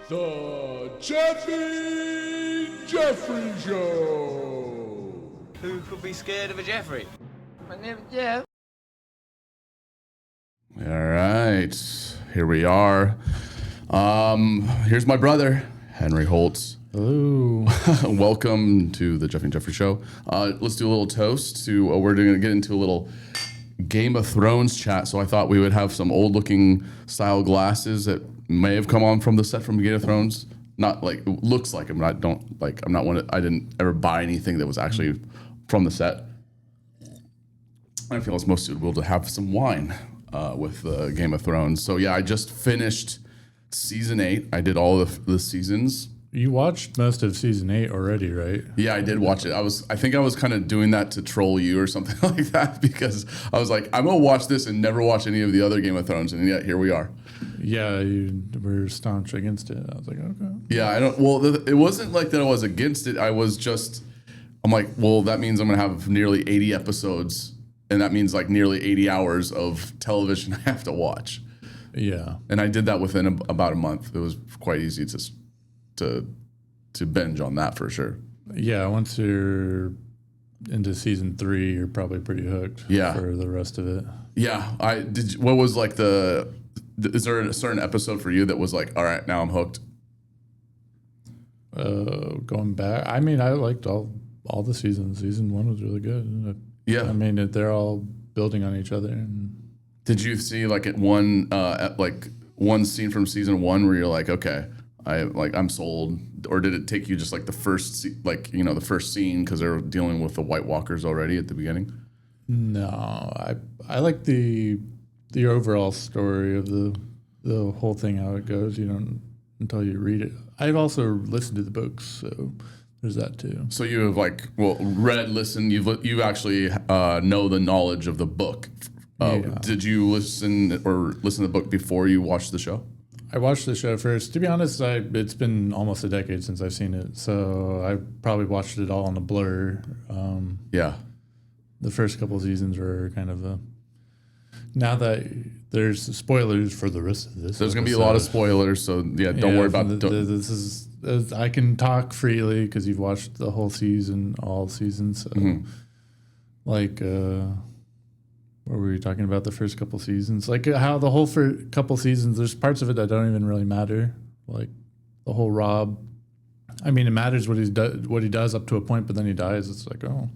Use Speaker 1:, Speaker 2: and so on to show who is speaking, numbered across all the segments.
Speaker 1: The Jeffrey Show.
Speaker 2: Who could be scared of a Jeffrey? My name's Jeff.
Speaker 3: All right, here we are. Here's my brother, Henry Holt.
Speaker 4: Hello.
Speaker 3: Welcome to the Jeffrey Show. Let's do a little toast to, we're going to get into a little Game of Thrones chat. So I thought we would have some old looking style glasses that may have come on from the set from Game of Thrones. Not like, looks like them, but I didn't ever buy anything that was actually from the set. I feel it's most suitable to have some wine with Game of Thrones. So yeah, I just finished season 8. I did all of the seasons.
Speaker 4: You watched most of season 8 already, right?
Speaker 3: Yeah, I did watch it. I think I was kind of doing that to troll you or something like that, because I was like, I'm gonna watch this and never watch any of the other Game of Thrones, and yet here we are.
Speaker 4: Yeah, you were staunch against it. I was like, okay.
Speaker 3: Yeah, I don't. Well, it wasn't like that I was against it. I'm like, well, that means I'm gonna have nearly 80 episodes, and that means like nearly 80 hours of television I have to watch.
Speaker 4: Yeah,
Speaker 3: and I did that within about a month. It was quite easy to binge on that for sure.
Speaker 4: Yeah, once you're into season 3, you're probably pretty hooked.
Speaker 3: Yeah.
Speaker 4: For the rest of it.
Speaker 3: Yeah, what was like is there a certain episode for you that was like, all right, now I'm hooked?
Speaker 4: Going back, I mean, I liked all the seasons. Season 1 was really good.
Speaker 3: Yeah, I
Speaker 4: mean, they're all building on each other. And
Speaker 3: did you see like one scene from season 1 where you're like, okay, I'm sold, or did it take you just like the first the first scene because they're dealing with the White Walkers already at the beginning?
Speaker 4: No, I like the overall story of the whole thing, how it goes. You don't until you read it. I've also listened to the books, so there's that too.
Speaker 3: So you have read, listened. You actually know the knowledge of the book.
Speaker 4: Yeah.
Speaker 3: Did you listen to the book before you watched the show?
Speaker 4: I watched the show first. To be honest, it's been almost a decade since I've seen it, so I probably watched it all on a blur.
Speaker 3: Yeah.
Speaker 4: The first couple seasons were kind of now that there's spoilers for the rest of this.
Speaker 3: There's going to be a lot of spoilers, so yeah, don't worry about
Speaker 4: this. I can talk freely because you've watched the whole season, all seasons. So what were we talking about the first couple seasons? Like how the whole couple seasons, there's parts of it that don't even really matter. Like the whole Rob. I mean, it matters what he does up to a point, but then he dies. It's like, oh,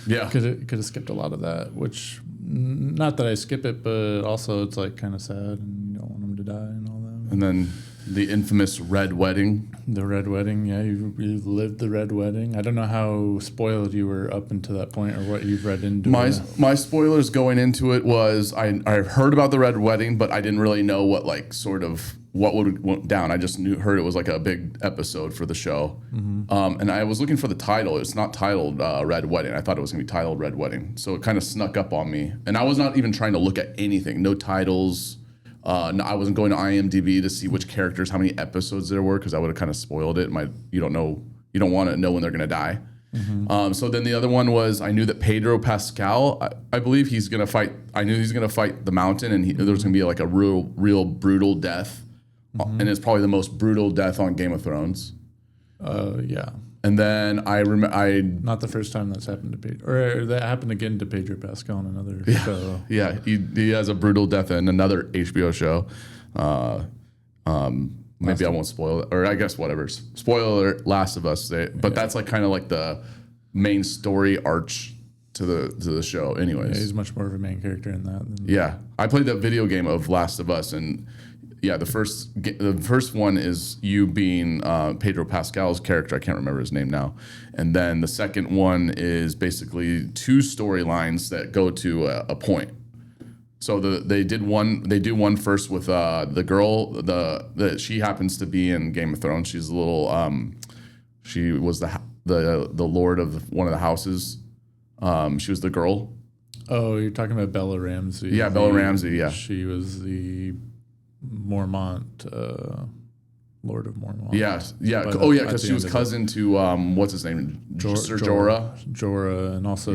Speaker 3: yeah,
Speaker 4: could have skipped a lot of that. Which, not that I skip it, but also it's like kind of sad, and you don't want him to die and all that.
Speaker 3: And then the infamous Red Wedding.
Speaker 4: The Red Wedding, yeah, you lived the Red Wedding. I don't know how spoiled you were up until that point, or what you've read into it.
Speaker 3: My spoilers going into it was I heard about the Red Wedding, but I didn't really know what went down. I just heard it was like a big episode for the show, and I was looking for the title. It's not titled Red Wedding. I thought it was gonna be titled Red Wedding, so it kind of snuck up on me. And I was not even trying to look at anything. No titles. No, I wasn't going to IMDb to see which characters, how many episodes there were, because I would have kind of spoiled it. You don't want to know when they're going to die. So then the other one was, I knew that Pedro Pascal, I believe he's going to fight. I knew he's going to fight the Mountain, and there was going to be like a real brutal death, and it's probably the most brutal death on Game of Thrones.
Speaker 4: Yeah.
Speaker 3: And then
Speaker 4: not the first time that's happened to Pedro, or that happened again to Pedro Pascal in another show.
Speaker 3: Yeah, he has a brutal death in another HBO show. Maybe I won't spoil it, or I guess whatever. Spoiler: Last of Us. But that's like kind of like the main story arch to the show. Anyways,
Speaker 4: yeah, he's much more of a main character in that.
Speaker 3: Yeah, I played that video game of Last of Us, and yeah, the first one is you being Pedro Pascal's character. I can't remember his name now. And then the second one is basically 2 storylines that go to a point. So they do one first with the girl that she happens to be in Game of Thrones. She's a little she was the lord of one of the houses. She was the girl.
Speaker 4: Oh, you're talking about Bella Ramsey.
Speaker 3: Yeah, Bella Ramsey. Yeah,
Speaker 4: she was the Mormont, Lord of Mormont.
Speaker 3: Yeah. Because she was cousin to what's his name, Sir Jorah.
Speaker 4: Jorah, and also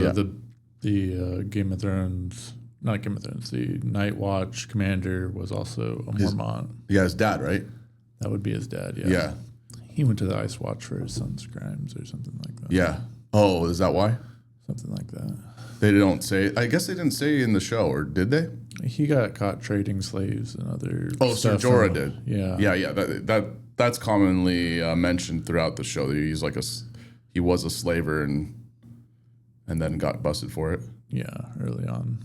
Speaker 4: the Game of Thrones, not Game of Thrones. The Night Watch commander was also a Mormont.
Speaker 3: Yeah, his dad, right?
Speaker 4: That would be his dad. Yeah.
Speaker 3: Yeah.
Speaker 4: He went to the Ice Watch for his son's crimes or something like that.
Speaker 3: Yeah. Oh, is that why?
Speaker 4: Something like that.
Speaker 3: They don't say. I guess they didn't say in the show, or did they?
Speaker 4: He got caught trading slaves and other.
Speaker 3: Oh, so
Speaker 4: stuff
Speaker 3: Jorah did.
Speaker 4: Yeah.
Speaker 3: Yeah. That's commonly mentioned throughout the show. That he's like he was a slaver and then got busted for it.
Speaker 4: Yeah, early on.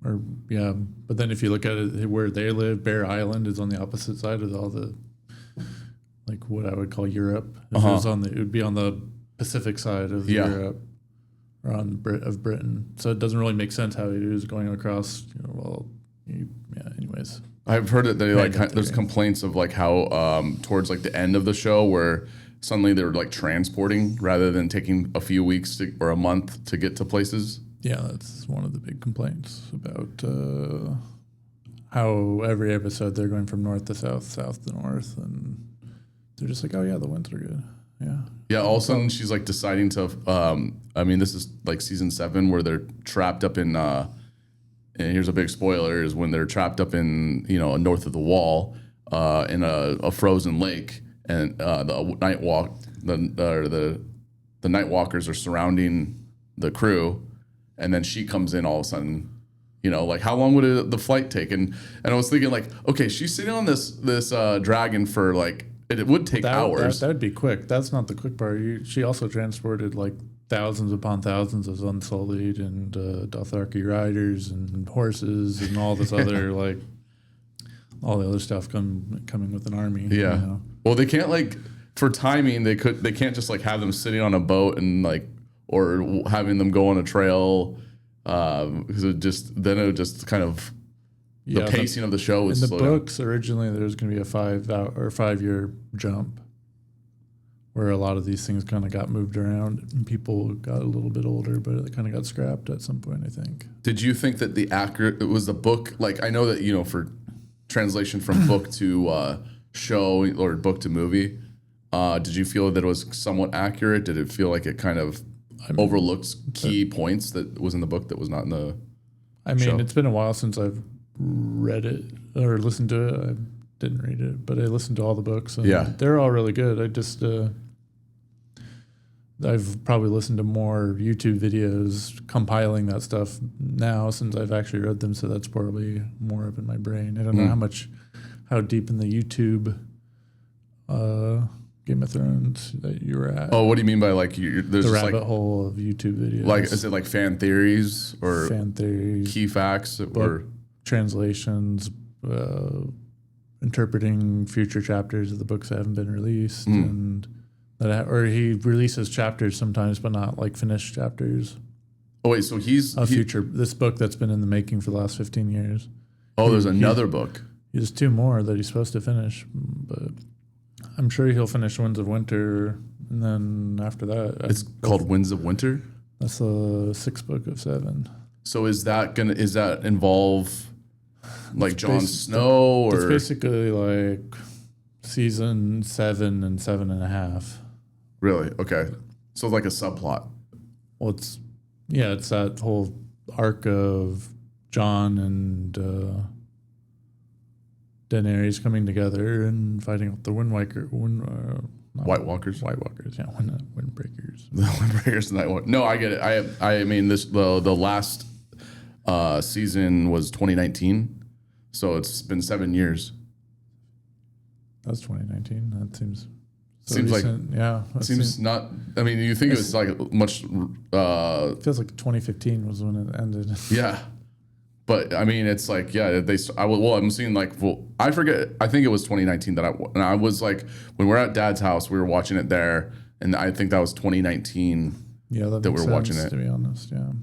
Speaker 4: But then if you look at it, where they live, Bear Island is on the opposite side of all the, like what I would call Europe. It would be on the Pacific side of Europe, or of Britain. So it doesn't really make sense how he was going across. Anyways,
Speaker 3: I've heard that there's complaints of like how towards like the end of the show where suddenly they're like transporting rather than taking a few weeks or a month to get to places.
Speaker 4: Yeah, that's one of the big complaints about how every episode they're going from north to south, south to north, and they're just like, oh yeah, the winds are good. Yeah.
Speaker 3: Yeah, all of a sudden she's like deciding to, this is like season 7 where they're trapped up in, and here's a big spoiler, is when they're trapped up in, north of the wall in a frozen lake, and the Night Walkers are surrounding the crew. And then she comes in all of a sudden, like how long would the flight take? And I was thinking like, okay, she's sitting on this dragon for like, it would take hours.
Speaker 4: That would be quick. That's not the quick part. She also transported like thousands upon thousands of Unsullied and Dothraki riders and horses and all this other like, all the other stuff coming with an army.
Speaker 3: Yeah. Well, they can't like, for timing, they can't just like have them sitting on a boat and like, or having them go on a trail, because it would just kind of the pacing of the show was
Speaker 4: in the
Speaker 3: slow
Speaker 4: books down. Originally there was going to be a 5 year jump, where a lot of these things kind of got moved around and people got a little bit older, but it kind of got scrapped at some point, I think.
Speaker 3: Did you think that it was the book? Like I know that for translation from book to show or book to movie, did you feel that it was somewhat accurate? Did it feel like it kind of overlooks key points that was in the book that was not in the show?
Speaker 4: It's been a while since I've read it or listened to it. I didn't read it, but I listened to all the books. And they're all really good. I just I've probably listened to more YouTube videos compiling that stuff now since I've actually read them, so that's probably more up in my brain. I don't know how deep in the YouTube Game of Thrones that you were at.
Speaker 3: Oh, what do you mean by like there's
Speaker 4: the rabbit hole of YouTube videos?
Speaker 3: Like, is it like fan theories or key facts
Speaker 4: or translations, interpreting future chapters of the books that haven't been released, and or he releases chapters sometimes, but not like finished chapters.
Speaker 3: Oh wait, so
Speaker 4: this book that's been in the making for the last 15 years.
Speaker 3: Oh, there's another book.
Speaker 4: There's 2 more that he's supposed to finish, but I'm sure he'll finish Winds of Winter, and then after that,
Speaker 3: it's called Winds of Winter.
Speaker 4: That's the 6th book of 7.
Speaker 3: So is that involve like Jon Snow, or
Speaker 4: it's basically like season 7 and 7.5?
Speaker 3: Really? Okay. So like a subplot.
Speaker 4: Well, it's that whole arc of Jon and Daenerys coming together and fighting with the
Speaker 3: White Walkers.
Speaker 4: Yeah, Windbreakers.
Speaker 3: The Windbreakers and Night Walkers. No, I get it. I mean, the last season was 2019, so it's been 7 years.
Speaker 4: That was 2019. That seems
Speaker 3: recent. Seems not. I mean, you think it was like much.
Speaker 4: It feels like 2015 was when it ended.
Speaker 3: Yeah. But I mean, it's like, I'm seeing like, I forget. I think it was 2019 and I was like, when we're at Dad's house, we were watching it there, and I think that was 2019.
Speaker 4: Yeah, that we're watching it. To be honest, yeah.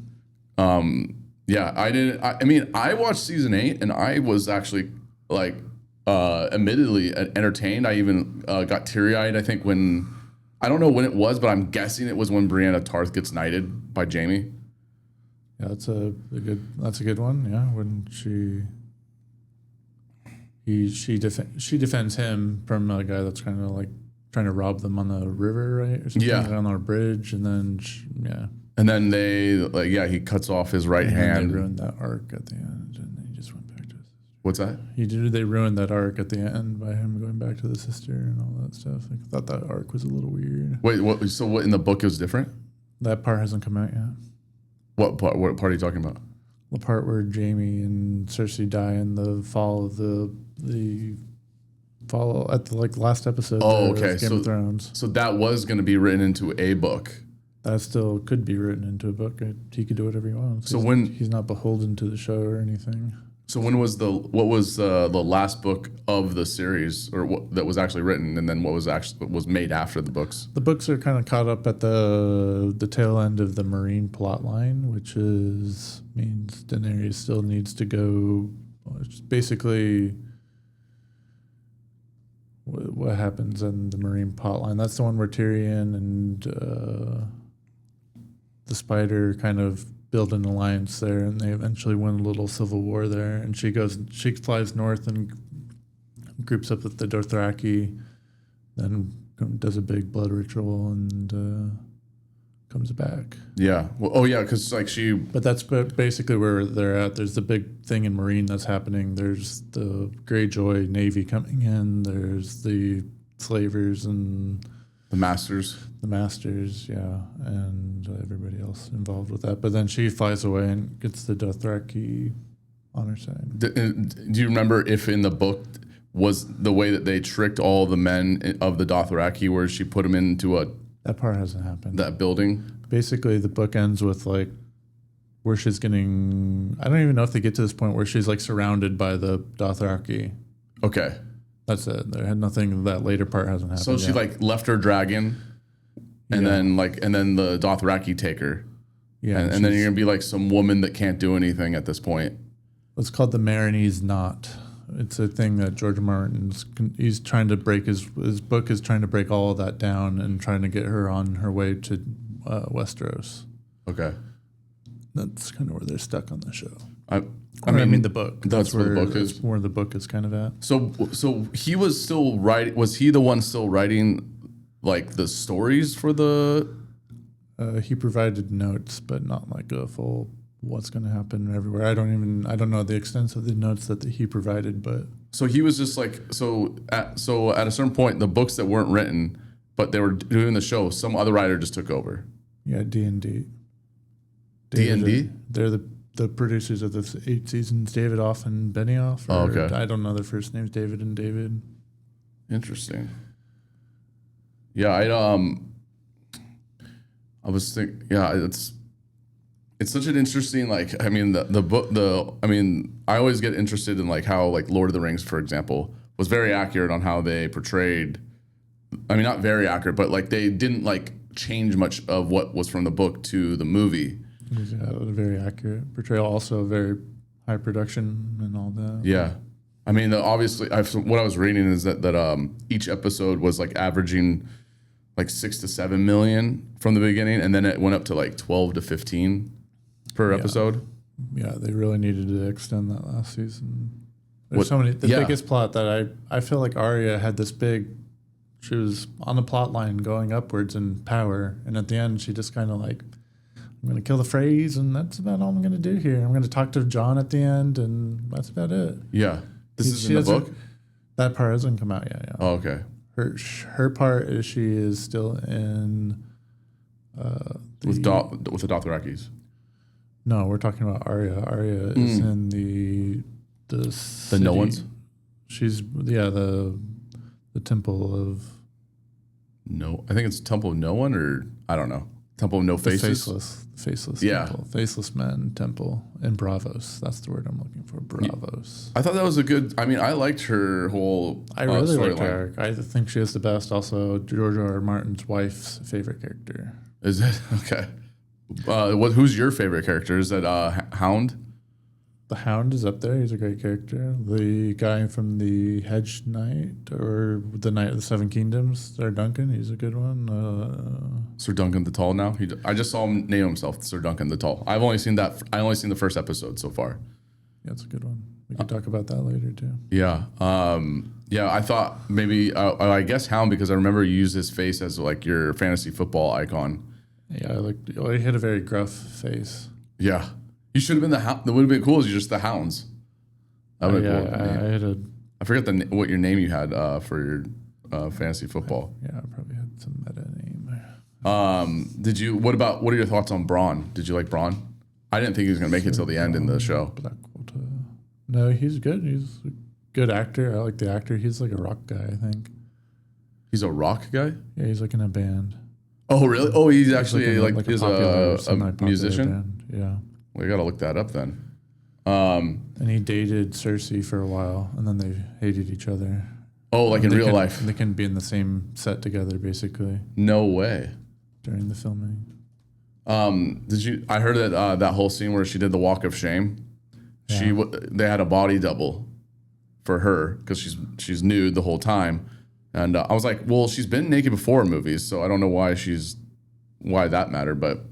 Speaker 3: Yeah, I didn't. I mean, I watched season 8, and I was actually like, admittedly entertained. I even got teary eyed. I think I don't know when it was, but I'm guessing it was when Brienne of Tarth gets knighted by Jaime.
Speaker 4: Yeah, that's a good one. Yeah, when she defends him from a guy that's kind of like trying to rob them on the river, right? Or something, on our bridge, and then
Speaker 3: and then he cuts off his right hand.
Speaker 4: They ruined that arc at the end, and he just went back to
Speaker 3: What's that?
Speaker 4: They ruined that arc at the end by him going back to the sister and all that stuff. I thought that arc was a little weird.
Speaker 3: Wait, what? So what in the book is different?
Speaker 4: That part hasn't come out yet.
Speaker 3: What part? What part are you talking about?
Speaker 4: The part where Jaime and Cersei die in the fall of the fall at the last episode.
Speaker 3: Oh, okay.
Speaker 4: Game of Thrones.
Speaker 3: So that was going to be written into a book.
Speaker 4: That still could be written into a book. He could do whatever he wants.
Speaker 3: So
Speaker 4: he's not beholden to the show or anything.
Speaker 3: So what was the last book of the series, or what that was actually written, and then what was made after the books?
Speaker 4: The books are kind of caught up at the tail end of the Marine plot line, which means Daenerys still needs to go. It's basically what happens in the Marine plot line. That's the one where Tyrion and the Spider kind of build an alliance there, and they eventually win a little civil war there. And she flies north and groups up with the Dothraki, then does a big blood ritual and comes back.
Speaker 3: Yeah. Well, oh yeah, because
Speaker 4: But that's basically where they're at. There's the big thing in Marine that's happening. There's the Greyjoy Navy coming in. There's the slavers and
Speaker 3: the Masters.
Speaker 4: The Masters, yeah, and everybody else involved with that. But then she flies away and gets the Dothraki on her side.
Speaker 3: Do you remember if in the book was the way that they tricked all the men of the Dothraki, where she put them into
Speaker 4: That part hasn't happened.
Speaker 3: that building?
Speaker 4: Basically, the book ends with where she's getting. I don't even know if they get to this point where she's surrounded by the Dothraki.
Speaker 3: Okay.
Speaker 4: That's it. There had nothing. That later part hasn't happened.
Speaker 3: So she left her dragon, and then the Dothraki take her.
Speaker 4: Yeah,
Speaker 3: and then you're gonna be some woman that can't do anything at this point.
Speaker 4: It's called the Marinese Knot. It's a thing that George Martin's he's trying to break. His book is trying to break all of that down and trying to get her on her way to Westeros.
Speaker 3: Okay.
Speaker 4: That's kind of where they're stuck on the show.
Speaker 3: I mean
Speaker 4: the book.
Speaker 3: That's where the book is.
Speaker 4: Where the book is kind of at.
Speaker 3: So he was still writing. Was he the one still writing the stories for the?
Speaker 4: He provided notes, but not a full what's going to happen everywhere. I don't know the extent of the notes that he provided, but
Speaker 3: so he was just at a certain point, the books that weren't written, but they were doing the show, some other writer just took over.
Speaker 4: Yeah, D&D.
Speaker 3: D&D?
Speaker 4: They're the producers of the 8 seasons, David Off and Benioff.
Speaker 3: Oh, okay.
Speaker 4: I don't know their first names, David and David.
Speaker 3: Interesting. Yeah, I was thinking, yeah, it's such an interesting, the book, I always get interested in how Lord of the Rings, for example, was very accurate on how they portrayed, not very accurate, but they didn't change much of what was from the book to the movie.
Speaker 4: Yeah, a very accurate portrayal, also very high production and all that.
Speaker 3: Yeah. Obviously, what I was reading is that each episode was averaging 6 to 7 million from the beginning, and then it went up to 12 to 15 per episode.
Speaker 4: Yeah, they really needed to extend that last season. There's so many. The biggest plot that I feel like Arya had this big. She was on the plot line going upwards in power, and at the end, she just kind of I'm going to kill the Freys, and that's about all I'm going to do here. I'm going to talk to Jon at the end, and that's about it.
Speaker 3: Yeah. This is in the book?
Speaker 4: That part hasn't come out yet. Yeah.
Speaker 3: Oh, okay.
Speaker 4: Her part is she is still in
Speaker 3: with the Dothrakis.
Speaker 4: No, we're talking about Arya. Arya is in the city.
Speaker 3: No ones.
Speaker 4: She's the temple of.
Speaker 3: No, I think it's Temple of No One, or I don't know. Temple of No Faces.
Speaker 4: Faceless.
Speaker 3: Yeah.
Speaker 4: Temple. Faceless Men Temple in Bravos. That's the word I'm looking for. Bravos.
Speaker 3: I thought that was a good. I liked her whole.
Speaker 4: I really liked her. I think she is the best. Also, George R. Martin's wife's favorite character.
Speaker 3: Is it okay? Who's your favorite character? Is that Hound?
Speaker 4: The Hound is up there. He's a great character. The guy from the Hedge Knight or the Knight of the Seven Kingdoms, Sir Duncan. He's a good one.
Speaker 3: Sir Duncan the Tall. Now I just saw him name himself Sir Duncan the Tall. I've only seen that. I only seen the first episode so far.
Speaker 4: Yeah, it's a good one. We can talk about that later too.
Speaker 3: Yeah. Yeah. I thought maybe I guess Hound, because I remember you used his face as your fantasy football icon.
Speaker 4: Yeah, he had a very gruff face.
Speaker 3: Yeah. You should have been the Hound. That would have been cool. Is you're just the Hounds. That would be
Speaker 4: yeah,
Speaker 3: cool.
Speaker 4: I had a
Speaker 3: I forget what your name you had for your fantasy football.
Speaker 4: yeah, I probably had some meta name.
Speaker 3: What are your thoughts on Braun? Did you like Braun? I didn't think he was gonna make it till the end in the show.
Speaker 4: Blackwater. No, he's good. He's a good actor. I like the actor. He's like a rock guy, I think.
Speaker 3: He's a rock guy?
Speaker 4: Yeah, he's like in a band.
Speaker 3: Oh really? Oh, he's actually
Speaker 4: he's
Speaker 3: a musician?
Speaker 4: Band. Yeah.
Speaker 3: We gotta look that up then.
Speaker 4: And he dated Cersei for a while, and then they hated each other.
Speaker 3: Oh, like in real life?
Speaker 4: They couldn't be in the same set together, basically,
Speaker 3: No way.
Speaker 4: during the filming.
Speaker 3: I heard that that whole scene where she did the walk of shame.
Speaker 4: Yeah.
Speaker 3: They had a body double for her because she's nude the whole time, and I was like, well, she's been naked before in movies, so I don't know why that mattered, but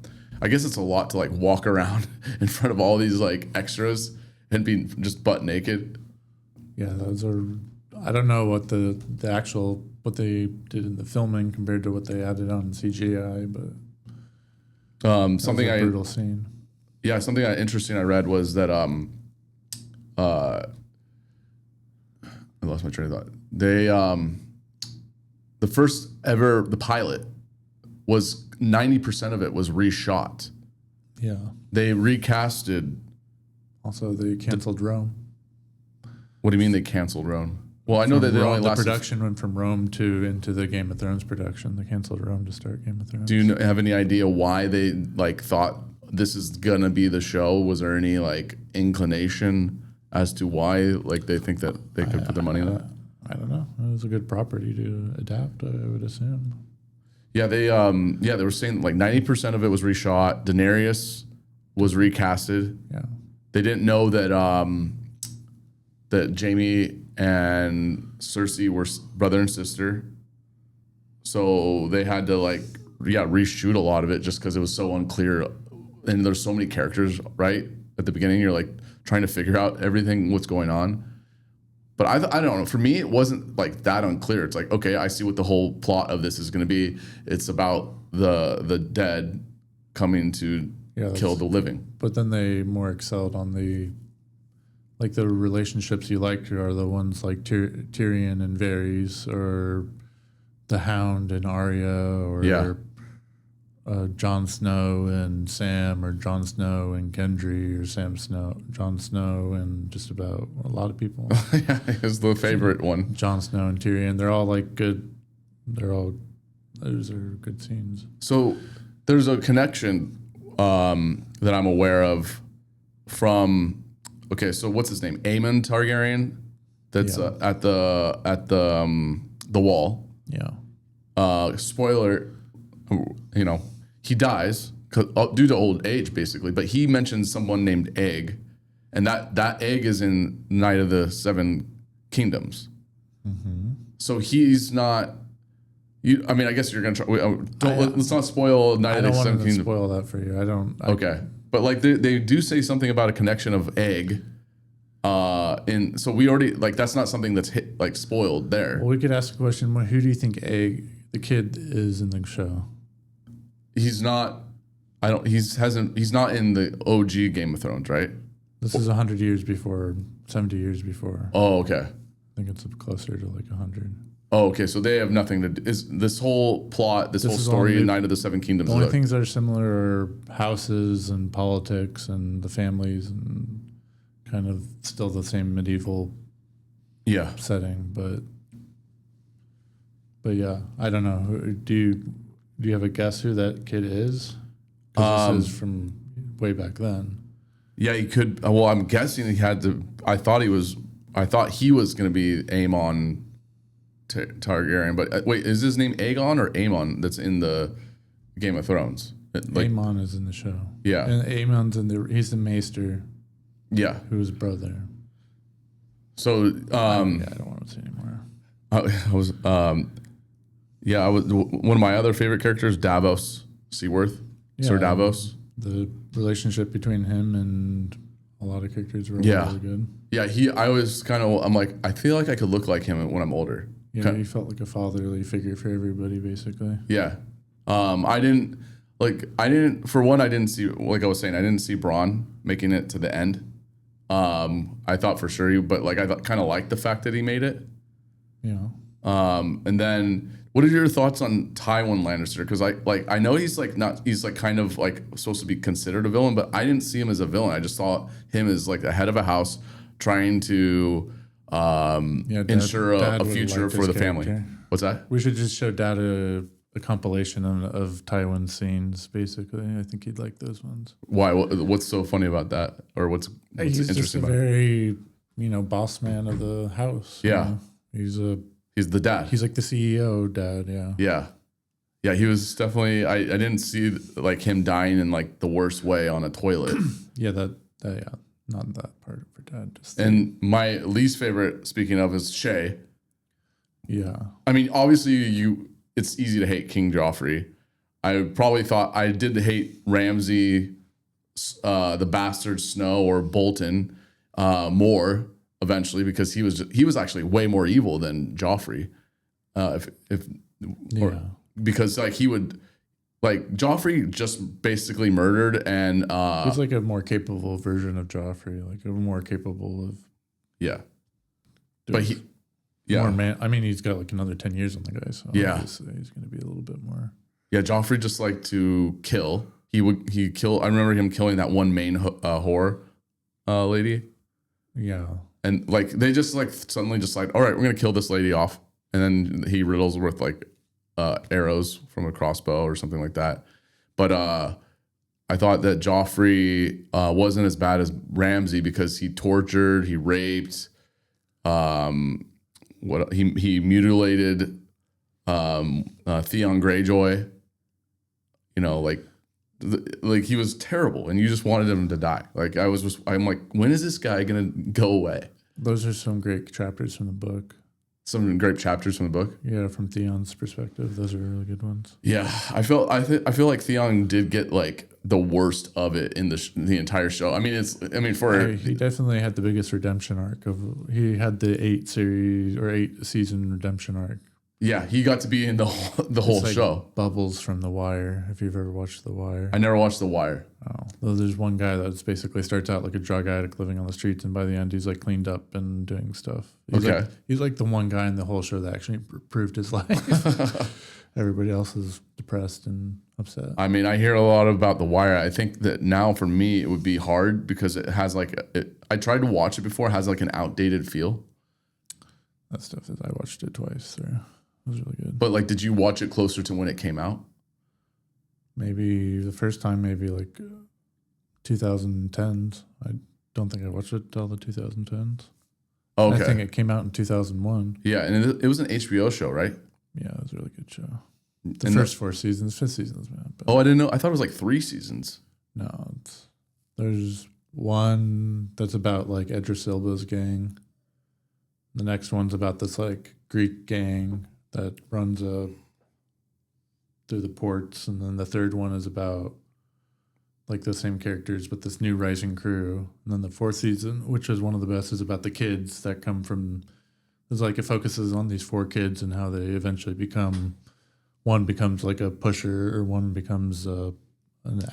Speaker 3: I guess it's a lot to like walk around in front of all these like extras and be just butt naked.
Speaker 4: Yeah, those are. I don't know what the actual what they did in the filming compared to what they added on CGI, but
Speaker 3: Something
Speaker 4: that was a brutal scene.
Speaker 3: Yeah, something interesting I read was that I lost my train of thought. They the first ever the pilot was 90% of it was reshot.
Speaker 4: Yeah.
Speaker 3: They recasted.
Speaker 4: Also, they canceled Rome.
Speaker 3: What do you mean they canceled Rome? Well, I know that they only
Speaker 4: the
Speaker 3: lasted.
Speaker 4: production went from Rome into the Game of Thrones production. They canceled Rome to start Game of Thrones.
Speaker 3: Do you have any idea why they like thought this is gonna be the show? Was there any like inclination as to why like they think that they could put their money on that?
Speaker 4: I don't know. It was a good property to adapt, I would assume.
Speaker 3: Yeah, they were saying like 90% of it was reshot. Daenerys was recasted.
Speaker 4: Yeah.
Speaker 3: They didn't know that that Jaime and Cersei were brother and sister, so they had to reshoot a lot of it just because it was so unclear, and there's so many characters right at the beginning. You're like trying to figure out everything, what's going on. But I don't know. For me, it wasn't like that unclear. It's like, okay, I see what the whole plot of this is going to be. It's about the dead coming to kill the living.
Speaker 4: But then they more excelled on the relationships you liked are the ones like Tyrion and Varys, or the Hound and Arya, or Jon Snow and Sam, or Jon Snow and Gendry, or Jon Snow and just about a lot of people.
Speaker 3: Yeah, it's the favorite one.
Speaker 4: Jon Snow and Tyrion, they're all like good. Those are good scenes.
Speaker 3: So there's a connection that I'm aware of from. Okay, so what's his name? Aemon Targaryen. That's at the wall.
Speaker 4: Yeah.
Speaker 3: Spoiler. He dies due to old age, basically. But he mentions someone named Egg, and that Egg is in Night of the Seven Kingdoms. Mm-hmm. So he's not. I mean, I guess you're gonna try. Let's not spoil Night of the Seven Kingdoms.
Speaker 4: I don't want to spoil that for you. I don't.
Speaker 3: Okay. But like they do say something about a connection of Egg, so we already that's not something that's spoiled there.
Speaker 4: Well, we could ask a question: who do you think Egg, the kid, is in the show?
Speaker 3: He's not. He's not in the OG Game of Thrones, right?
Speaker 4: This is 100 years before, 70 years before.
Speaker 3: Oh, okay.
Speaker 4: I think it's closer to 100.
Speaker 3: Oh, okay. So they have nothing to do. Is this whole plot, this whole story in Night of the Seven Kingdoms?
Speaker 4: The only things that are similar are houses and politics and the families and kind of still the same medieval setting. But yeah, I don't know. Do you have a guess who that kid is? Because this is from way back then.
Speaker 3: Yeah, he could. Well, I'm guessing he had to. I thought he was going to be Aemon Targaryen, but wait, is his name Aegon or Aemon that's in the Game of Thrones?
Speaker 4: Aemon is in the show.
Speaker 3: Yeah.
Speaker 4: And Aemon's he's the maester.
Speaker 3: Yeah.
Speaker 4: Who's brother.
Speaker 3: So,
Speaker 4: I don't want to say anymore.
Speaker 3: I was one of my other favorite characters, Davos Seaworth.
Speaker 4: Yeah,
Speaker 3: Sir Davos.
Speaker 4: The relationship between him and a lot of characters were really good. Yeah,
Speaker 3: I was I'm like, I feel like I could look like him when I'm older.
Speaker 4: Yeah, he felt like a fatherly figure for everybody, basically.
Speaker 3: Yeah. I didn't see, like I was saying, I didn't see Bronn making it to the end. I thought for sure, but like I kind of liked the fact that he made it.
Speaker 4: Yeah.
Speaker 3: And then what are your thoughts on Tywin Lannister? Because I know he's like kind of like supposed to be considered a villain, but I didn't see him as a villain. I just saw him as like the head of a house trying to ensure
Speaker 4: Dad
Speaker 3: a
Speaker 4: would've
Speaker 3: future
Speaker 4: liked
Speaker 3: for
Speaker 4: his
Speaker 3: the family.
Speaker 4: character.
Speaker 3: What's that?
Speaker 4: We should just show Dad a compilation of Tywin scenes, basically. I think he'd like those ones.
Speaker 3: Why? What's so funny about that? Or what's
Speaker 4: He's just a
Speaker 3: interesting about it?
Speaker 4: very, boss man of the house.
Speaker 3: Yeah.
Speaker 4: He's
Speaker 3: He's the dad.
Speaker 4: like the CEO dad, yeah.
Speaker 3: Yeah. Yeah, he was definitely, I didn't see like him dying in like the worst way on a toilet.
Speaker 4: Yeah, not that part for Dad. Just
Speaker 3: And my least favorite, speaking of, is Shay.
Speaker 4: yeah.
Speaker 3: I mean, obviously it's easy to hate King Joffrey. I probably thought I did hate Ramsay, the bastard Snow, or Bolton more eventually, because he was actually way more evil than Joffrey. Because like he would, like Joffrey just basically murdered, and
Speaker 4: He's like a more capable version of Joffrey, like a more capable of
Speaker 3: yeah, but
Speaker 4: more man. I mean, he's got like another 10 years on the guy, so
Speaker 3: Yeah.
Speaker 4: obviously he's going to be a little bit more.
Speaker 3: yeah, Joffrey just liked to kill. He kill. I remember him killing that one main whore lady.
Speaker 4: Yeah.
Speaker 3: And like they just like suddenly just like, all right, we're gonna kill this lady off, and then he riddles her with like arrows from a crossbow or something like that. But I thought that Joffrey wasn't as bad as Ramsay because he tortured, he raped, he mutilated Theon Greyjoy. Like he was terrible, and you just wanted him to die. Like I'm like, when is this guy gonna go away?
Speaker 4: Those are some great chapters from the book.
Speaker 3: Some great chapters from the book.
Speaker 4: Yeah, from Theon's perspective, those are really good ones.
Speaker 3: Yeah, I feel like Theon did get like the worst of it in the entire show. I mean,
Speaker 4: He definitely had the biggest redemption arc he had the 8 season redemption arc.
Speaker 3: Yeah, he got to be in the whole
Speaker 4: It's like
Speaker 3: show.
Speaker 4: Bubbles from The Wire, if you've ever watched The Wire.
Speaker 3: I never watched The Wire.
Speaker 4: Oh, well, there's one guy that basically starts out like a drug addict living on the streets, and by the end he's like cleaned up and doing stuff. He's like the one guy in the whole show that actually improved his life. Everybody else is depressed and upset.
Speaker 3: I mean, I hear a lot about The Wire. I think that now for me it would be hard because it has like I tried to watch it before. It has like an outdated feel.
Speaker 4: That stuff I watched it twice through. It was really good.
Speaker 3: But like, did you watch it closer to when it came out?
Speaker 4: Maybe the first time, maybe like 2010s. I don't think I watched it till the 2010s.
Speaker 3: Oh, okay.
Speaker 4: I think it came out in 2001.
Speaker 3: Yeah, and it was an HBO show, right?
Speaker 4: Yeah, it was a really good show. The first 4 seasons, 5th season was bad.
Speaker 3: Oh, I didn't know. I thought it was like 3 seasons.
Speaker 4: No, there's one that's about like Idris Elba's gang. The next one's about this like Greek gang that runs through the ports, and then the third one is about like the same characters but this new rising crew. And then the 4th season, which is one of the best, is about the kids that come from. It's like it focuses on these 4 kids and how they eventually become. One becomes like a pusher, or one becomes an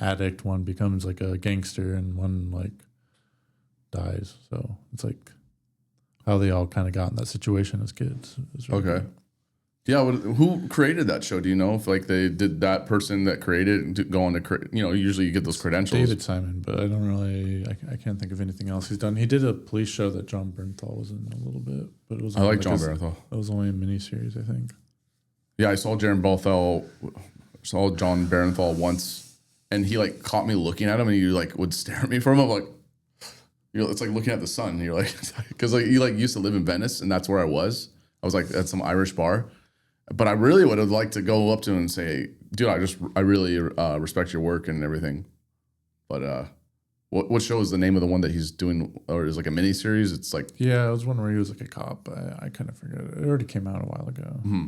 Speaker 4: addict, one becomes like a gangster, and one like dies. So it's like how they all kind of got in that situation as kids. Really
Speaker 3: Okay.
Speaker 4: good.
Speaker 3: Yeah, who created that show? Do you know if like they did that person that created it go on to usually you get those credentials.
Speaker 4: David Simon, but I don't really. I can't think of anything else he's done. He did a police show that John Bernthal was in a little bit, but it was.
Speaker 3: I like John Bernthal.
Speaker 4: It was only a miniseries, I think.
Speaker 3: Yeah, I saw John Bernthal once, and he like caught me looking at him, and he like would stare at me for a moment, like it's like looking at the sun. And you're like, because like you like used to live in Venice, and that's where I was. I was like at some Irish bar. But I really would have liked to go up to him and say, dude, I really respect your work and everything. But what show is the name of the one that he's doing, or is like a mini series? It's like
Speaker 4: Yeah, it was one where he was like a cop. I kind of forget it. It already came out a while ago.
Speaker 3: Mm-hmm.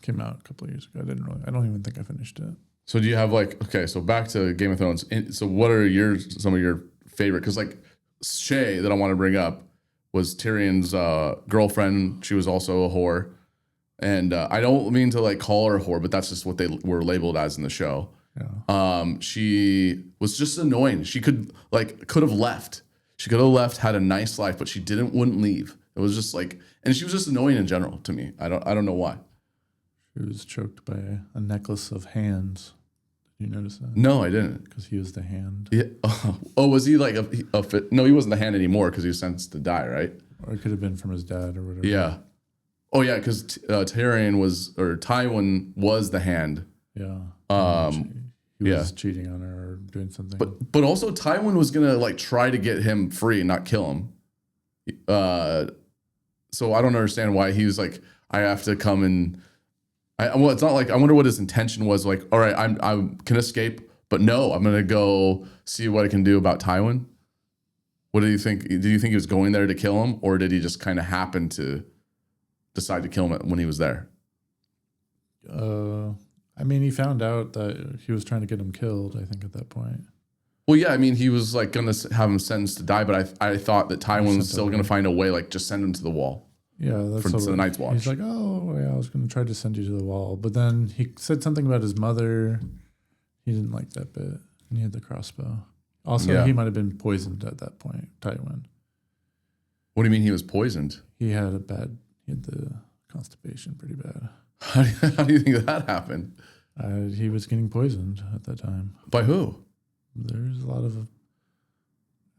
Speaker 4: Came out a couple of years ago. I don't even think I finished it.
Speaker 3: So do you have like, okay, so back to Game of Thrones. So what are some of your favorite? Because like Shay that I want to bring up was Tyrion's girlfriend. She was also a whore. And I don't mean to like call her a whore, but that's just what they were labeled as in the show.
Speaker 4: Yeah.
Speaker 3: She was just annoying. She could have left. She could have left, had a nice life, but she wouldn't leave. It was just like, and she was just annoying in general to me. I don't know why.
Speaker 4: She was choked by a necklace of hands. Did you notice that?
Speaker 3: No, I didn't.
Speaker 4: Because he was the hand.
Speaker 3: Yeah. Oh, was he like a fit? No, he wasn't the hand anymore because he was sentenced to die, right?
Speaker 4: Or it could have been from his dad or whatever.
Speaker 3: Yeah. Oh yeah, because Tywin was the hand.
Speaker 4: Yeah. He was cheating on her or doing something.
Speaker 3: But also Tywin was gonna like try to get him free, not kill him. So I don't understand why he was like, I have to come and. Well, it's not like I wonder what his intention was. Like, all right, I can escape, but no, I'm gonna go see what I can do about Tywin. What do you think? Did you think he was going there to kill him, or did he just kind of happen to decide to kill him when he was there?
Speaker 4: I mean, he found out that he was trying to get him killed, I think, at that point.
Speaker 3: Well, yeah, I mean, he was like gonna have him sentenced to die, but I thought that Tywin was still gonna find a way, like just send him to the wall.
Speaker 4: Yeah, that's
Speaker 3: for the Night's Watch.
Speaker 4: He's like, oh, yeah, I was going to try to send you to the wall. But then he said something about his mother. He didn't like that bit. And he had the crossbow. Also, he might have been poisoned at that point, Tywin.
Speaker 3: What do you mean he was poisoned?
Speaker 4: He had the constipation pretty bad.
Speaker 3: How do you think that happened?
Speaker 4: He was getting poisoned at that time.
Speaker 3: By who?
Speaker 4: There's a lot of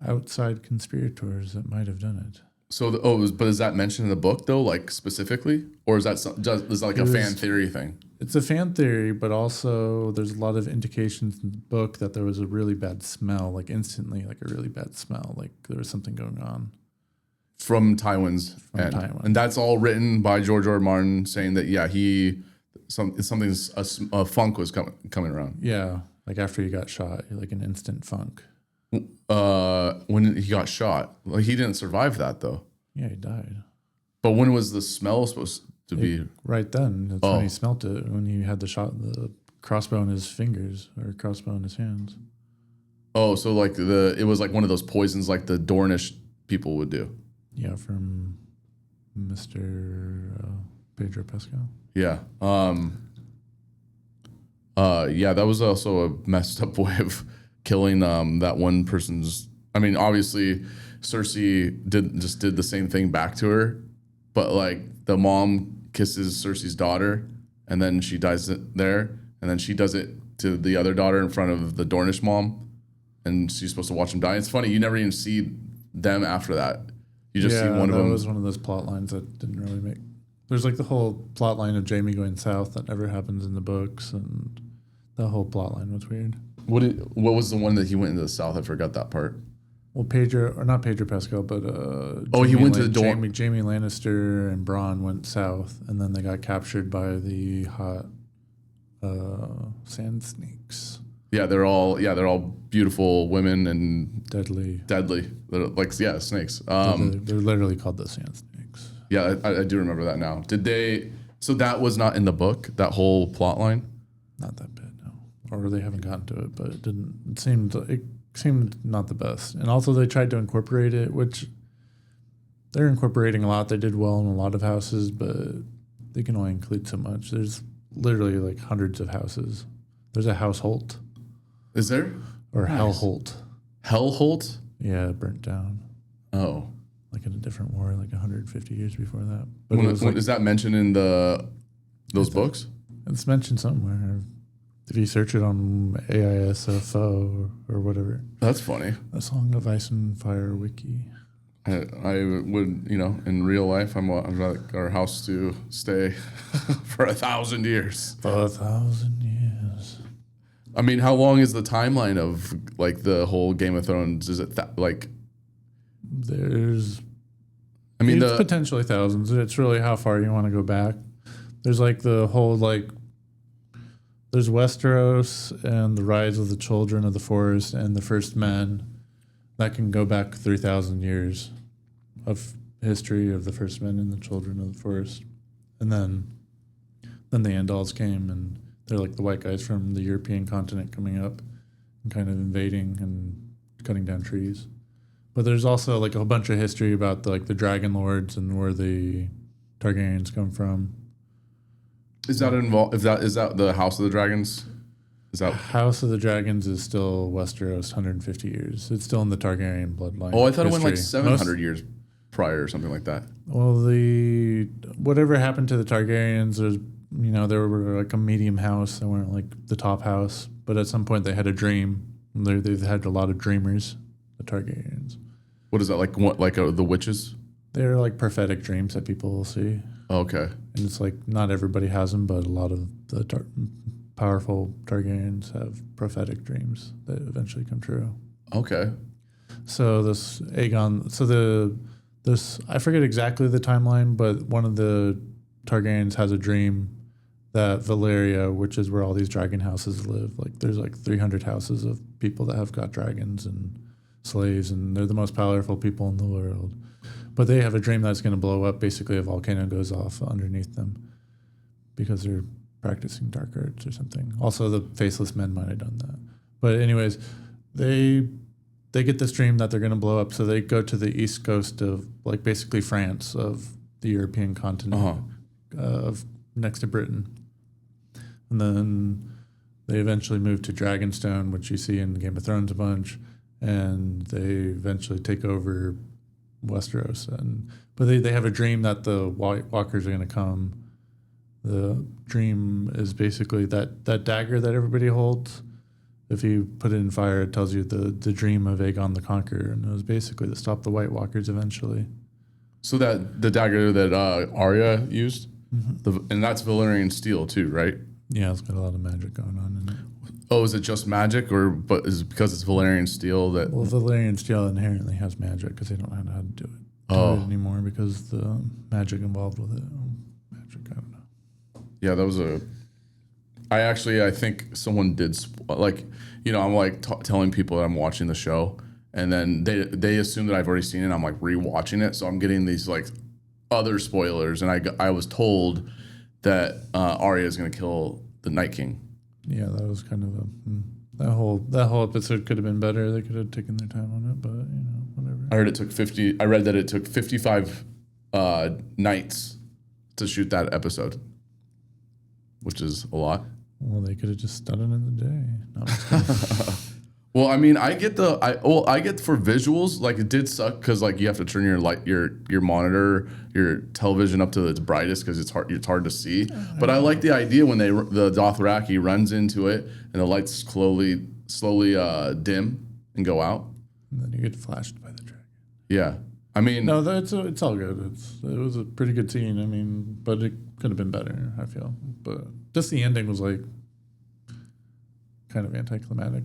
Speaker 4: outside conspirators that might have done it.
Speaker 3: So, but is that mentioned in the book though, like specifically, or is that like a fan theory thing?
Speaker 4: It's a fan theory, but also there's a lot of indications in the book that there was a really bad smell, like instantly, like a really bad smell, like there was something going on
Speaker 3: from Tywin's end.
Speaker 4: Tywin.
Speaker 3: And that's all written by George R. R. Martin, saying that a funk was coming around.
Speaker 4: Yeah, like after he got shot, like an instant funk.
Speaker 3: When he got shot, like he didn't survive that though.
Speaker 4: Yeah, he died.
Speaker 3: But when was the smell supposed to be?
Speaker 4: Right then, that's when he smelt it. When he had the crossbow in his fingers or crossbow in his hands.
Speaker 3: Oh, so like it was like one of those poisons like the Dornish people would do.
Speaker 4: Yeah, from Mr. Pedro Pascal.
Speaker 3: Yeah. Yeah, that was also a messed up way of killing that one person's. I mean, obviously Cersei did the same thing back to her, but like the mom kisses Cersei's daughter and then she dies there, and then she does it to the other daughter in front of the Dornish mom, and she's supposed to watch him die. It's funny, you never even see them after that. You just see one of them.
Speaker 4: That was one of those plot lines that didn't really make. There's like the whole plot line of Jaime going south that never happens in the books, and the whole plot line was weird.
Speaker 3: What was the one that he went into the south? I forgot that part.
Speaker 4: Well, not Pedro Pascal, but
Speaker 3: he went to the dorm.
Speaker 4: Jaime Lannister and Bronn went south, and then they got captured by the hot sand snakes. Yeah,
Speaker 3: they're all beautiful women and
Speaker 4: deadly.
Speaker 3: They're like snakes.
Speaker 4: They're literally called the sand snakes.
Speaker 3: Yeah, I do remember that now. Did they? So that was not in the book. That whole plot line.
Speaker 4: Not that bad, no. Or they haven't gotten to it, but it didn't. It seemed not the best. And also they tried to incorporate it, which they're incorporating a lot. They did well in a lot of houses, but they can only include so much. There's literally like hundreds of houses. There's a House Holt.
Speaker 3: Is there?
Speaker 4: Or nice. Hell Holt.
Speaker 3: Hell Holt?
Speaker 4: Yeah, it burnt down.
Speaker 3: Oh.
Speaker 4: Like in a different war, like 150 years before that.
Speaker 3: But is that mentioned in those books?
Speaker 4: It's mentioned somewhere. If you search it on AISFO or whatever.
Speaker 3: That's funny.
Speaker 4: A Song of Ice and Fire wiki.
Speaker 3: I would, in real life, I'd like our house to stay for 1,000 years.
Speaker 4: For 1,000 years.
Speaker 3: I mean, how long is the timeline of like the whole Game of Thrones? Is it
Speaker 4: There's.
Speaker 3: I mean,
Speaker 4: it's potentially thousands. It's really how far you want to go back. There's like the whole there's Westeros and the rise of the children of the forest and the first men. That can go back 3,000 years of history of the first men and the children of the forest. And then the Andals came, and they're like the white guys from the European continent coming up and kind of invading and cutting down trees. But there's also like a bunch of history about the Dragon Lords and where the Targaryens come from.
Speaker 3: Is that involved? Is that the House of the Dragons? Is that?
Speaker 4: House of the Dragons is still Westeros 150 years. It's still in the Targaryen bloodline.
Speaker 3: Oh, I thought it went like
Speaker 4: history.
Speaker 3: 700 years prior or something like that.
Speaker 4: Well, whatever happened to the Targaryens, they were like a medium house. They weren't like the top house. But at some point they had a dream. They've had a lot of dreamers, the Targaryens.
Speaker 3: What is that like? What the witches?
Speaker 4: They're like prophetic dreams that people will see.
Speaker 3: Oh, okay.
Speaker 4: And it's like not everybody has them, but a lot of the powerful Targaryens have prophetic dreams that eventually come true.
Speaker 3: Okay.
Speaker 4: So this Aegon, I forget exactly the timeline, but one of the Targaryens has a dream that Valyria, which is where all these dragon houses live, like there's like 300 houses of people that have got dragons and slaves, and they're the most powerful people in the world. But they have a dream that's going to blow up. Basically, a volcano goes off underneath them because they're practicing dark arts or something. Also, the Faceless Men might have done that. But anyways, they get this dream that they're going to blow up, so they go to the east coast of like basically France, of the European continent, of next to Britain. And then they eventually move to Dragonstone, which you see in Game of Thrones a bunch, and they eventually take over Westeros. But they have a dream that the White Walkers are going to come. The dream is basically that dagger that everybody holds. If you put it in fire, it tells you the dream of Aegon the Conqueror, and it was basically to stop the White Walkers eventually.
Speaker 3: So that the dagger that Arya used, and that's Valyrian steel too, right?
Speaker 4: Yeah, it's got a lot of magic going on in it.
Speaker 3: Oh, is it just magic, but is it because it's Valyrian steel that?
Speaker 4: Well, Valyrian steel inherently has magic because they don't know how to do it anymore because the magic involved with it. Magic, I don't know.
Speaker 3: Yeah, that was I think someone did I'm like telling people that I'm watching the show, and then they assume that I've already seen it. And I'm like rewatching it, so I'm getting these like other spoilers, and I was told that Arya is going to kill the Night King.
Speaker 4: Yeah, that was kind of that whole episode could have been better. They could have taken their time on it, but whatever.
Speaker 3: I read that it took 55 nights to shoot that episode, which is a lot.
Speaker 4: Well, they could have just done it in the day. No, I'm just kidding.
Speaker 3: Well, I mean, I get for visuals, like it did suck because like you have to turn your monitor, your television up to its brightest because it's hard to see. But I like the idea when the Dothraki runs into it and the lights slowly dim and go out.
Speaker 4: And then you get flashed by the dragon.
Speaker 3: Yeah, I mean,
Speaker 4: no, it's all good. It was a pretty good scene. I mean, but it could have been better, I feel. But just the ending was like kind of anticlimactic.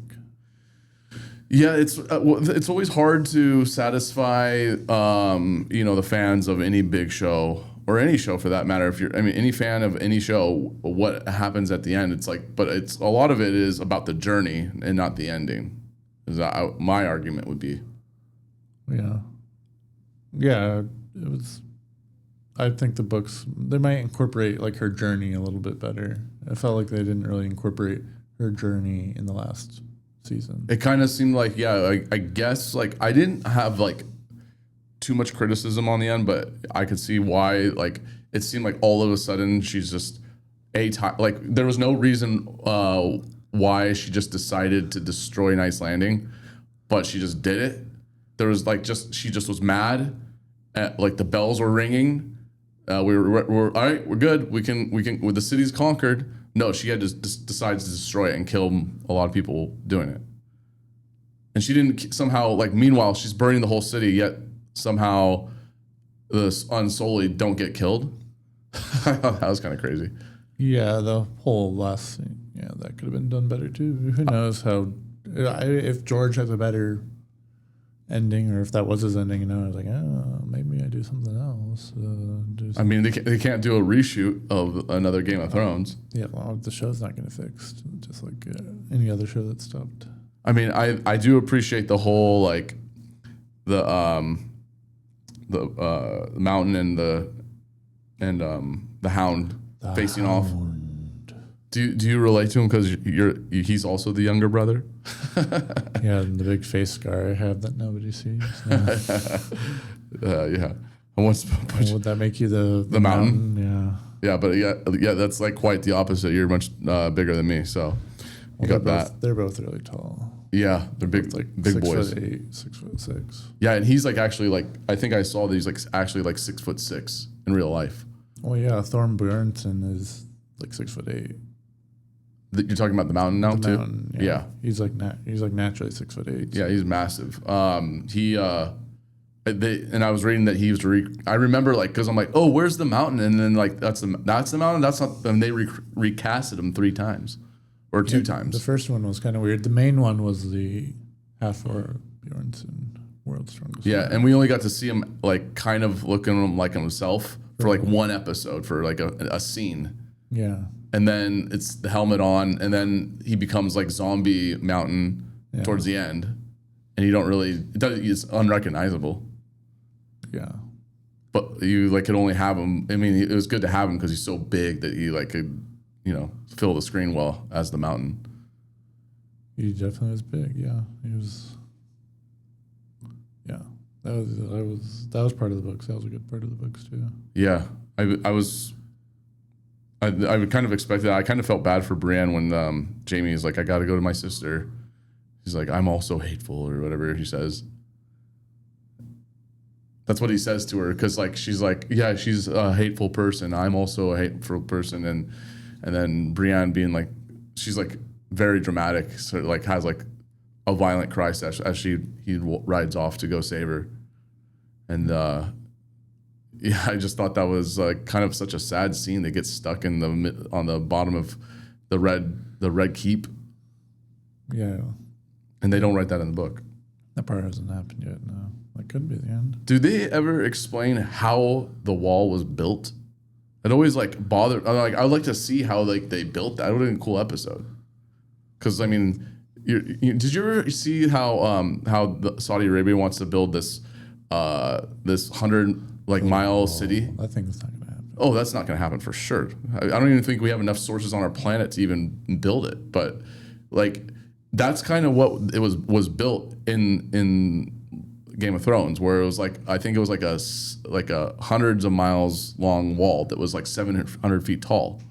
Speaker 3: Yeah, it's always hard to satisfy the fans of any big show or any show for that matter. Any fan of any show, what happens at the end? It's like, but it's a lot of it is about the journey and not the ending. Is that my argument would be?
Speaker 4: Yeah, it was. I think the books they might incorporate like her journey a little bit better. I felt like they didn't really incorporate her journey in the last season.
Speaker 3: It kind of seemed like, I guess like I didn't have like too much criticism on the end, but I could see why. Like it seemed like all of a sudden she's just like there was no reason why she just decided to destroy Knights Landing, but she just did it. There was like she just was mad. Like the bells were ringing. We're all right. We're good. We can. The city's conquered. No, she had to decides to destroy it and kill a lot of people doing it. And she didn't somehow like. Meanwhile, she's burning the whole city. Yet somehow the Unsullied don't get killed. I thought that was kind of crazy.
Speaker 4: Yeah, the whole last scene. Yeah, that could have been done better too. Who knows how? If George has a better ending, or if that was his ending, I was like, maybe I do something else.
Speaker 3: I mean, they can't do a reshoot of another Game of Thrones.
Speaker 4: Yeah, well, the show's not going to fix, just like any other show that stopped.
Speaker 3: I mean, I do appreciate the whole like the mountain and the hound facing off. Do you relate to him because he's also the younger brother?
Speaker 4: Yeah, and the big face scar I have that nobody sees. No.
Speaker 3: Yeah. And
Speaker 4: would that make you the
Speaker 3: mountain?
Speaker 4: Yeah.
Speaker 3: Yeah, but yeah, that's like quite the opposite. You're much bigger than me, so. You got that.
Speaker 4: They're both really tall.
Speaker 3: Yeah, they're big,
Speaker 4: Like
Speaker 3: big boys.
Speaker 4: 6'8", 6'6".
Speaker 3: Yeah, and he's like actually like I think I saw that he's like actually like 6'6" in real life.
Speaker 4: Well, yeah, Thorm Bjornsson is like 6'8".
Speaker 3: You're talking about the mountain now too.
Speaker 4: Mountain,
Speaker 3: Yeah.
Speaker 4: He's like naturally 6'8".
Speaker 3: Yeah, he's massive. And I was reading that he was I remember like because I'm like, oh, where's the mountain? And then like that's the mountain. That's not. And they recasted him 3 times or 2 times.
Speaker 4: The first one was kind of weird. The main one was the Halfor Bjornsson, World's Strongest.
Speaker 3: Yeah,
Speaker 4: Man.
Speaker 3: and we only got to see him like kind of looking at him like himself for like 1 episode for like a scene.
Speaker 4: Yeah.
Speaker 3: And then it's the helmet on, and then he becomes like zombie mountain towards the end, and you don't really it's unrecognizable.
Speaker 4: Yeah.
Speaker 3: But you like could only have him. I mean, it was good to have him because he's so big that he like could, fill the screen well as the mountain.
Speaker 4: He definitely was big. Yeah, he was. Yeah, that was part of the books. That was a good part of the books too.
Speaker 3: Yeah, I would kind of expect that. I kind of felt bad for Brienne when Jamie is like, I got to go to my sister. He's like, I'm also hateful or whatever he says. That's what he says to her because like she's like, yeah, she's a hateful person. I'm also a hateful person, and then Brienne being like, she's like very dramatic, so like has like a violent cry session as he rides off to go save her, and yeah, I just thought that was kind of such a sad scene. They get stuck on the bottom of the red keep.
Speaker 4: Yeah,
Speaker 3: and they don't write that in the book.
Speaker 4: That part hasn't happened yet. No, that could be the end.
Speaker 3: Do they ever explain how the wall was built? It always like bothered. Like I would like to see how like they built that. It would have been a cool episode. Because I mean, did you ever see how Saudi Arabia wants to build this 100 mile city?
Speaker 4: I think it's not going to happen.
Speaker 3: Oh, that's not going to happen for sure. I don't even think we have enough sources on our planet to even build it. But like that's kind of what it was built in Game of Thrones, where it was like I think it was like a hundreds of miles long wall that was like 700 feet tall.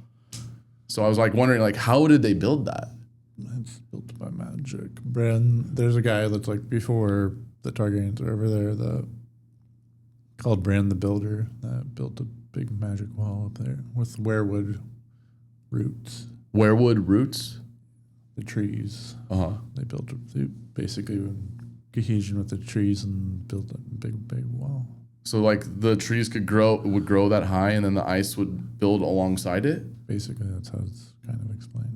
Speaker 3: So I was like wondering like how did they build that?
Speaker 4: It's built by magic. Bran, there's a guy that's like before the Targaryens are over there called Bran the Builder that built a big magic wall up there with weirwood roots.
Speaker 3: Weirwood roots?
Speaker 4: The trees.
Speaker 3: Uh-huh.
Speaker 4: They basically cohesion with the trees and built a big wall.
Speaker 3: So like the trees would grow that high and then the ice would build alongside it?
Speaker 4: Basically that's how it's kind of explained.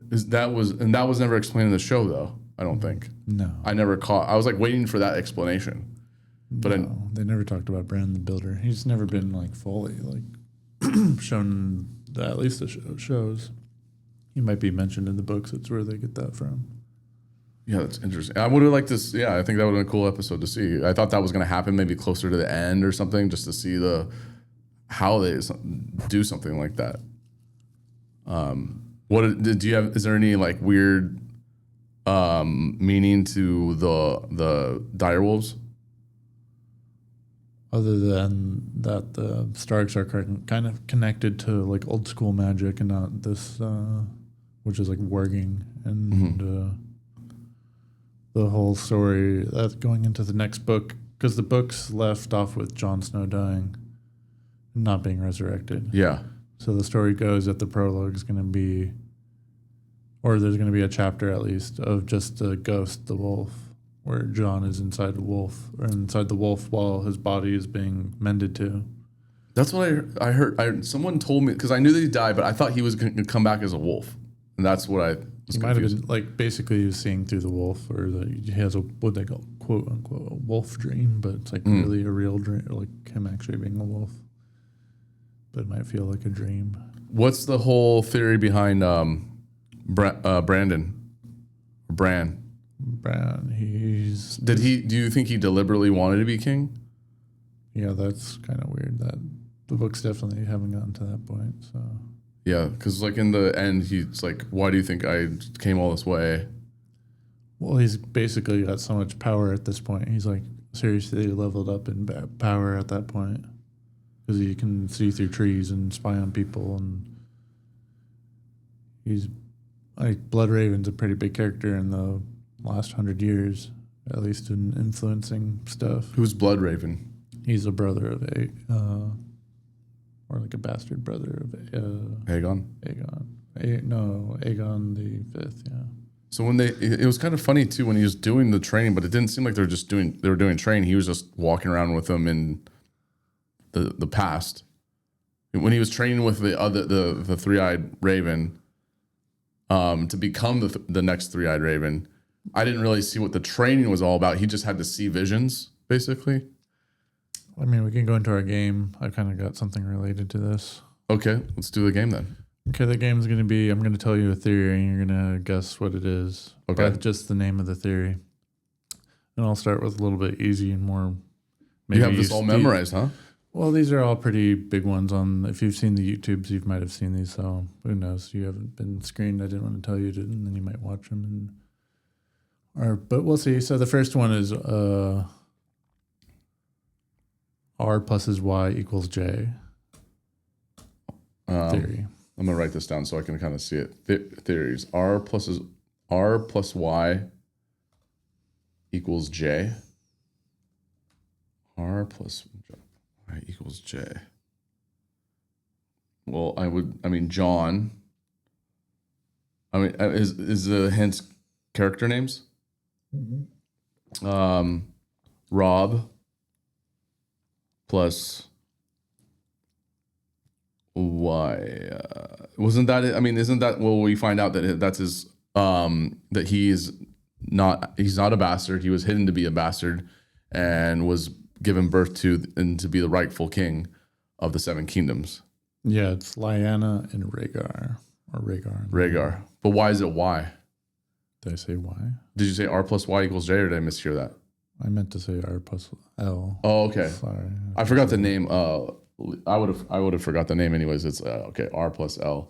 Speaker 3: That was never explained in the show though, I don't think.
Speaker 4: No.
Speaker 3: I was like waiting for that explanation. But
Speaker 4: they never talked about Bran the Builder. He's never been like fully like shown that, at least the shows. He might be mentioned in the books. That's where they get that from.
Speaker 3: Yeah, that's interesting. I would have liked this. Yeah, I think that would have been a cool episode to see. I thought that was going to happen maybe closer to the end or something, just to see how they do something like that. Is there any like weird meaning to the direwolves?
Speaker 4: Other than that, the Starks are kind of connected to like old school magic and not this, which is like warging and the whole story that's going into the next book, because the books left off with Jon Snow dying, not being resurrected.
Speaker 3: Yeah.
Speaker 4: So the story goes that the prologue is going to be, or there's going to be a chapter at least of just the ghost, the wolf, where Jon is inside the wolf while his body is being mended to.
Speaker 3: That's what I heard. Someone told me, because I knew that he died, but I thought he was going to come back as a wolf, and that's what I was
Speaker 4: He might have been like basically he was seeing through the wolf, or he has what they call quote unquote a wolf dream, but it's like really a real dream, like him actually being a wolf. But it might feel like a dream.
Speaker 3: What's the whole theory behind Bran? Do you think he deliberately wanted to be king?
Speaker 4: Yeah, that's kind of weird. That the books definitely haven't gotten to that point. So
Speaker 3: yeah, because like in the end, he's like, "Why do you think I came all this way?"
Speaker 4: Well, he's basically got so much power at this point. He's like seriously leveled up in power at that point, because he can see through trees and spy on people, and he's like Blood Raven's a pretty big character in the last 100 years, at least in influencing stuff.
Speaker 3: Who's Blood Raven?
Speaker 4: He's a brother of or like a bastard brother of
Speaker 3: Aegon.
Speaker 4: Aegon the Fifth. Yeah.
Speaker 3: So when it was kind of funny too when he was doing the training, but it didn't seem like they were doing training. He was just walking around with them in the past. When he was training with the three-eyed raven, to become the next three-eyed raven, I didn't really see what the training was all about. He just had to see visions, basically.
Speaker 4: I mean, we can go into our game. I've kind of got something related to this.
Speaker 3: Okay, let's do the game then.
Speaker 4: Okay, the game's going to be, I'm going to tell you a theory, and you're going to guess what it is.
Speaker 3: Okay.
Speaker 4: By just the name of the theory. And I'll start with a little bit easy and more... Maybe
Speaker 3: you have this all memorized, huh?
Speaker 4: Well, these are all pretty big ones. If you've seen the YouTubes, you might have seen these, so who knows? You haven't been screened. I didn't want to tell you to, and then you might watch them. But we'll see. So the first one is... R plus Y equals J. Theory.
Speaker 3: I'm gonna write this down so I can kind of see it. Theories. R plus Y equals J. R plus Y equals J. Well, John. Is the hints character names? Mm-hmm. Rob plus Y. Wasn't that it? I mean, isn't that, well, we find out that that's his, that he's not a bastard. He was hidden to be a bastard and was given birth to and to be the rightful king of the Seven Kingdoms.
Speaker 4: Yeah, it's Lyanna and Rhaegar. Or Rhaegar.
Speaker 3: Rhaegar. But why is it Y? Did
Speaker 4: I say Y?
Speaker 3: Did you say R plus Y equals J, or did I mishear that?
Speaker 4: I meant to say R plus L.
Speaker 3: Oh, okay.
Speaker 4: Sorry.
Speaker 3: I forgot the name. I would have forgot the name anyways. It's okay. R plus L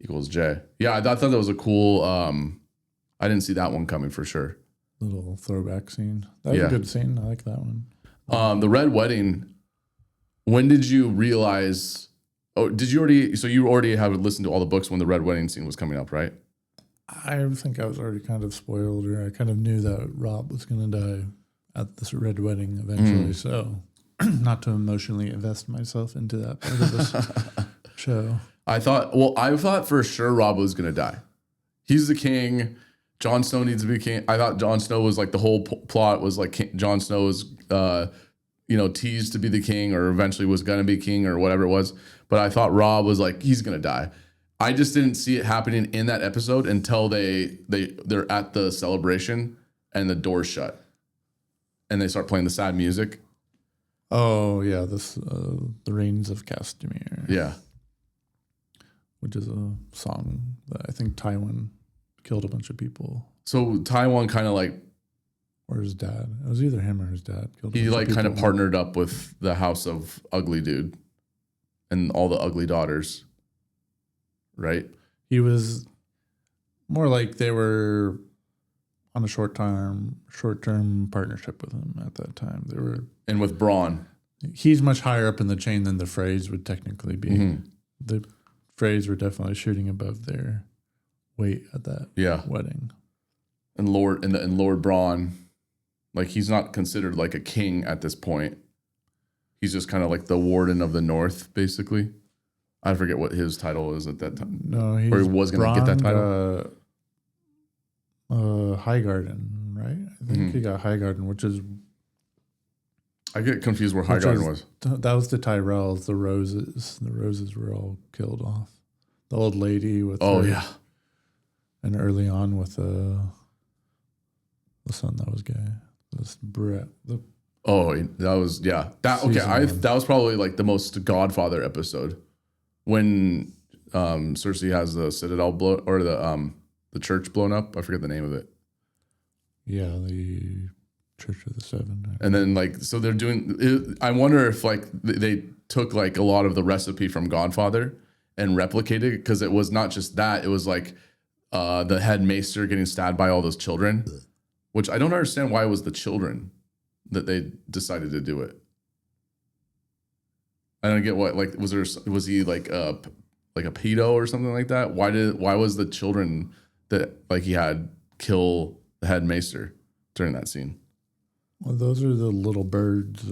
Speaker 3: equals J. Yeah, I thought that was a cool. I didn't see that one coming for sure.
Speaker 4: Little throwback scene. That was a good scene. I like that one.
Speaker 3: The Red Wedding. When did you realize? Oh, did you already? So you already have listened to all the books when the Red Wedding scene was coming up, right?
Speaker 4: I think I was already kind of spoiled, or I kind of knew that Rob was going to die at this Red Wedding eventually. So, not to emotionally invest myself into that part of this show. I
Speaker 3: thought for sure Rob was going to die. He's the king. Jon Snow needs to be king. I thought Jon Snow was like the whole plot was like Jon Snow was, teased to be the king, or eventually was going to be king, or whatever it was. But I thought Rob was like, he's going to die. I just didn't see it happening in that episode until they're at the celebration and the door's shut and they start playing the sad music.
Speaker 4: Oh yeah, the Reigns of Castamere.
Speaker 3: Yeah,
Speaker 4: which is a song that I think Tywin killed a bunch of people.
Speaker 3: So Tywin kind of like,
Speaker 4: or his dad. It was either him or his dad.
Speaker 3: He like kind of partnered up with the House of Ugly Dude and all the ugly daughters. Right?
Speaker 4: He was more like they were on a short-term partnership with him at that time. They were,
Speaker 3: and with Braun.
Speaker 4: He's much higher up in the chain than the Freys would technically be. Mm-hmm. The Freys were definitely shooting above their weight at that wedding.
Speaker 3: And Lord Braun, like, he's not considered like a king at this point. He's just kind of like the warden of the North, basically. I forget what his title was at that time.
Speaker 4: No, he
Speaker 3: was going to get that title.
Speaker 4: Highgarden, right? I think he got Highgarden, which is...
Speaker 3: I get confused where Highgarden was.
Speaker 4: That was the Tyrells, the Roses. The Roses were all killed off. The old lady with... And early on with the son that was gay. This Brett. That was... Yeah. That was probably like the most Godfather episode. When Cersei has the Citadel the church blown up. I forget the name of it. Yeah, the Church of the Seven. Right?
Speaker 3: And then like, so they're doing it, I wonder if like they took like a lot of the recipe from Godfather and replicated it, because it was not just that. It was like the head maester getting stabbed by all those children, which I don't understand why it was the children that they decided to do it. I don't get what, like, was he like a pedo or something like that? Why was the children that like he had kill the head maester during that scene.
Speaker 4: Well, those are the little birds.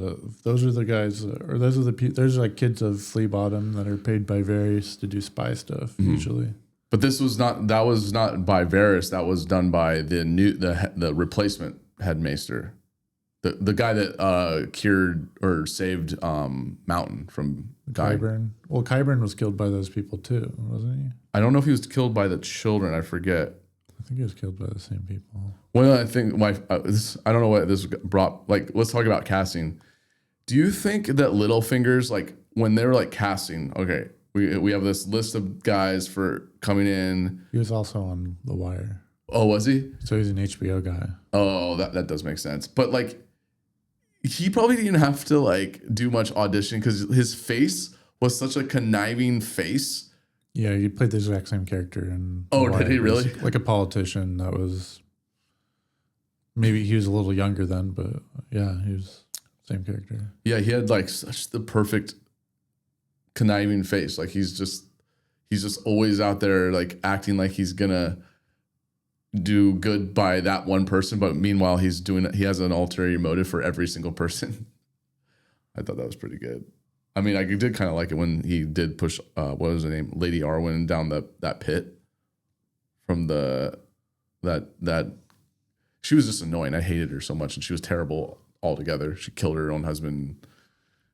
Speaker 4: Those are the guys, or those are there's like kids of Flea Bottom that are paid by Varys to do spy stuff usually.
Speaker 3: But this was not. That was not by Varys. That was done by the replacement headmaester, the guy that cured or saved Mountain from dying.
Speaker 4: Qyburn. Well, Qyburn was killed by those people too, wasn't he?
Speaker 3: I don't know if he was killed by the children. I forget.
Speaker 4: I think he was killed by the same people.
Speaker 3: Well, I think I don't know what this brought. Like, let's talk about casting. Do you think that Littlefingers, like when they were like casting, okay, we have this list of guys for coming in.
Speaker 4: He was also on The Wire.
Speaker 3: Oh, was he?
Speaker 4: So he's an HBO guy.
Speaker 3: Oh, that does make sense. But like, he probably didn't have to like do much audition because his face was such a conniving face.
Speaker 4: Yeah, he played the exact same character in
Speaker 3: Oh,
Speaker 4: The Wire.
Speaker 3: did he really?
Speaker 4: Like a politician that was. Maybe he was a little younger then, but yeah, he was same character.
Speaker 3: Yeah, he had like such the perfect conniving face. Like he's just always out there like acting like he's gonna do good by that one person, but meanwhile he has an ulterior motive for every single person. I thought that was pretty good. I mean, I did kind of like it when he did push what was her name, Lady Arwen, down that pit from that she was just annoying. I hated her so much, and she was terrible altogether. She killed her own husband.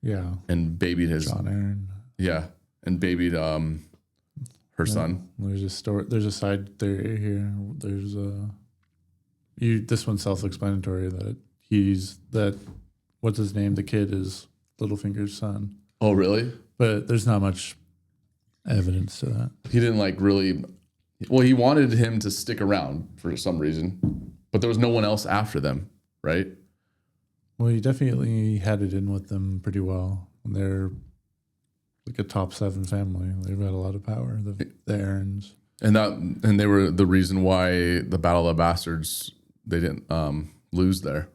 Speaker 4: Yeah,
Speaker 3: and babied his
Speaker 4: John Aaron.
Speaker 3: Yeah, and babied her son.
Speaker 4: There's a story. There's a side theory here. There's this one's self-explanatory that what's his name? The kid is Littlefinger's son.
Speaker 3: Oh, really?
Speaker 4: But there's not much evidence to that.
Speaker 3: He didn't like really. Well, he wanted him to stick around for some reason, but there was no one else after them, right?
Speaker 4: Well, he definitely had it in with them pretty well. They're like a top 7 family. They've got a lot of power. The Aarons.
Speaker 3: And they were the reason why the Battle of the Bastards they didn't lose there.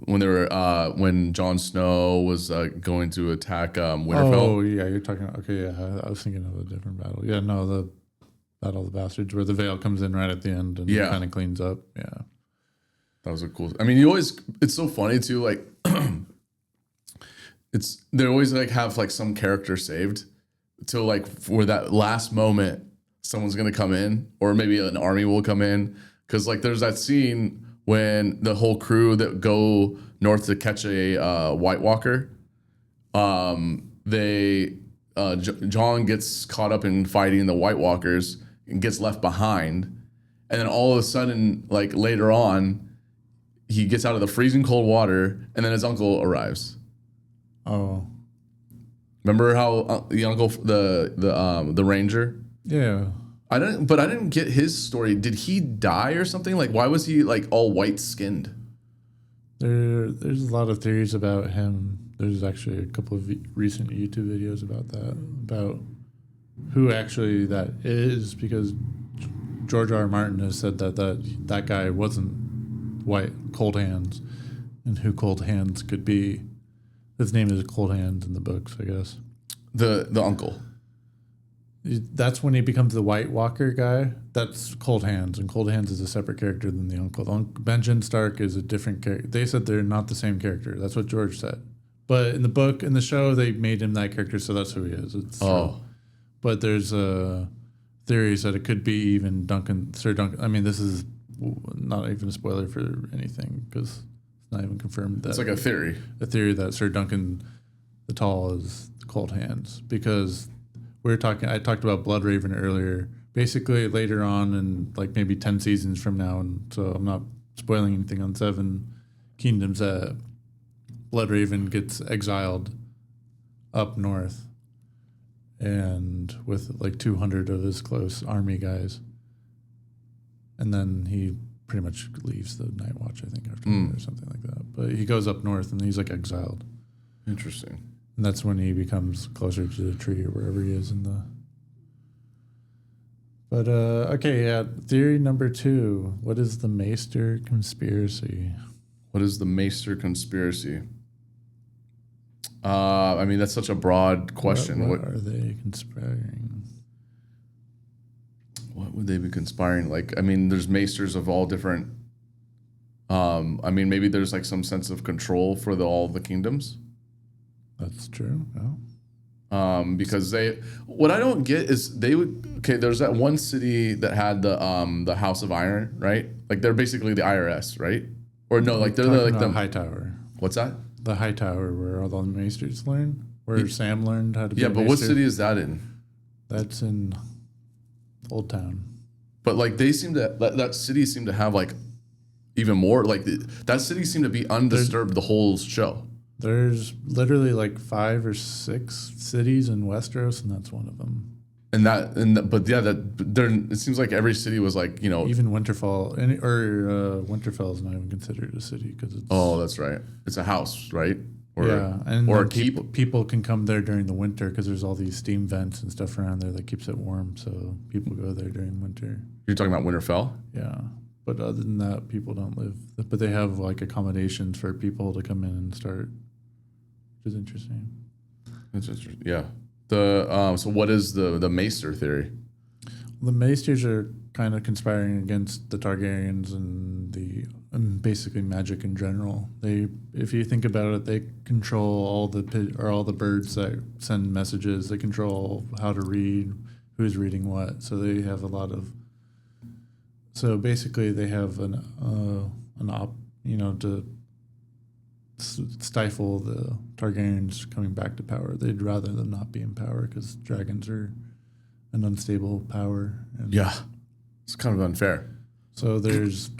Speaker 3: When they were when Jon Snow was going to attack Winterfell.
Speaker 4: Oh yeah, you're talking. Okay, yeah, I was thinking of a different battle. Yeah, no, the Battle of the Bastards where the Vale comes in right at the end and kind of cleans up. Yeah,
Speaker 3: that was a cool. I mean, it's so funny too. Like, they always like have like some character saved, to like for that last moment, someone's gonna come in, or maybe an army will come in, because like there's that scene when the whole crew that go north to catch a White Walker, John gets caught up in fighting the White Walkers and gets left behind, and then all of a sudden, like later on, he gets out of the freezing cold water, and then his uncle arrives.
Speaker 4: Oh,
Speaker 3: remember how the uncle, the ranger?
Speaker 4: Yeah.
Speaker 3: I didn't get his story. Did he die or something? Like, why was he like all white skinned?
Speaker 4: There's a lot of theories about him. There's actually a couple of recent YouTube videos about that, about who actually that is, because George R. R. Martin has said that guy wasn't white, Cold Hands, and who Cold Hands could be. His name is Cold Hands in the books, I guess.
Speaker 3: The uncle.
Speaker 4: That's when he becomes the White Walker guy. That's Cold Hands, and Cold Hands is a separate character than the uncle. Benjen Stark is a different character. They said they're not the same character. That's what George said. But in the book, in the show, they made him that character, so that's who he is. But there's theories that it could be even Sir Duncan. I mean, this is not even a spoiler for anything, because it's not even confirmed. That
Speaker 3: it's like a theory.
Speaker 4: A theory that Sir Duncan the Tall is Cold Hands, because I talked about Bloodraven earlier. Basically, later on, in like maybe 10 seasons from now, and so I'm not spoiling anything on 7 Kingdoms, Bloodraven gets exiled up north, and with like 200 of his close army guys, and then he pretty much leaves the Night Watch, I think, after that or something like that. But he goes up north, and he's like exiled.
Speaker 3: Interesting.
Speaker 4: And that's when he becomes closer to the tree or wherever he is in the. But okay, yeah. Theory number 2. What is the Maester conspiracy?
Speaker 3: What is the Maester conspiracy? I mean, that's such a broad question.
Speaker 4: What are they conspiring?
Speaker 3: What would they be conspiring? Like, I mean, there's maesters of all different. I mean, maybe there's like some sense of control for all the kingdoms.
Speaker 4: That's true. Yeah.
Speaker 3: Because what I don't get is they would. Okay, there's that one city that had the House of Iron, right? Like they're basically the IRS, right? Or no, like they're like the
Speaker 4: High Tower.
Speaker 3: What's that?
Speaker 4: The High Tower, where all the maesters learn, where Sam learned how to be
Speaker 3: Yeah,
Speaker 4: a
Speaker 3: but what
Speaker 4: maester.
Speaker 3: city is that in?
Speaker 4: That's in Old Town.
Speaker 3: But like they seem to that city seemed to have like even more like that city seemed to be undisturbed the whole show.
Speaker 4: There's literally like 5 or 6 cities in Westeros, and that's one of them.
Speaker 3: But yeah, it seems like every city was like, you know,
Speaker 4: Even Winterfell, Winterfell is not even considered a city because it's.
Speaker 3: Oh, that's right. It's a house, right? Or,
Speaker 4: yeah, and
Speaker 3: or
Speaker 4: then
Speaker 3: a keep.
Speaker 4: people can come there during the winter because there's all these steam vents and stuff around there that keeps it warm. So people go there during winter.
Speaker 3: You're talking about Winterfell?
Speaker 4: Yeah, but other than that, people don't live. But they have like accommodations for people to come in and start, which is interesting.
Speaker 3: That's interesting. Yeah. So what is the Maester theory?
Speaker 4: The Maesters are kind of conspiring against the Targaryens and basically magic in general. If you think about it, they control all the birds that send messages. They control how to read, who's reading what. So they have a lot of. So basically, they have to stifle the Targaryens coming back to power. They'd rather them not be in power because dragons are an unstable power. And
Speaker 3: Yeah. It's kind of unfair.
Speaker 4: so there's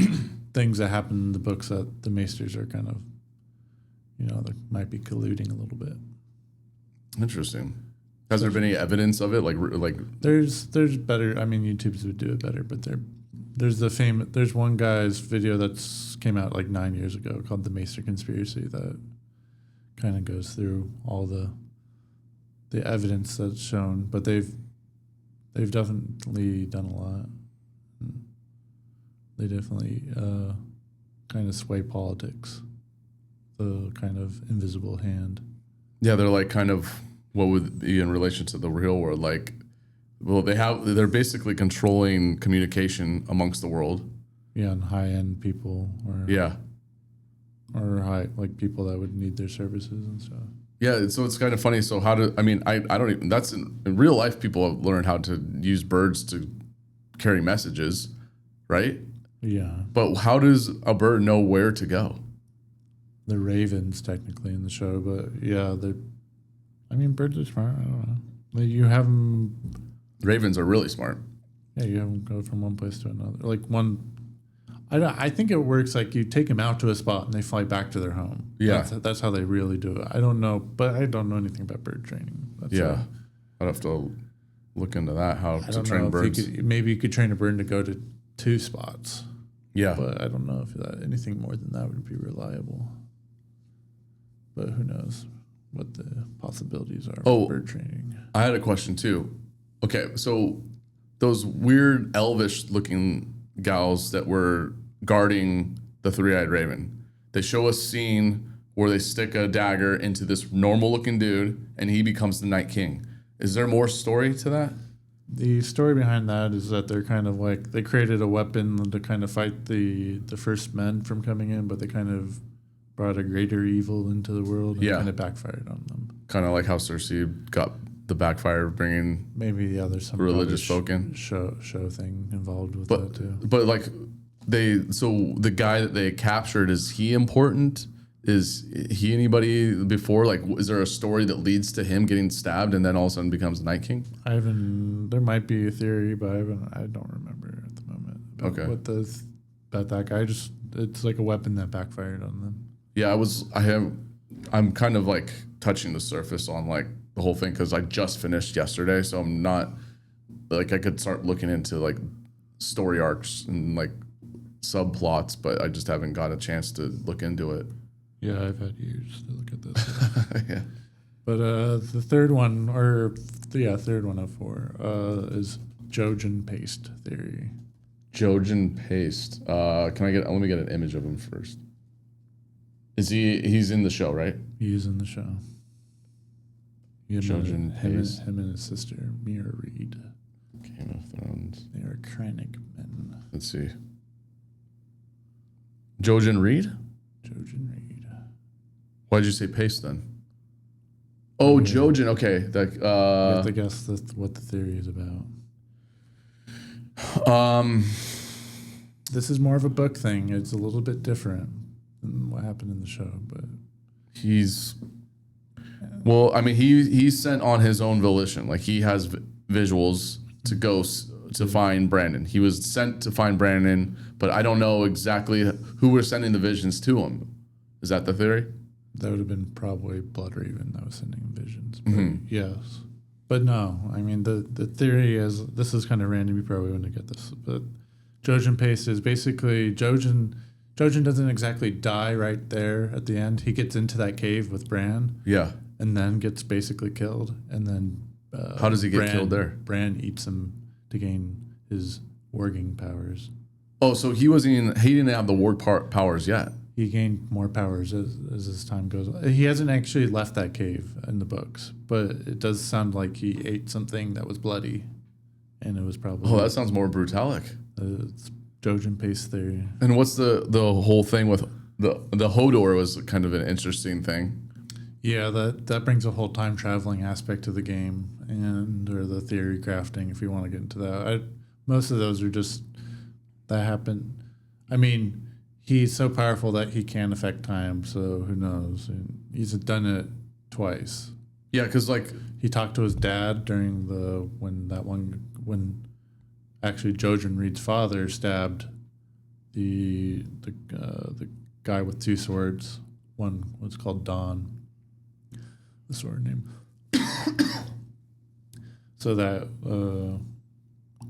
Speaker 4: things that happen in the books that the Maesters are kind of, they might be colluding a little bit.
Speaker 3: Interesting. Has there been any evidence of it? Like
Speaker 4: There's better. I mean, YouTube's would do it better, but there's one guy's video that's came out like 9 years ago called The Maester Conspiracy that kind of goes through all the evidence that's shown, but they've definitely done a lot. They definitely kind of sway politics, the kind of invisible hand.
Speaker 3: Yeah, they're like kind of what would be in relation to the real world. Like, well, they're basically controlling communication amongst the world.
Speaker 4: Yeah, and high-end people or high like people that would need their services and stuff.
Speaker 3: Yeah, so it's kind of funny. So I don't even, that's in real life, people have learned how to use birds to carry messages, right?
Speaker 4: Yeah.
Speaker 3: But how does a bird know where to go?
Speaker 4: The ravens technically in the show, but yeah, birds are smart. I don't know. Like you have them.
Speaker 3: Ravens are really smart.
Speaker 4: Yeah, you have them go from one place to another. Like I think it works like you take them out to a spot and they fly back to their home.
Speaker 3: Yeah.
Speaker 4: That's how they really do it. I don't know, but I don't know anything about bird training.
Speaker 3: I'd have to look into that, how
Speaker 4: I
Speaker 3: to
Speaker 4: don't
Speaker 3: train
Speaker 4: know
Speaker 3: birds.
Speaker 4: Maybe you could train a bird to go to 2 spots.
Speaker 3: Yeah.
Speaker 4: But I don't know if anything more than that would be reliable. But who knows what the possibilities are for bird training.
Speaker 3: I had a question too. Okay, so those weird elvish looking gals that were guarding the three-eyed raven, they show a scene where they stick a dagger into this normal looking dude and he becomes the Night King. Is there more story to that?
Speaker 4: The story behind that is that they're kind of like they created a weapon to kind of fight the first men from coming in, but they kind of brought a greater evil into the world and kind of backfired on them.
Speaker 3: Kind of like how Cersei got the backfire of bringing
Speaker 4: There's some
Speaker 3: religious folk in.
Speaker 4: show thing involved with that too.
Speaker 3: But like so the guy that they captured, is he important? Is he anybody before? Like, is there a story that leads to him getting stabbed and then all of a sudden becomes the Night King?
Speaker 4: There might be a theory, but I don't remember at the moment about that guy. It's like a weapon that backfired on them.
Speaker 3: Yeah, I'm kind of like touching the surface on like the whole thing because I just finished yesterday, so I'm not like I could start looking into like story arcs and like subplots, but I just haven't got a chance to look into it.
Speaker 4: Yeah, I've had years to look at this.
Speaker 3: Yeah.
Speaker 4: But the third one of 4 is Jojen paste theory.
Speaker 3: Jojen paste. Let me get an image of him first. He's in the show, right?
Speaker 4: He is in the show.
Speaker 3: Jojen paste.
Speaker 4: Him and his sister, Mira Reed.
Speaker 3: Game of Thrones.
Speaker 4: They are Krennic men.
Speaker 3: Let's see. Jojen Reed?
Speaker 4: Jojen Reed.
Speaker 3: Why did you say Pace then? Oh, Jojen. Okay. That,
Speaker 4: You have to guess what the theory is about. This is more of a book thing. It's a little bit different than what happened in the show, but
Speaker 3: he's well. I mean, he's sent on his own volition. Like he has visuals to go to find Brandon. He was sent to find Brandon, but I don't know exactly who were sending the visions to him. Is that the theory?
Speaker 4: that would have been probably Bloodraven that was sending visions. But yes. But no, I mean, the theory is, this is kind of random, you probably wouldn't get this, but Jojen Pace is basically, Jojen doesn't exactly die right there at the end. He gets into that cave with Bran.
Speaker 3: Yeah.
Speaker 4: And then gets basically killed. And then...
Speaker 3: how does he get killed there?
Speaker 4: Bran eats him to gain his warging powers.
Speaker 3: Oh, so he didn't have the warg powers yet.
Speaker 4: He gained more powers as his time goes on. He hasn't actually left that cave in the books, but it does sound like he ate something that was bloody, and it was probably...
Speaker 3: Oh, that sounds more brutalic.
Speaker 4: It's Jojen Pace theory.
Speaker 3: And what's the whole thing with the Hodor was kind of an interesting thing.
Speaker 4: Yeah, that brings a whole time traveling aspect to the game, or the theory crafting, if you want to get into that. Most of those are just that happen. I mean, he's so powerful that he can affect time, so who knows? And he's done it twice.
Speaker 3: Yeah, because like
Speaker 4: he talked to his dad during when actually Jojen Reed's father stabbed the guy with two swords. One was called Dawn. The sword name.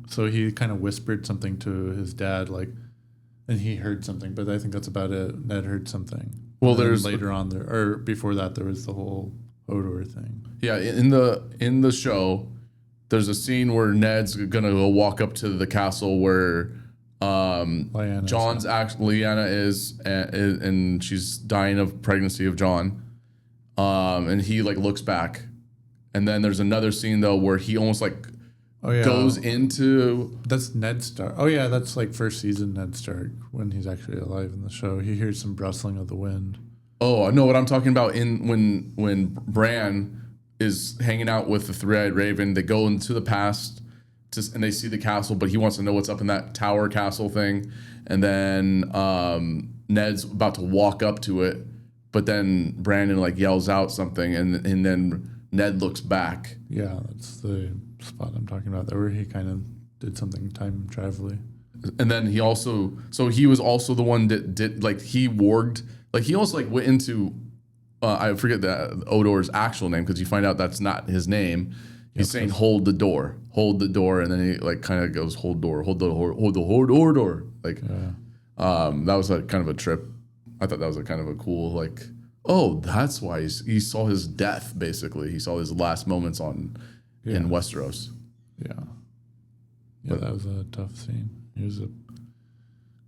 Speaker 4: So he kind of whispered something to his dad, like, and he heard something, but I think that's about it. Ned heard something.
Speaker 3: Well, there's
Speaker 4: later on there, or before that, there was the whole Hodor thing.
Speaker 3: Yeah, in the show, there's a scene where Ned's gonna go walk up to the castle where
Speaker 4: Lyanna
Speaker 3: Lyanna is, and she's dying of pregnancy of Jon. And he like looks back, and then there's another scene though where he almost like goes into...
Speaker 4: That's Ned Stark. Oh yeah, that's like first season Ned Stark when he's actually alive in the show. He hears some rustling of the wind.
Speaker 3: Oh, I know what I'm talking about. When Bran is hanging out with the three-eyed raven, they go into the past and they see the castle, but he wants to know what's up in that tower castle thing, and then Ned's about to walk up to it. But then Brandon like yells out something, and then Ned looks back.
Speaker 4: Yeah, that's the spot I'm talking about. There where he kind of did something time traveling.
Speaker 3: And then he was also the one that did like he warged, like he also like went into I forget Odor's actual name because you find out that's not his name. He's saying hold the door, and then he like kind of goes hold door. Like that was like kind of a trip. I thought that was a kind of a cool, like, oh, that's why he saw his death, basically. He saw his last moments in Westeros.
Speaker 4: Yeah. Yeah, that was a tough scene. He was a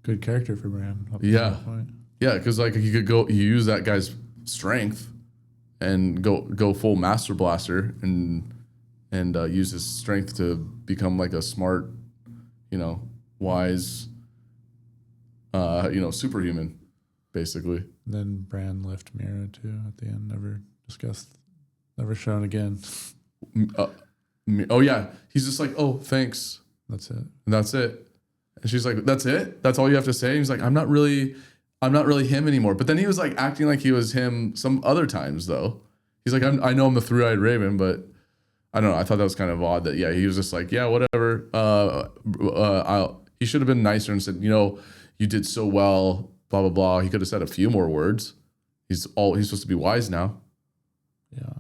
Speaker 4: good character for Bran.
Speaker 3: Yeah. Yeah, because, like, you use that guy's strength and go full Master Blaster and use his strength to become, like, a smart, wise, superhuman. Basically.
Speaker 4: Then Bran left Mira too at the end. Never shown again.
Speaker 3: Oh yeah, he's just like, oh, thanks.
Speaker 4: That's it.
Speaker 3: And that's it. And she's like, that's it? That's all you have to say? And he's like, I'm not really him anymore. But then he was like acting like he was him some other times though. He's like, I know I'm the three-eyed raven, but I don't know. I thought that was kind of odd that he was just like, yeah, whatever. He should have been nicer and said, you did so well. Blah blah blah. He could have said a few more words. He's supposed to be wise now.
Speaker 4: Yeah,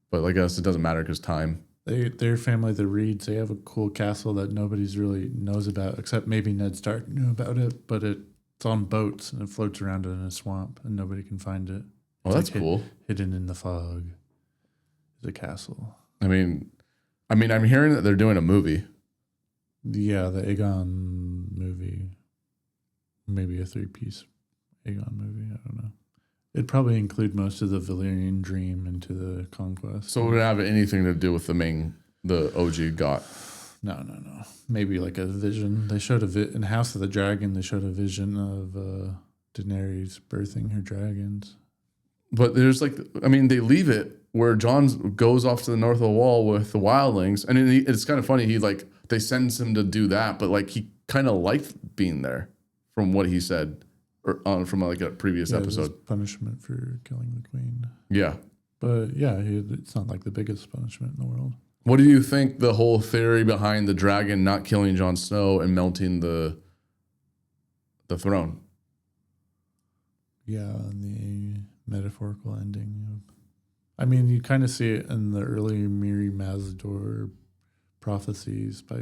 Speaker 4: but I guess
Speaker 3: it doesn't matter because time.
Speaker 4: Their family, the Reeds, they have a cool castle that nobody's really knows about, except maybe Ned Stark knew about it. But it's on boats and it floats around in a swamp and nobody can find it.
Speaker 3: Oh, that's cool.
Speaker 4: Hidden in the fog. The castle.
Speaker 3: I mean, I'm hearing that they're doing a movie.
Speaker 4: Yeah, the Aegon movie. Maybe a 3-piece Aegon movie. I don't know. It'd probably include most of the Valyrian dream into the conquest.
Speaker 3: So it would have anything to do with the OG got?
Speaker 4: No. Maybe like a vision. They showed in House of the Dragon. They showed a vision of Daenerys birthing her dragons.
Speaker 3: But there's like, I mean, they leave it where Jon goes off to the north of the wall with the wildlings, and it's kind of funny. They sends him to do that, but like he kind of liked being there, from what he said, from like a previous episode.
Speaker 4: Punishment for killing the queen.
Speaker 3: Yeah,
Speaker 4: but yeah, it's not like the biggest punishment in the world.
Speaker 3: What do you think the whole theory behind the dragon not killing Jon Snow and melting the throne?
Speaker 4: Yeah, and the metaphorical ending. I mean, you kind of see it in the early Miri Mazdor prophecies by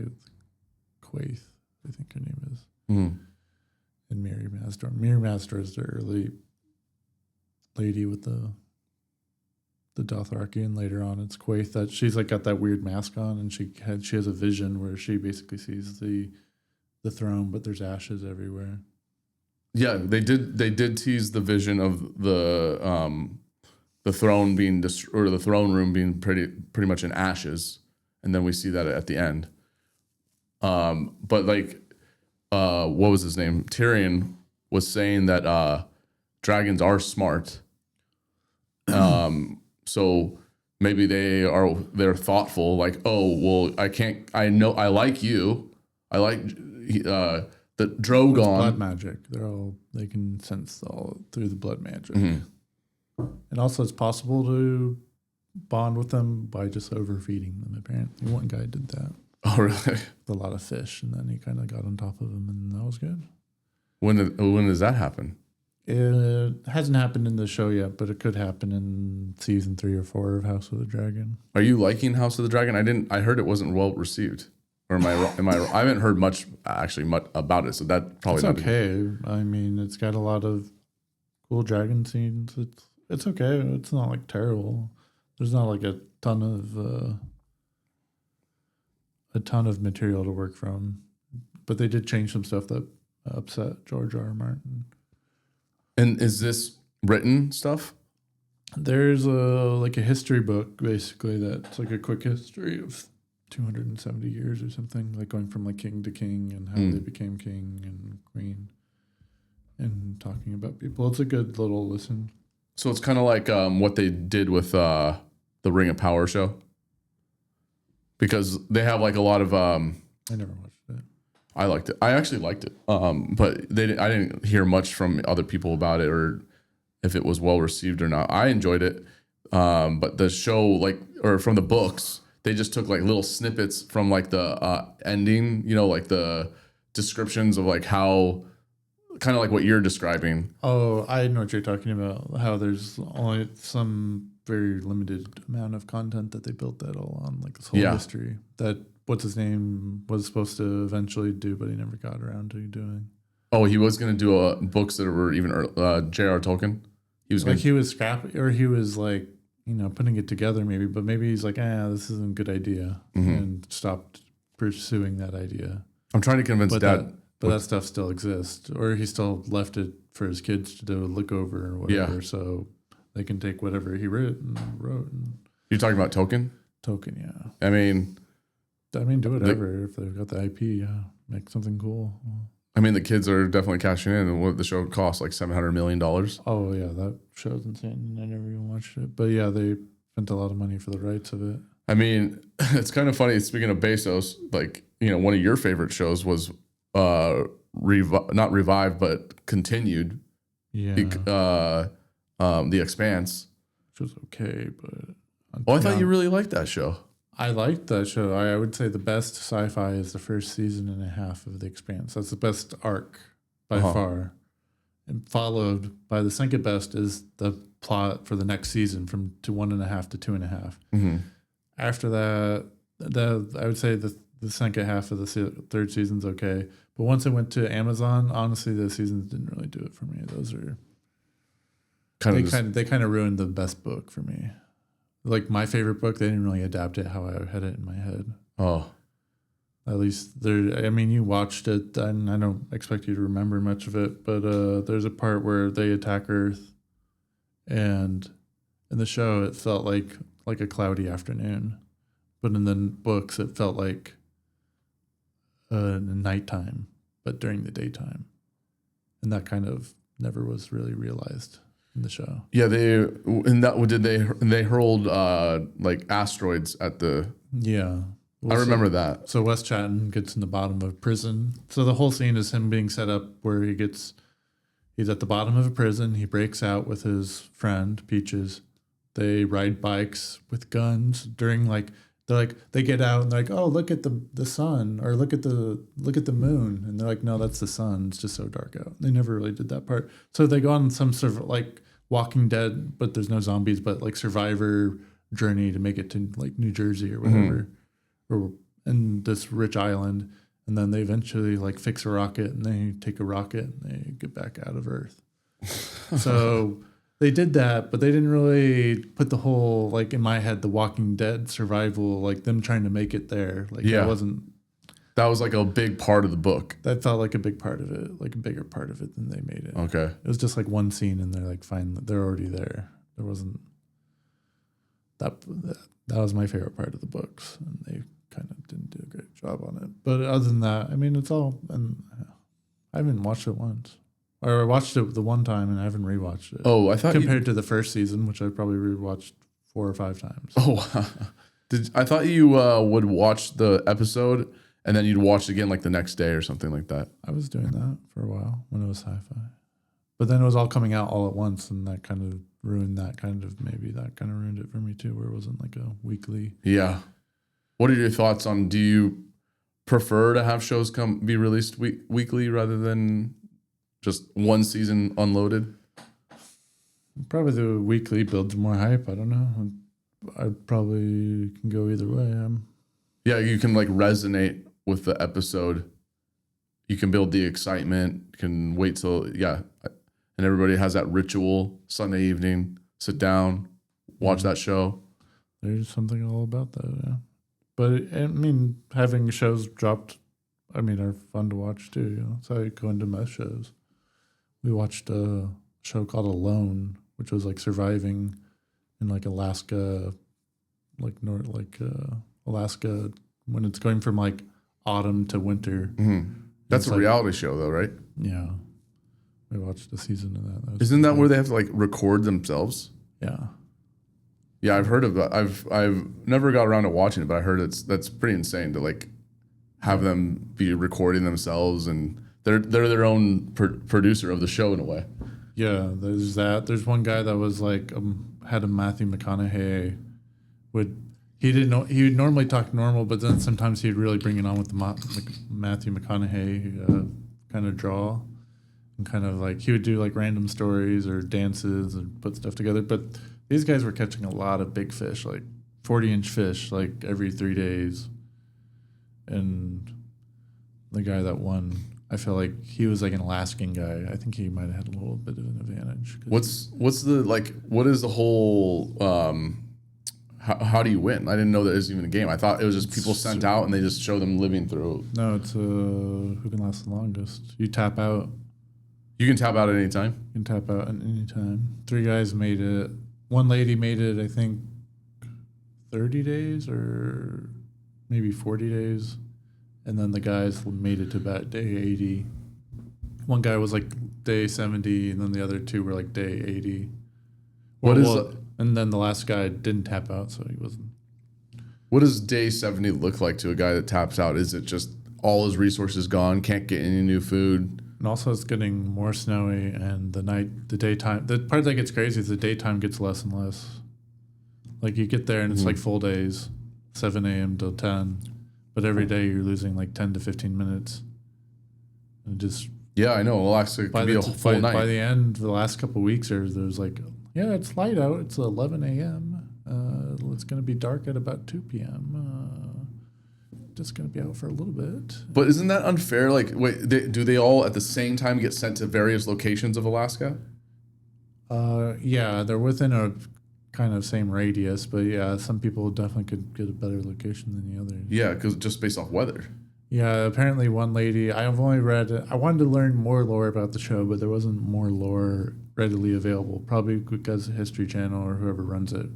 Speaker 4: Quaithe, I think her name is.
Speaker 3: Mm.
Speaker 4: And Miri Mazdor. Miri Mazdor is the early lady with the Dothraki, and later on it's Quaithe that she's like got that weird mask on, and she has a vision where she basically sees the throne, but there's ashes everywhere.
Speaker 3: Yeah, they did tease the vision of the throne being or the throne room being pretty much in ashes, and then we see that at the end. But like, what was his name? Tyrion was saying that dragons are smart. So maybe they're thoughtful. Like, oh well, I know I like you. I like the Drogon.
Speaker 4: It's blood magic. They can sense all through the blood magic. Mm-hmm. And also, it's possible to bond with them by just overfeeding them. Apparently, one guy did that.
Speaker 3: Oh, really?
Speaker 4: With a lot of fish, and then he kind of got on top of them, and that was good.
Speaker 3: When does that happen?
Speaker 4: It hasn't happened in the show yet, but it could happen in season 3 or 4 of House of the Dragon.
Speaker 3: Are you liking House of the Dragon? I heard it wasn't well received. Or am I wrong? I haven't heard much about it, so that probably
Speaker 4: it's okay. I mean, it's got a lot of cool dragon scenes. It's okay. It's not like terrible. There's not like a ton of material to work from, but they did change some stuff that upset George R. R. Martin.
Speaker 3: And is this written stuff?
Speaker 4: There's a history book basically that's like a quick history of 270 years or something, like going from like king to king and how they became king and queen, and talking about people. It's a good little listen.
Speaker 3: So it's kind of like what they did with the Ring of Power show, because they have like a lot of.
Speaker 4: I never watched it.
Speaker 3: I liked it. I actually liked it. But I didn't hear much from other people about it or if it was well received or not. I enjoyed it. But the show, or from the books, they just took like little snippets from like the ending, like the descriptions of like how, kind of like what you're describing.
Speaker 4: Oh, I know what you're talking about. How there's only some very limited amount of content that they built that all on, like this whole history that what's his name was supposed to eventually do, but he never got around to doing.
Speaker 3: Oh, he was going to do books that were even J.R. Tolkien. He was
Speaker 4: he was scrapping, or he was like, putting it together maybe, but maybe he's like, this isn't a good idea, and stopped pursuing that idea.
Speaker 3: I'm trying to convince Dad.
Speaker 4: But that stuff still exists, or he still left it for his kids to look over or whatever, so they can take whatever he wrote.
Speaker 3: You're talking about Tolkien?
Speaker 4: Tolkien, yeah.
Speaker 3: I mean,
Speaker 4: do whatever. If they've got the IP, make something cool.
Speaker 3: I mean, the kids are definitely cashing in. And what the show cost, like $700 million.
Speaker 4: Oh, yeah, that show's insane. I never even watched it. But yeah, they spent a lot of money for the rights of it.
Speaker 3: I mean, it's kind of funny. Speaking of Bezos, like, one of your favorite shows was not revived, but continued.
Speaker 4: Yeah.
Speaker 3: The Expanse.
Speaker 4: Which was okay, but...
Speaker 3: Oh, I thought you really liked that show.
Speaker 4: I liked that show. I would say the best sci-fi is the first season and a half of The Expanse. That's the best arc by far. And followed by the second best is the plot for the next season from 1.5 to 2.5.
Speaker 3: Mm-hmm.
Speaker 4: After that, I would say the second half of the third season's okay. But once it went to Amazon, honestly, the seasons didn't really do it for me. Those are they kind of ruined the best book for me. Like my favorite book, they didn't really adapt it how I had it in my head.
Speaker 3: Oh,
Speaker 4: at least you watched it, and I don't expect you to remember much of it. But there's a part where they attack Earth, and in the show it felt like a cloudy afternoon, but in the books it felt like nighttime, but during the daytime, and that kind of never was really realized in the show.
Speaker 3: Yeah, they hurled like asteroids at the.
Speaker 4: Yeah.
Speaker 3: I remember that.
Speaker 4: So West Chatton gets in the bottom of a prison. So the whole scene is him being set up where he's at the bottom of a prison. He breaks out with his friend Peaches. They ride bikes with guns during they get out and they're like, oh, look at the sun, or look at the moon, and they're like, no, that's the sun. It's just so dark out. They never really did that part. So they go on some sort of like Walking Dead, but there's no zombies, but like survivor journey to make it to like New Jersey or whatever. Or in this rich island, and then they eventually like fix a rocket, and they take a rocket and they get back out of Earth. So they did that, but they didn't really put the whole, like in my head, the Walking Dead survival, like them trying to make it there. Like
Speaker 3: Yeah.
Speaker 4: that
Speaker 3: was like a big part of the book.
Speaker 4: That felt like a big part of it, like a bigger part of it than they made it.
Speaker 3: Okay.
Speaker 4: It was just like one scene, and they're like, fine, they're already there. There wasn't that was my favorite part of the books, and they kind of didn't do a great job on it. But other than that, I mean, it's all, and I haven't watched it once. Or I watched it the one time, and I haven't rewatched it.
Speaker 3: Oh, I thought
Speaker 4: compared to the first season, which I probably rewatched 4 or 5 times.
Speaker 3: Oh, I thought you would watch the episode and then you'd watch it again like the next day or something like that.
Speaker 4: I was doing that for a while when it was sci-fi. But then it was all coming out all at once, and that kind of ruined it for me too, where it wasn't like a weekly.
Speaker 3: Yeah. What are your thoughts on, do you prefer to have shows be released weekly rather than just one season unloaded?
Speaker 4: Probably the weekly builds more hype. I don't know. I probably can go either way.
Speaker 3: Yeah, you can like resonate with the episode. You can build the excitement. You can wait till, and everybody has that ritual Sunday evening, sit down, watch that show.
Speaker 4: There's something all about that, yeah. But I mean, having shows dropped, are fun to watch too. That's how I go into most shows. We watched a show called Alone, which was like surviving in like Alaska, Alaska when it's going from like autumn to winter.
Speaker 3: Mm-hmm. That's a reality show though, right?
Speaker 4: Yeah. We watched a season of that.
Speaker 3: Isn't that where they have to like record themselves?
Speaker 4: Yeah.
Speaker 3: Yeah, I've heard of that. I've never got around to watching it, but I heard that's pretty insane to like have them be recording themselves, and they're their own producer of the show in a way.
Speaker 4: Yeah, there's that. There's one guy that was like had a Matthew McConaughey he would normally talk normal, but then sometimes he'd really bring it on with the Matthew McConaughey kind of draw, and kind of like he would do like random stories or dances and put stuff together. But these guys were catching a lot of big fish, like 40-inch fish, like every 3 days. And the guy that won, I feel like he was like an Alaskan guy. I think he might have had a little bit of an advantage.
Speaker 3: What is the whole how do you win? I didn't know that it was even a game. I thought it was just people sent out and they just show them living through.
Speaker 4: No, it's who can last the longest. You tap out.
Speaker 3: You can tap out at any time?
Speaker 4: You can tap out at any time. 3 guys made it. One lady made it, I think, 30 days or maybe 40 days. And then the guys made it to about day 80. One guy was like day 70, and then the other 2 were like day 80. And then the last guy didn't tap out, so he wasn't.
Speaker 3: What does day 70 look like to a guy that taps out? Is it just all his resources gone, can't get any new food?
Speaker 4: And also it's getting more snowy, and the daytime, the part that gets crazy is the daytime gets less and less. Like you get there and it's like full days, 7 a.m. till 10, but every day you're losing like 10 to 15 minutes. And just
Speaker 3: yeah, I know. Alaska can be a full night.
Speaker 4: By the end, the last couple of weeks, there's like, yeah, it's light out. It's 11 a.m. It's going to be dark at about 2 p.m. Just going to be out for a little bit.
Speaker 3: But isn't that unfair? Like, wait, do they all at the same time get sent to various locations of Alaska?
Speaker 4: Yeah, they're within a kind of same radius, but yeah, some people definitely could get a better location than the others.
Speaker 3: Yeah, because just based off weather.
Speaker 4: Yeah, apparently one lady, I've only read, I wanted to learn more lore about the show, but there wasn't more lore readily available, probably because the History Channel or whoever runs it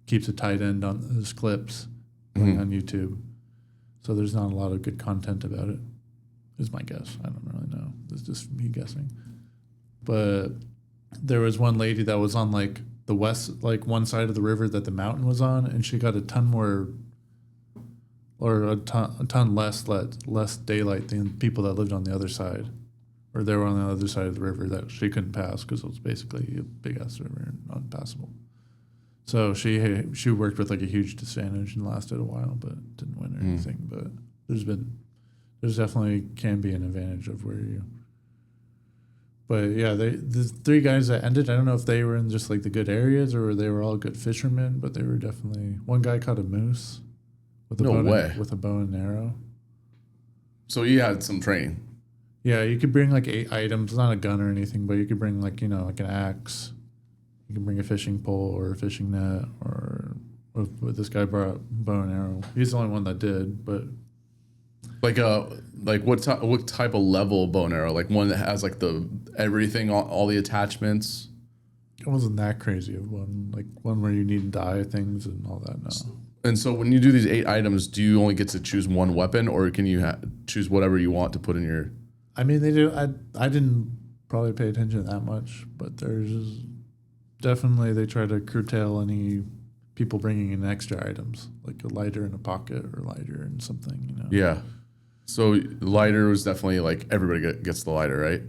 Speaker 4: keeps a tight end on those clips going on YouTube. So there's not a lot of good content about it. is my guess. I don't really know. It's just me guessing. But there was one lady that was on like the west, like one side of the river that the mountain was on, and she got a ton more, or a ton less daylight than people that lived on the other side, or they were on the other side of the river that she couldn't pass because it was basically a big ass river and unpassable. So she worked with like a huge disadvantage and lasted a while, but didn't win or anything. But there's definitely can be an advantage of where you. But yeah, the three guys that ended, I don't know if they were in just like the good areas or they were all good fishermen, but they were definitely. One guy caught a moose with with a bow and arrow.
Speaker 3: So he had some training.
Speaker 4: Yeah, you could bring like 8 items, not a gun or anything, but you could bring like like an axe. You can bring a fishing pole or a fishing net, or what this guy brought bow and arrow. He's the only one that did, but what type of level bow and arrow? Like one that has like the everything, all the attachments. It wasn't that crazy of one, like one where you need to dye things and all that. No.
Speaker 3: And so when you do these 8 items, do you only get to choose one weapon, or can you choose whatever you want to put in your?
Speaker 4: I mean, they do. I didn't probably pay attention that much, but there's definitely they try to curtail any people bringing in extra items, like a lighter in a pocket or lighter in something.
Speaker 3: Yeah. So lighter was definitely like everybody gets the lighter, right?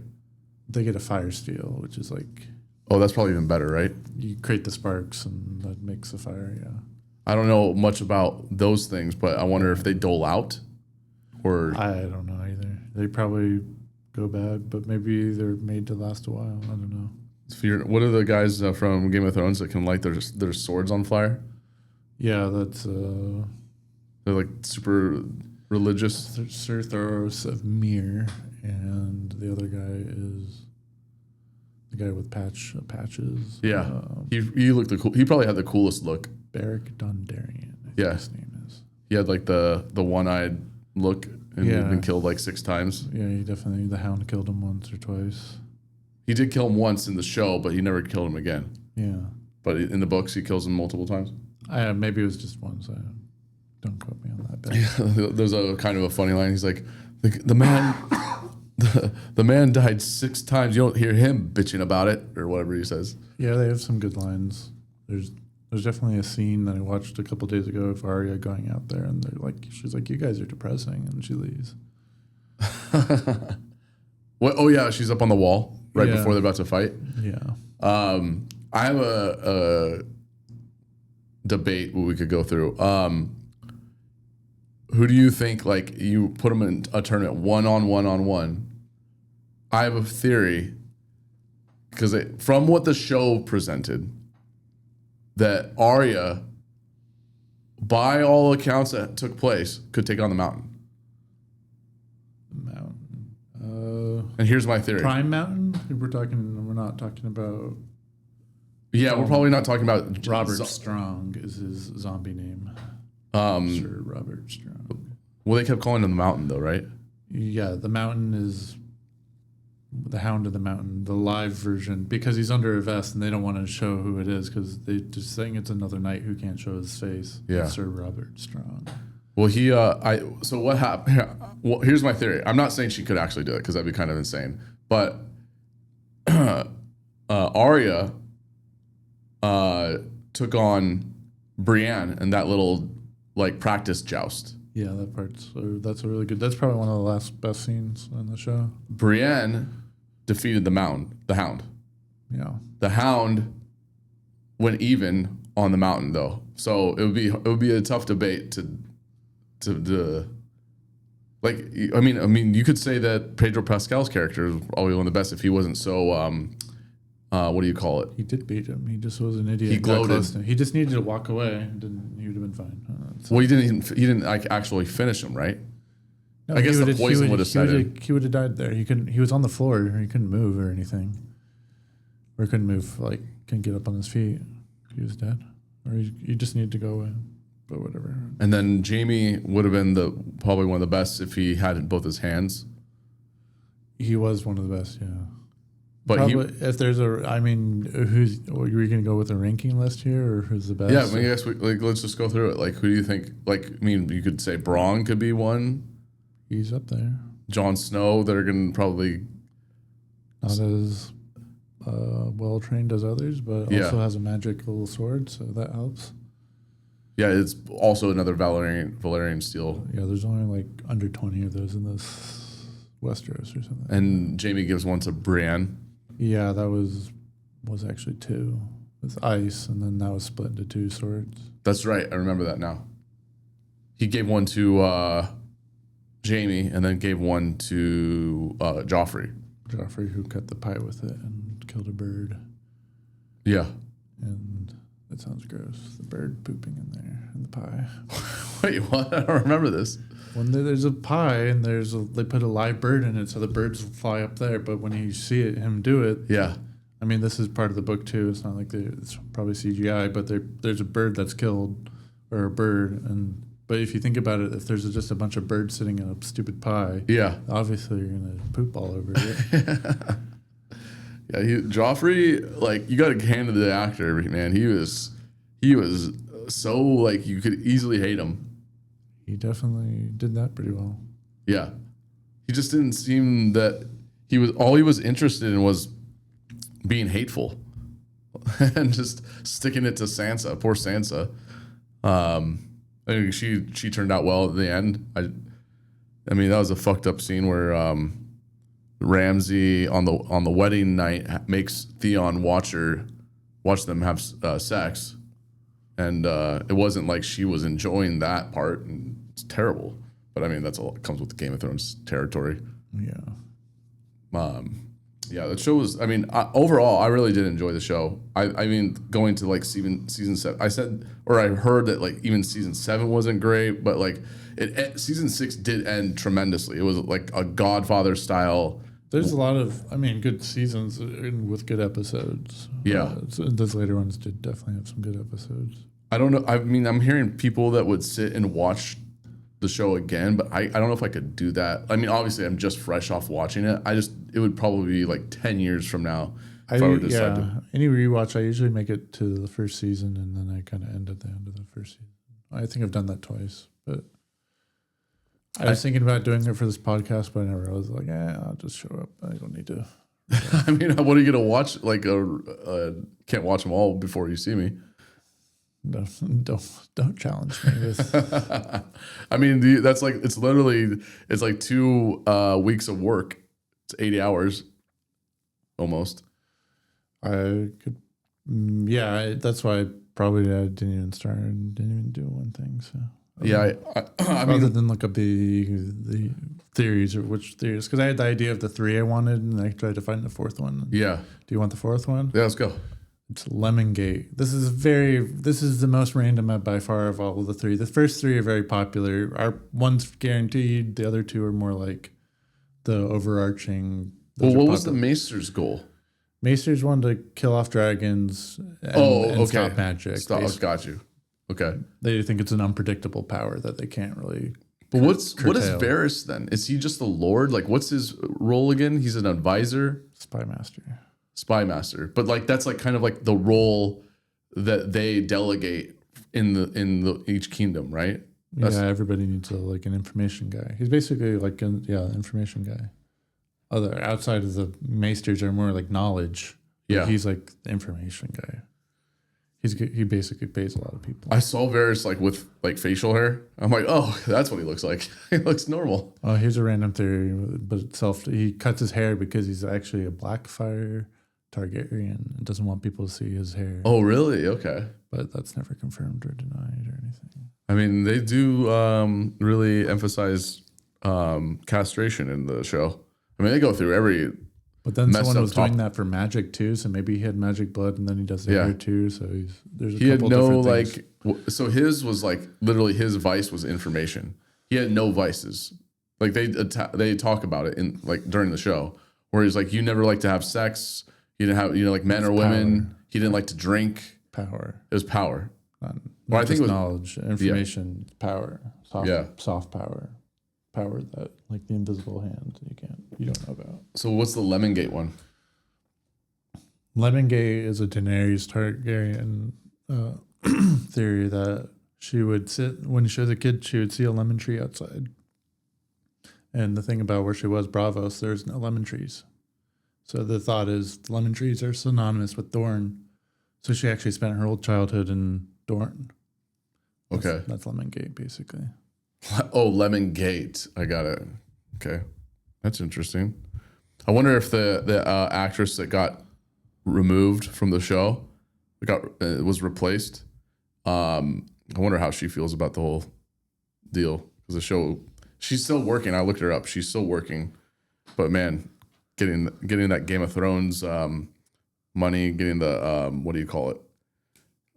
Speaker 4: They get a fire steel, which is like.
Speaker 3: Oh, that's probably even better, right?
Speaker 4: You create the sparks and that makes a fire. Yeah.
Speaker 3: I don't know much about those things, but I wonder if they dole out, or
Speaker 4: I don't know either. They probably go bad, but maybe they're made to last a while. I don't know.
Speaker 3: What are the guys from Game of Thrones that can light their swords on fire?
Speaker 4: Yeah, that's
Speaker 3: they're like super religious.
Speaker 4: Sir Thoros of Myr, and the other guy is the guy with patches.
Speaker 3: Yeah, he looked cool. He probably had the coolest look.
Speaker 4: Beric Dondarrion.
Speaker 3: Yeah,
Speaker 4: his name is.
Speaker 3: He had like the one-eyed look, and he'd been killed like 6 times.
Speaker 4: Yeah, the Hound killed him once or twice.
Speaker 3: He did kill him once in the show, but he never killed him again.
Speaker 4: Yeah.
Speaker 3: But in the books, he kills him multiple times.
Speaker 4: Maybe it was just once. Don't quote me on that.
Speaker 3: There's a kind of a funny line. He's like, the man, the man died 6 times. You don't hear him bitching about it or whatever he says.
Speaker 4: Yeah, they have some good lines. There's definitely a scene that I watched a couple days ago of Arya going out there, and she's like, "You guys are depressing," and she leaves.
Speaker 3: What? Oh yeah, she's up on the wall before they're about to fight.
Speaker 4: Yeah.
Speaker 3: I have a debate we could go through. Who do you think, like, you put them in a tournament 1-on-1? I have a theory, because from what the show presented, that Arya, by all accounts that took place, could take on the Mountain. And here's my theory.
Speaker 4: Prime Mountain? We're not talking about...
Speaker 3: Yeah, we're probably not talking about...
Speaker 4: Robert Strong is his zombie name. Sir Robert Strong.
Speaker 3: Well, they kept calling him the Mountain, though, right?
Speaker 4: Yeah, the Mountain is the Hound of the Mountain, the live version, because he's under a vest and they don't want to show who it is because they're just saying it's another knight who can't show his face.
Speaker 3: Yeah.
Speaker 4: It's Sir Robert Strong.
Speaker 3: Well, so what happened? Well, here's my theory. I'm not saying she could actually do it because that'd be kind of insane. But Arya took on Brienne in that little like practice joust.
Speaker 4: Yeah, that's a really good. That's probably one of the best scenes in the show.
Speaker 3: Brienne defeated the Hound.
Speaker 4: Yeah.
Speaker 3: The Hound went even on the Mountain though, so it would be a tough debate to like. I mean, you could say that Pedro Pascal's character is probably one of the best if he wasn't so. What do you call it?
Speaker 4: He did beat him. He just was an idiot.
Speaker 3: He gloated.
Speaker 4: He just needed to walk away. He would have been fine.
Speaker 3: Well, he didn't like actually finish him, right? No, I guess the poison would have set him.
Speaker 4: He would have died there. He couldn't. He was on the floor. He couldn't move or anything. Or couldn't move. Like couldn't get up on his feet. He was dead. Or he just needed to go away. But whatever.
Speaker 3: And then Jaime would have been probably one of the best if he had both his hands.
Speaker 4: He was one of the best. Yeah.
Speaker 3: But
Speaker 4: probably, if there's are we going to go with a ranking list here, or who's the best?
Speaker 3: Yeah, I guess let's just go through it. Like, who do you think? Like, I mean, you could say Braun could be one.
Speaker 4: He's up there.
Speaker 3: Jon Snow that are going to probably
Speaker 4: not as well trained as others, but also has a magical sword, so that helps.
Speaker 3: Yeah, it's also another Valerian steel.
Speaker 4: Yeah, there's only like under 20 of those in this Westeros or something.
Speaker 3: And Jaime gives one to Brienne.
Speaker 4: Yeah, that was actually 2 with ice, and then that was split into 2 swords.
Speaker 3: That's right. I remember that now. He gave one to Jaime, and then gave one to Joffrey.
Speaker 4: Joffrey, who cut the pie with it and killed a bird.
Speaker 3: Yeah.
Speaker 4: And that sounds gross. The bird pooping in there in the pie.
Speaker 3: Wait, what? I don't remember this.
Speaker 4: When there's a pie and they put a live bird in it, so the birds will fly up there. But when you see him do it,
Speaker 3: Yeah.
Speaker 4: I mean, this is part of the book too. It's not like it's probably CGI, but there's a bird that's killed, or a bird, but if you think about it, if there's just a bunch of birds sitting in a stupid pie,
Speaker 3: Yeah.
Speaker 4: obviously you're gonna poop all over it.
Speaker 3: Yeah, Joffrey, like, you got to hand to the actor, man. He was so, like, you could easily hate him.
Speaker 4: He definitely did that pretty well.
Speaker 3: Yeah. He just didn't seem that he was interested in was being hateful and just sticking it to Sansa, poor Sansa. I think she turned out well at the end. I mean, that was a fucked up scene where Ramsay on the wedding night makes Theon watch them have sex, and it wasn't like she was enjoying that part, and it's terrible. But I mean, that's all that comes with the Game of Thrones territory.
Speaker 4: Yeah.
Speaker 3: Yeah, the show was. I mean, overall, I really did enjoy the show. I mean, going to like season 7, I heard that like even season 7 wasn't great, but like season 6 did end tremendously. It was like a Godfather style.
Speaker 4: There's a lot of, good seasons with good episodes.
Speaker 3: Yeah.
Speaker 4: So those later ones did definitely have some good episodes.
Speaker 3: I don't know. I mean, I'm hearing people that would sit and watch the show again, but I don't know if I could do that. I mean, obviously, I'm just fresh off watching it. It would probably be like 10 years from now if I were to decide to.
Speaker 4: Any rewatch, I usually make it to the first season, and then I kind of end at the end of the first season. I think I've done that twice, but I was thinking about doing it for this podcast, but I never. I was like, I'll just show up. I don't need to.
Speaker 3: I mean, what are you gonna watch? Like, can't watch them all before you see me.
Speaker 4: Don't challenge me with.
Speaker 3: I mean, that's like it's like 2 weeks of work. It's 80 hours, almost.
Speaker 4: I could, yeah. That's why I didn't even start and didn't even do one thing. So
Speaker 3: yeah, I mean,
Speaker 4: other than look up the theories or which theories, because I had the idea of the 3 I wanted, and I tried to find the 4th one.
Speaker 3: Yeah.
Speaker 4: Do you want the 4th one?
Speaker 3: Yeah, let's go.
Speaker 4: It's Lemongate. This is the most random by far of all of the 3. The first 3 are very popular. One's guaranteed. The other 2 are more like the overarching.
Speaker 3: Well, what was the Maester's goal?
Speaker 4: Maester's wanted to kill off dragons and stop magic.
Speaker 3: Got you. Okay.
Speaker 4: They think it's an unpredictable power that they can't really.
Speaker 3: But what is Varys then? Is he just the Lord? Like, what's his role again? He's an advisor? Spy master. But like that's like kind of like the role that they delegate in the each kingdom, right?
Speaker 4: Everybody needs an information guy. He's basically like an information guy. Outside of the maesters are more like knowledge.
Speaker 3: Yeah,
Speaker 4: he's like the information guy. He basically pays a lot of people.
Speaker 3: I saw Varys like with like facial hair. I'm like, oh, that's what he looks like. He looks normal.
Speaker 4: Oh, here's a random theory, but he cuts his hair because he's actually a Blackfire Targaryen and doesn't want people to see his hair.
Speaker 3: Oh, really? Okay.
Speaker 4: But that's never confirmed or denied or anything.
Speaker 3: I mean, they do really emphasize castration in the show. I mean, they go through every.
Speaker 4: But then someone was doing that for magic too, so maybe he had magic blood, and then he does the hair too. So there's a couple different things.
Speaker 3: So his was like literally his vice was information. He had no vices. Like they talk about it in like during the show, where he's like, you never like to have sex. You didn't have like men or women. Power. He didn't like to drink.
Speaker 4: Power.
Speaker 3: It was power.
Speaker 4: I think it was knowledge, information, power, soft power. Power that like the invisible hand you don't know about.
Speaker 3: So what's the Lemongate one?
Speaker 4: Lemongate is a Daenerys Targaryen theory that she would sit when she was a kid. She would see a lemon tree outside, And the thing about where she was, Bravos, there's no lemon trees. So the thought is the lemon trees are synonymous with Dorne. So she actually spent her whole childhood in Dorne.
Speaker 3: Okay.
Speaker 4: That's Lemon Gate, basically.
Speaker 3: Oh, Lemon Gate. I got it. Okay. That's interesting. I wonder if the actress that got removed from the show was replaced. I wonder how she feels about the whole deal. Because the show, she's still working. I looked her up. She's still working. But man, getting that Game of Thrones money, getting the what do you call it?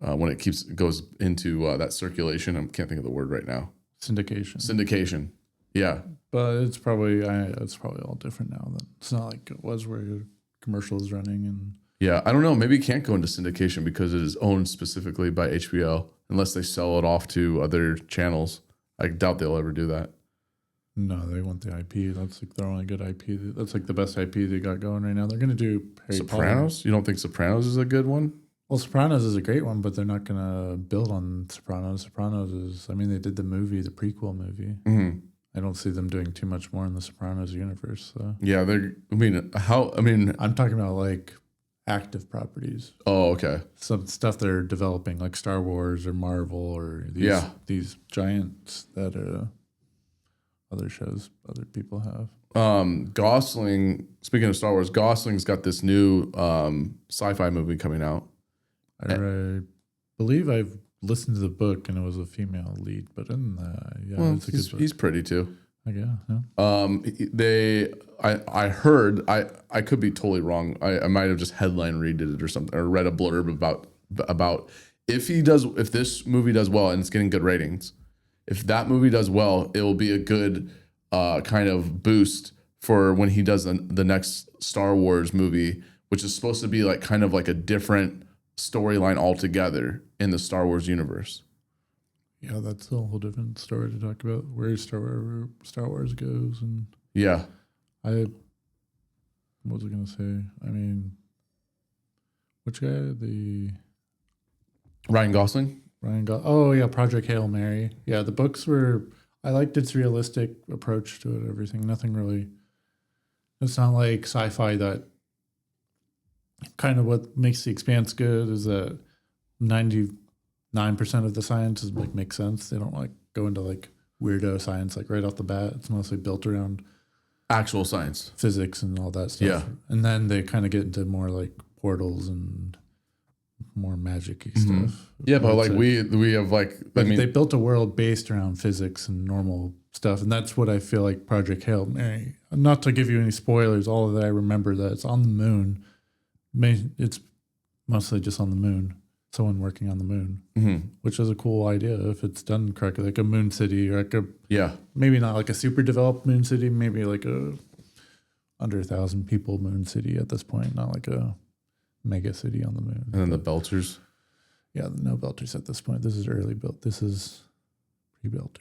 Speaker 3: When it goes into that circulation. I can't think of the word right now. Syndication. Yeah.
Speaker 4: But it's probably all different now. It's not like it was where your commercial is running and.
Speaker 3: Yeah, I don't know. Maybe it can't go into syndication because it is owned specifically by HBO, unless they sell it off to other channels. I doubt they'll ever do that.
Speaker 4: No, they want the IP. That's like their only good IP. That's like the best IP they got going right now. They're gonna do Harry
Speaker 3: Sopranos.
Speaker 4: Potter.
Speaker 3: You don't think Sopranos is a good one?
Speaker 4: Well, Sopranos is a great one, but they're not gonna build on Sopranos. Sopranos is. I mean, they did the prequel movie.
Speaker 3: Mm-hmm.
Speaker 4: I don't see them doing too much more in the Sopranos universe. So.
Speaker 3: Yeah, I'm
Speaker 4: talking about like active properties.
Speaker 3: Oh, okay.
Speaker 4: Some stuff they're developing, like Star Wars or Marvel or these giants that other shows other people have.
Speaker 3: Gosling. Speaking of Star Wars, Gosling's got this new sci-fi movie coming out.
Speaker 4: I believe I've listened to the book and it was a female lead, but it's a good book.
Speaker 3: He's pretty too.
Speaker 4: Yeah.
Speaker 3: I heard, I could be totally wrong. I might have just headline read it or something, or read a blurb about if this movie does well and it's getting good ratings, if that movie does well, it will be a good kind of boost for when he does the next Star Wars movie, which is supposed to be like kind of like a different storyline altogether in the Star Wars universe.
Speaker 4: Yeah, that's a whole different story to talk about where Star Wars goes. And
Speaker 3: yeah,
Speaker 4: what was I going to say? I mean, which guy?
Speaker 3: Ryan Gosling.
Speaker 4: Oh yeah, Project Hail Mary. Yeah, the books were. I liked its realistic approach to it. Everything. Nothing really. It's not like sci-fi that. Kind of what makes The Expanse good is that 99% of the science is makes sense. They don't like go into like weirdo science like right off the bat. It's mostly built around
Speaker 3: actual science,
Speaker 4: physics, and all that stuff.
Speaker 3: Yeah,
Speaker 4: and then they kind of get into more like portals and more magic-y stuff.
Speaker 3: Yeah, but like we have like
Speaker 4: they built a world based around physics and normal stuff, and that's what I feel like Project Hail Mary. Not to give you any spoilers, all of that I remember that it's on the moon. It's mostly just on the moon. Someone working on the moon, which is a cool idea if it's done correctly, like a moon city or like maybe not like a super developed moon city, maybe like a under 1,000 people moon city at this point, not like a mega city on the moon.
Speaker 3: And then the Belters.
Speaker 4: Yeah, no Belters at this point. This is early built. This is pre-Belters.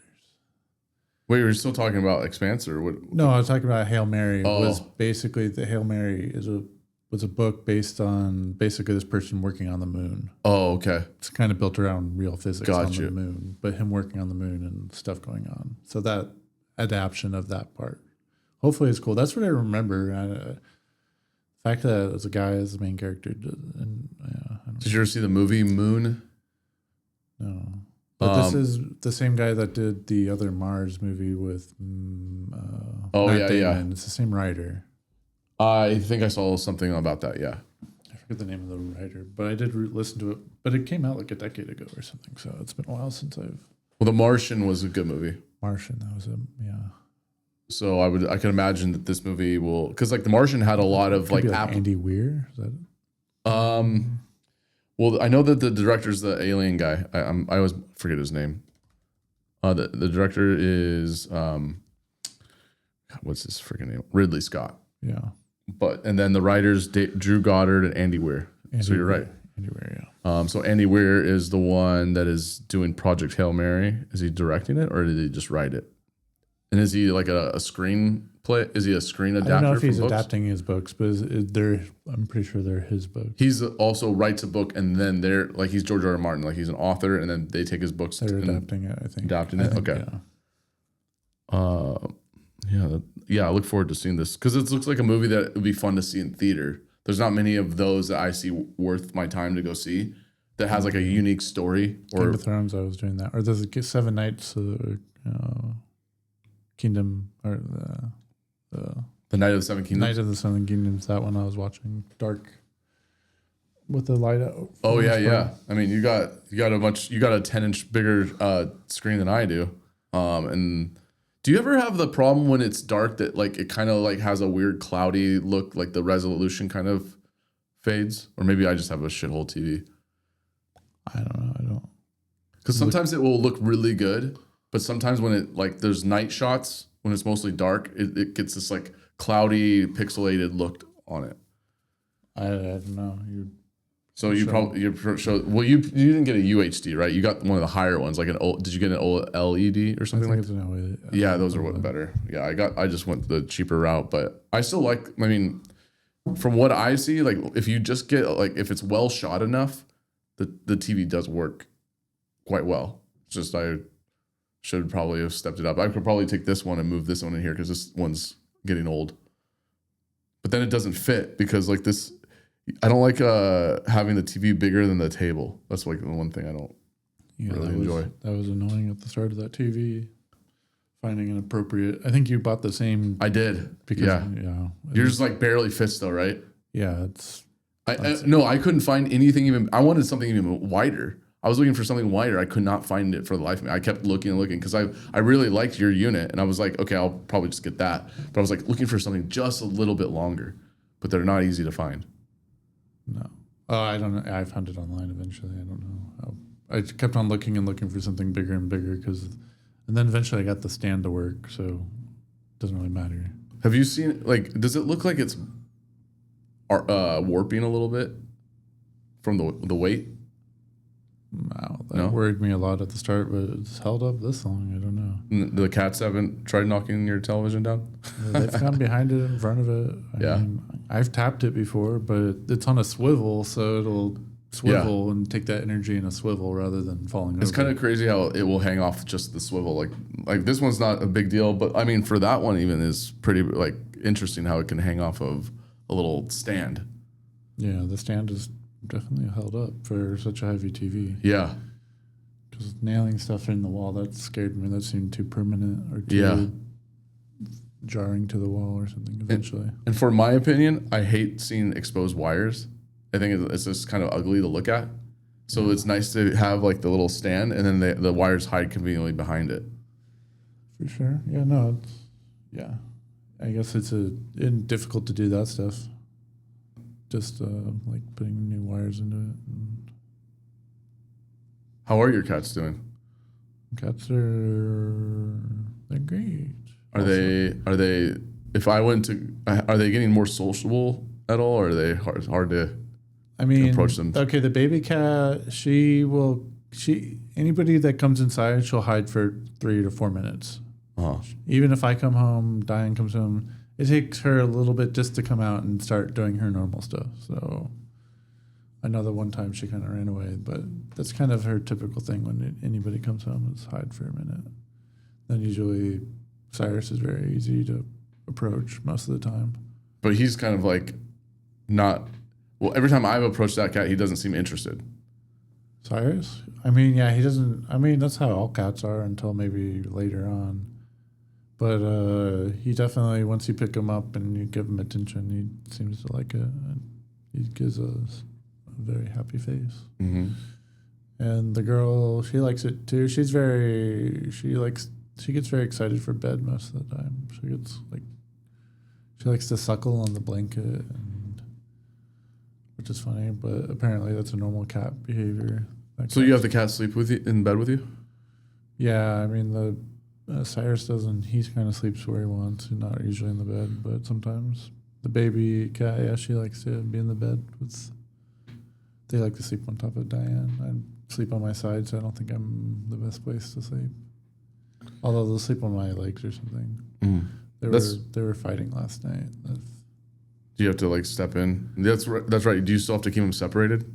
Speaker 3: Wait, you're still talking about Expanse or what?
Speaker 4: No, I was talking about Hail Mary. It was basically the Hail Mary was a book based on basically this person working on the moon.
Speaker 3: Oh, okay.
Speaker 4: It's kind of built around real physics on the moon, but him working on the moon and stuff going on. So that adaptation of that part, hopefully it's cool. That's what I remember. The fact that it was a guy as the main character.
Speaker 3: Did you ever see the movie Moon?
Speaker 4: No. But this is the same guy that did the other Mars movie with Matt Damon. It's the same writer.
Speaker 3: I think I saw something about that, yeah.
Speaker 4: I forget the name of the writer, but I did listen to it. But it came out like a decade ago or something, so it's been a while since I've...
Speaker 3: Well, The Martian was a good movie.
Speaker 4: Martian, that was
Speaker 3: So I can imagine that this movie will... Because like The Martian had a lot of like
Speaker 4: Andy Weir? Is that
Speaker 3: it? Well, I know that the director's the alien guy. I always forget his name. The director is... what's his freaking name? Ridley Scott.
Speaker 4: Yeah.
Speaker 3: And then the writers Drew Goddard and Andy Weir. So you're right.
Speaker 4: Andy Weir, yeah.
Speaker 3: So Andy Weir is the one that is doing Project Hail Mary. Is he directing it or did he just write it? And is he like a screenplay? Is he a screen adapter?
Speaker 4: I don't know if he's adapting his books, but I'm pretty sure they're his books.
Speaker 3: He's also writes a book and then they're like he's George R. R. Martin, like he's an author and then they take his books.
Speaker 4: They're adapting it, I think.
Speaker 3: Adapting it, okay.
Speaker 4: Yeah.
Speaker 3: yeah, I look forward to seeing this because it looks like a movie that would be fun to see in theater. There's not many of those that I see worth my time to go see that has like a unique story. Or
Speaker 4: Game of Thrones, I was doing that. Or there's a 7 Nights Kingdom, or
Speaker 3: the Night of the Seven Kingdoms.
Speaker 4: Night of the Seven Kingdoms. That one I was watching, dark with the light out.
Speaker 3: Oh yeah. I mean, you got a 10-inch bigger screen than I do. And do you ever have the problem when it's dark that like it kind of like has a weird cloudy look, like the resolution kind of fades? Or maybe I just have a shithole TV.
Speaker 4: I don't know. I don't.
Speaker 3: Because sometimes it will look really good, but sometimes when it like there's night shots when it's mostly dark, it gets this like cloudy, pixelated look on it.
Speaker 4: I don't know.
Speaker 3: You didn't get a UHD, right? You got one of the higher ones, like did you get an OLED or something like that? Yeah, those are what better. Yeah, I just went the cheaper route, but I still like. I mean, from what I see, like if you just get like if it's well shot enough, the TV does work quite well. It's just I should probably have stepped it up. I could probably take this one and move this one in here because this one's getting old. But then it doesn't fit because like this. I don't like having the TV bigger than the table. That's like the one thing I don't really enjoy.
Speaker 4: That was annoying at the start of that TV. Finding an appropriate. I think you bought the same.
Speaker 3: I did.
Speaker 4: Because,
Speaker 3: yeah. Yours like barely fits though, right?
Speaker 4: Yeah, it's.
Speaker 3: I couldn't find anything even. I wanted something even wider. I was looking for something wider. I could not find it for the life of me. I kept looking and looking because I really liked your unit and I was like, okay, I'll probably just get that. But I was like looking for something just a little bit longer, but they're not easy to find.
Speaker 4: No. I don't know. I found it online eventually. I don't know how. I kept on looking and looking for something bigger and bigger and then eventually I got the stand to work, so it doesn't really matter.
Speaker 3: Have you seen, like, does it look like it's warping a little bit from the weight?
Speaker 4: Wow, that worried me a lot at the start, but it's held up this long. I don't know.
Speaker 3: The cats haven't tried knocking your television down?
Speaker 4: They've gone behind it, in front of it. I mean, I've tapped it before, but it's on a swivel, so it'll swivel and take that energy in a swivel rather than falling over.
Speaker 3: It's kind of crazy how it will hang off just the swivel. Like this one's not a big deal, but I mean, for that one even is pretty like interesting how it can hang off of a little stand.
Speaker 4: Yeah, the stand is definitely held up for such a heavy TV.
Speaker 3: Yeah.
Speaker 4: Because nailing stuff in the wall, that scared me. That seemed too permanent or too jarring to the wall or something eventually.
Speaker 3: And for my opinion, I hate seeing exposed wires. I think it's just kind of ugly to look at. So it's nice to have like the little stand and then the wires hide conveniently behind it.
Speaker 4: For sure. Yeah, no, I guess it's difficult to do that stuff. Just like putting new wires into it.
Speaker 3: How are your cats doing?
Speaker 4: Cats they're great.
Speaker 3: Are they? If I went to, are they getting more sociable at all, or are they hard to?
Speaker 4: I mean,
Speaker 3: approach them.
Speaker 4: Okay, the baby cat, anybody that comes inside, she'll hide for 3 to 4 minutes.
Speaker 3: Uh-huh.
Speaker 4: Even if I come home, Diane comes home, it takes her a little bit just to come out and start doing her normal stuff. So I know that one time she kind of ran away, but that's kind of her typical thing when anybody comes home is hide for a minute. Then usually Cyrus is very easy to approach most of the time.
Speaker 3: But he's kind of like not. Well, every time I've approached that cat, he doesn't seem interested.
Speaker 4: Cyrus? I mean, yeah, he doesn't. I mean, that's how all cats are until maybe later on. But he definitely, once you pick him up and you give him attention, he seems to like it. And he gives us a very happy face.
Speaker 3: Mm-hmm. And
Speaker 4: the girl, she likes it too. She gets very excited for bed most of the time. She likes to suckle on the blanket, which is funny, but apparently that's a normal cat behavior.
Speaker 3: So you have the cat sleep with you in bed with you?
Speaker 4: Yeah, I mean Cyrus doesn't. He kind of sleeps where he wants, and not usually in the bed, but sometimes the baby cat, yeah, she likes to be in the bed with. They like to sleep on top of Diane. I sleep on my side, so I don't think I'm the best place to sleep. Although they'll sleep on my legs or something.
Speaker 3: Mm.
Speaker 4: They were fighting last night.
Speaker 3: Do you have to like step in? That's right. Do you still have to keep them separated?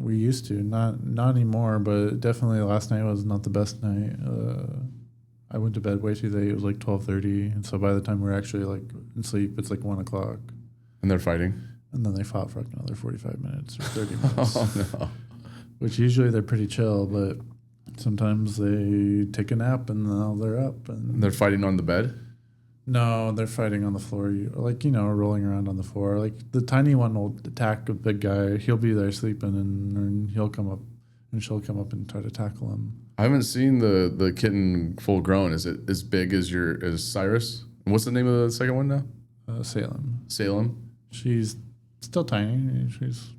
Speaker 4: We used to, not anymore, but definitely last night was not the best night. I went to bed way too late. It was like 12:30, and so by the time we're actually like in sleep, it's like 1:00.
Speaker 3: And they're fighting.
Speaker 4: And then they fought for like another 45 minutes or 30 minutes.
Speaker 3: Oh no!
Speaker 4: Which usually they're pretty chill, but sometimes they take a nap and now they're up. And
Speaker 3: They're fighting on the bed.
Speaker 4: no, they're fighting on the floor, like rolling around on the floor. Like the tiny one will attack a big guy. He'll be there sleeping, and he'll come up, and she'll come up and try to tackle him.
Speaker 3: I haven't seen the kitten full grown. Is it as big as Cyrus? And what's the name of the second one now?
Speaker 4: Salem.
Speaker 3: Salem.
Speaker 4: She's still tiny. She's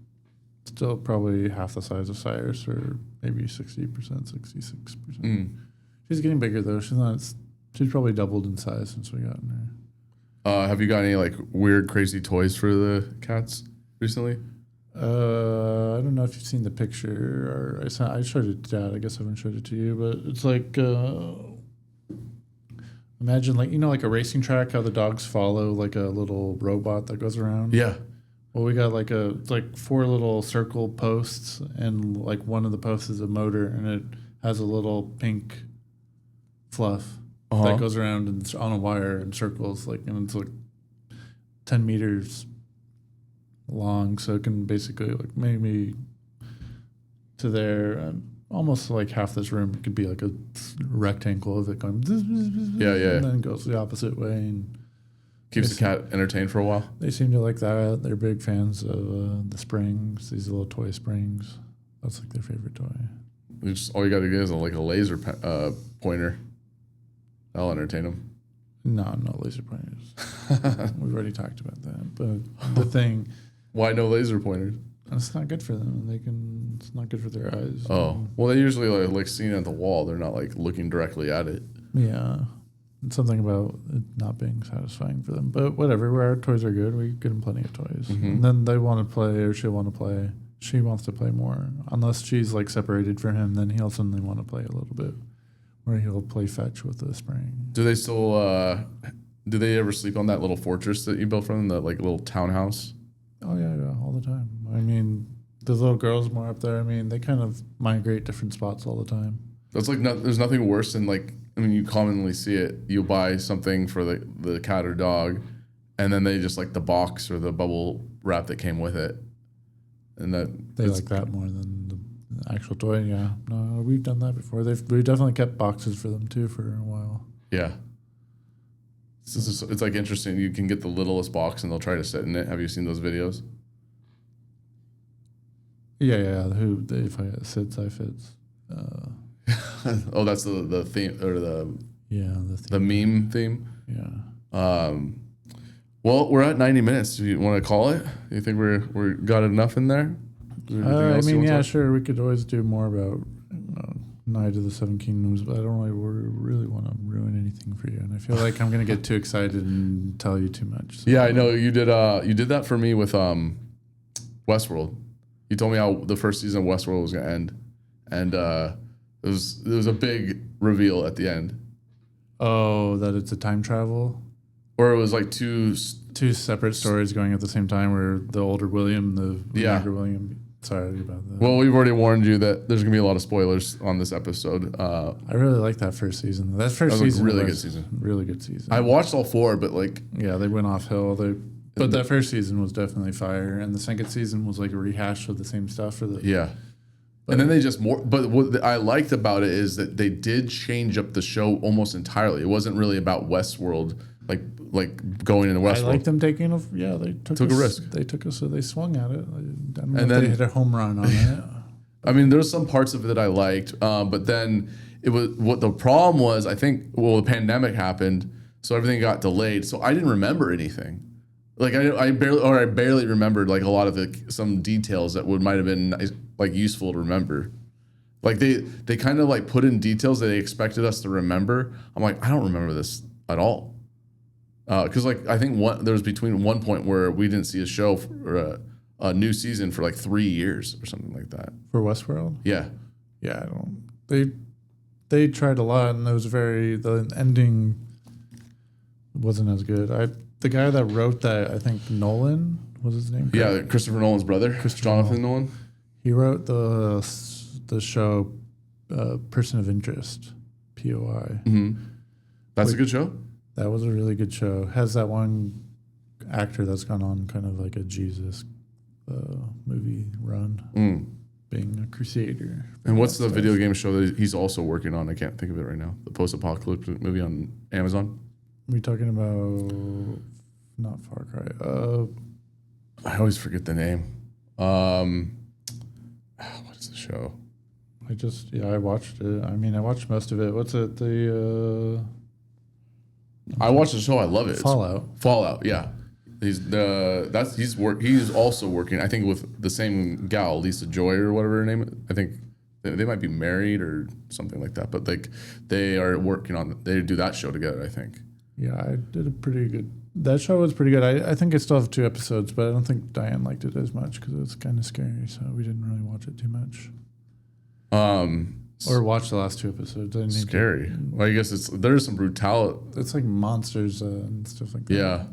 Speaker 4: still probably half the size of Cyrus, or maybe 60%, 66%. She's getting bigger though. She's not. She's probably doubled in size since we got her.
Speaker 3: Have you got any like weird, crazy toys for the cats recently?
Speaker 4: I don't know if you've seen the picture, or I showed it to Dad. I guess I haven't showed it to you, but it's like imagine like a racing track, how the dogs follow like a little robot that goes around.
Speaker 3: Yeah.
Speaker 4: Well, we got like 4 little circle posts, and like one of the posts is a motor, and it has a little pink fluff that goes around and it's on a wire and circles, and it's like 10 meters long, so it can basically like maybe to there, almost like half this room could be like a rectangle of it going and then goes the opposite way and
Speaker 3: keeps the cat entertained for a while.
Speaker 4: They seem to like that. They're big fans of the springs, these little toy springs. That's like their favorite toy.
Speaker 3: All you got to get is like a laser pointer. That'll entertain them.
Speaker 4: No laser pointers. We've already talked about that. But the thing,
Speaker 3: why no laser pointers?
Speaker 4: it's not good for them. It's not good for their eyes.
Speaker 3: Oh, well, they usually like seeing it at the wall. They're not like looking directly at it.
Speaker 4: Yeah. It's something about it not being satisfying for them. But whatever, our toys are good. We get them plenty of toys. And then they want to play, or she'll want to play. She wants to play more. Unless she's like separated from him, then he'll suddenly want to play a little bit. Where he'll play fetch with the spring.
Speaker 3: Do they still, do they ever sleep on that little fortress that you built for them, that like little townhouse?
Speaker 4: Oh, yeah, all the time. I mean, the little girls more up there, I mean, they kind of migrate different spots all the time.
Speaker 3: That's like, there's nothing worse than like, I mean, you commonly see it. You buy something for the cat or dog, and then they just like the box or the bubble wrap that came with it. And
Speaker 4: they like that more than the actual toy. Yeah, no, we've done that before. We definitely kept boxes for them too for a while.
Speaker 3: Yeah, it's like interesting. You can get the littlest box and they'll try to sit in it. Have you seen those videos?
Speaker 4: Yeah. Fits, I fits.
Speaker 3: Oh, that's the theme, or the meme theme.
Speaker 4: Yeah.
Speaker 3: Well, we're at 90 minutes. Do you want to call it? Do you think we're got enough in there?
Speaker 4: I mean, yeah, sure. We could always do more about Knight of the Seven Kingdoms, but I don't really want to ruin anything for you. And I feel like I'm going to get too excited and tell you too much. So.
Speaker 3: Yeah, I know you did. You did that for me with Westworld. You told me how the first season of Westworld was going to end, and there was a big reveal at the end.
Speaker 4: Oh, that it's a time travel,
Speaker 3: or it was like two
Speaker 4: separate stories going at the same time. Where the older William, the younger William. Sorry about that.
Speaker 3: Well, we've already warned you that there's gonna be a lot of spoilers on this episode.
Speaker 4: I really like that first season. That first season
Speaker 3: was a really good season.
Speaker 4: Really good season.
Speaker 3: I watched all 4, but like
Speaker 4: they went off hill. But that first season was definitely fire, and the second season was like a rehash of the same stuff for the
Speaker 3: and then they just But what I liked about it is that they did change up the show almost entirely. It wasn't really about Westworld, like going into Westworld.
Speaker 4: I like them taking they took
Speaker 3: a risk.
Speaker 4: They took us, so they swung at it. I don't know if they hit a home run on it.
Speaker 3: I mean, there's some parts of it that I liked, but then it was what the problem was. I think the pandemic happened, so everything got delayed. So I didn't remember anything. Like I barely remembered like a lot of some details that might have been like useful to remember. Like they kind of like put in details that they expected us to remember. I'm like, I don't remember this at all. Because like I think there was between one point where we didn't see a show or a new season for like 3 years or something like that.
Speaker 4: For Westworld?
Speaker 3: Yeah.
Speaker 4: Yeah, I don't. They tried a lot, and the ending wasn't as good. The guy that wrote that, I think Nolan was his name.
Speaker 3: Yeah, Christopher Nolan's brother, Jonathan Nolan.
Speaker 4: He wrote the show Person of Interest, POI.
Speaker 3: Mm-hmm. That's a good show.
Speaker 4: That was a really good show. Has that one actor that's gone on kind of like a Jesus movie run, being a crusader.
Speaker 3: And what's the video game show that he's also working on? I can't think of it right now. The post-apocalyptic movie on Amazon.
Speaker 4: Are we talking about not Far Cry?
Speaker 3: I always forget the name. What is the show?
Speaker 4: I watched it. I mean, I watched most of it. What's it?
Speaker 3: I watched the show. I love it.
Speaker 4: Fallout.
Speaker 3: Yeah. He's also working, I think, with the same gal, Lisa Joy or whatever her name is. I think they might be married or something like that. But like they are working on. They do that show together, I think.
Speaker 4: Yeah, I did a pretty good. That show was pretty good. I think I still have 2 episodes, but I don't think Diane liked it as much because it was kind of scary. So we didn't really watch it too much. Or watch the last 2 episodes.
Speaker 3: Scary. Well, I guess there's some brutality.
Speaker 4: It's like monsters and stuff like that.
Speaker 3: Yeah.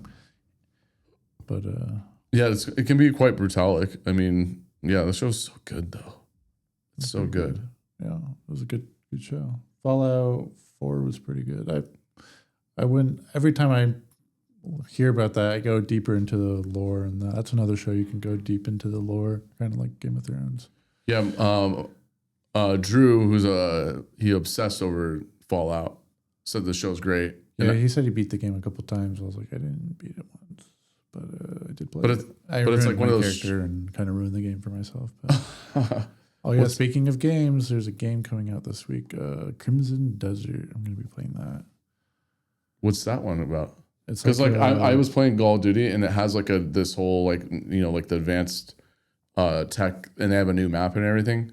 Speaker 4: But
Speaker 3: yeah, it can be quite brutalic. I mean, yeah, the show's so good though. It's so good.
Speaker 4: Yeah, it was a good show. Fallout 4 was pretty good. I went every time I hear about that, I go deeper into the lore, and that's another show you can go deep into the lore, kind of like Game of Thrones.
Speaker 3: Yeah, Drew, he obsessed over Fallout, said the show's great.
Speaker 4: Yeah, he said he beat the game a couple times. I was like, I didn't beat it once, but I did play. But it's like one of those character and kind of ruined the game for myself. But. Oh yeah, speaking of games, there's a game coming out this week, Crimson Desert. I'm going to be playing that.
Speaker 3: What's that one about?
Speaker 4: It's
Speaker 3: because I was playing Call of Duty and it has like this whole like the advanced tech, and they have a new map and everything.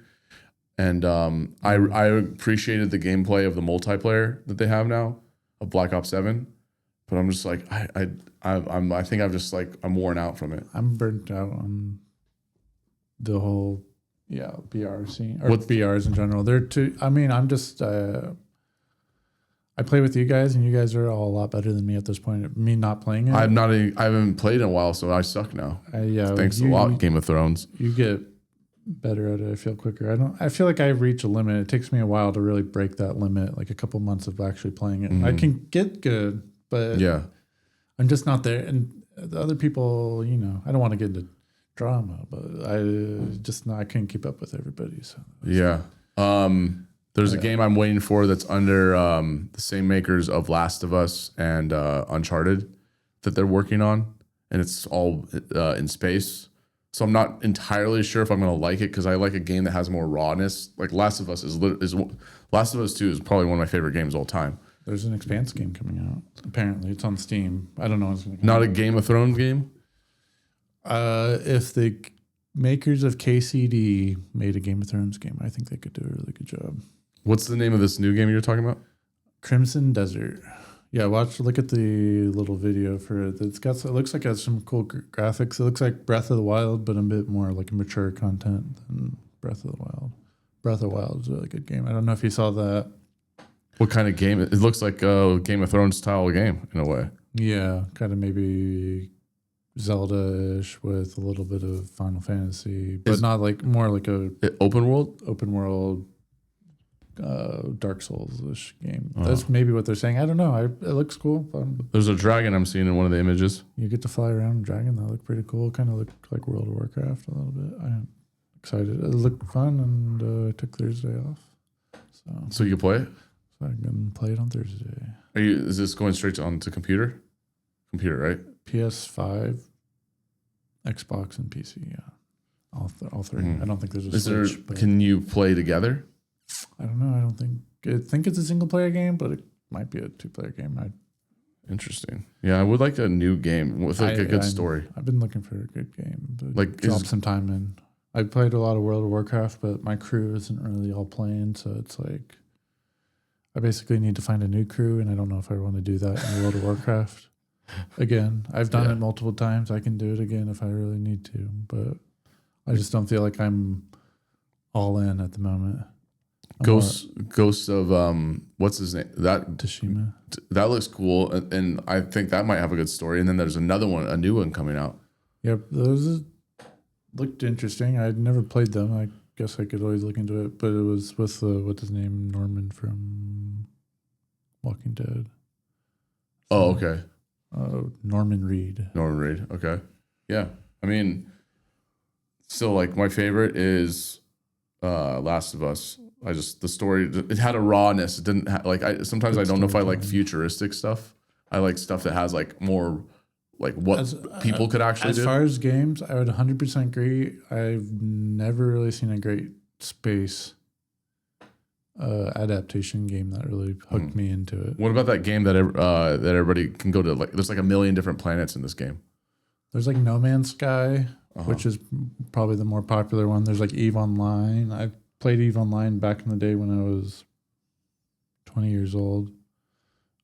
Speaker 3: And I appreciated the gameplay of the multiplayer that they have now of Black Ops 7, but I'm just like I think I'm worn out from it.
Speaker 4: I'm burnt out on the whole BR scene or BRs in general. They're too. I mean, I'm just. I play with you guys, and you guys are all a lot better than me at this point. Me not playing it.
Speaker 3: I haven't played in a while, so I suck now. Thanks a lot, Game of Thrones.
Speaker 4: You get better at it. I feel quicker. I feel like I reach a limit. It takes me a while to really break that limit, like a couple months of actually playing it. Mm-hmm. I can get good, but I'm just not there. And the other people, I don't want to get into drama, but I can't keep up with everybody. So
Speaker 3: there's a game I'm waiting for that's under the same makers of Last of Us and Uncharted that they're working on, and it's all in space. So I'm not entirely sure if I'm going to like it because I like a game that has more rawness. Like Last of Us Last of Us 2 is probably one of my favorite games of all time.
Speaker 4: There's an Expanse game coming out. Apparently, it's on Steam. I don't know what's going to come
Speaker 3: Not
Speaker 4: out.
Speaker 3: a Game of Thrones game?
Speaker 4: If the makers of KCD made a Game of Thrones game, I think they could do a really good job.
Speaker 3: What's the name of this new game you're talking about?
Speaker 4: Crimson Desert. Yeah, look at the little video for it. It looks like it has some cool graphics. It looks like Breath of the Wild, but a bit more like a mature content than Breath of the Wild. Breath of the Wild is a really good game. I don't know if you saw that.
Speaker 3: What kind of game? It looks like a Game of Thrones style game in a way.
Speaker 4: Yeah, kind of maybe Zelda-ish with a little bit of Final Fantasy, but not like more like a
Speaker 3: open world.
Speaker 4: Dark Souls-ish game. That's maybe what they're saying. I don't know. It looks cool.
Speaker 3: There's a dragon I'm seeing in one of the images.
Speaker 4: You get to fly around a dragon. That looked pretty cool. Kind of looked like World of Warcraft a little bit. I'm excited. It looked fun, and I took Thursday off.
Speaker 3: So you can play it?
Speaker 4: So I can play it on Thursday.
Speaker 3: Is this going straight onto computer? Computer, right?
Speaker 4: PS5, Xbox, and PC, yeah. All three. I don't think there's a Switch.
Speaker 3: Can you play together?
Speaker 4: I don't know. I think it's a single player game, but it might be a 2-player game.
Speaker 3: Interesting. Yeah, I would like a new game with a good story.
Speaker 4: I've been looking for a good game to
Speaker 3: like
Speaker 4: drop some time in. I played a lot of World of Warcraft, but my crew isn't really all playing, so it's like I basically need to find a new crew, and I don't know if I want to do that in World of Warcraft again. I've done it multiple times. I can do it again if I really need to, but I just don't feel like I'm all in at the moment.
Speaker 3: Ghosts of what's his name? That
Speaker 4: Tsushima.
Speaker 3: That looks cool, and I think that might have a good story. And then there's another one, a new one coming out.
Speaker 4: Yep, those looked interesting. I'd never played them. I guess I could always look into it, but it was with what's his name, Norman from Walking Dead.
Speaker 3: Oh, okay.
Speaker 4: Norman Reed.
Speaker 3: Norman Reed. Okay. Yeah. I mean, still like my favorite is Last of Us. The story, it had a rawness. It didn't sometimes I don't know if I like futuristic stuff. I like stuff that has like more like what people could actually do.
Speaker 4: As far as games, I would 100% agree. I've never really seen a great space adaptation game that really hooked me into it.
Speaker 3: What about that game that that everybody can go to? Like, there's like a million different planets in this game.
Speaker 4: There's like No Man's Sky, which is probably the more popular one. There's like EVE Online. I played EVE Online back in the day when I was 20 years old,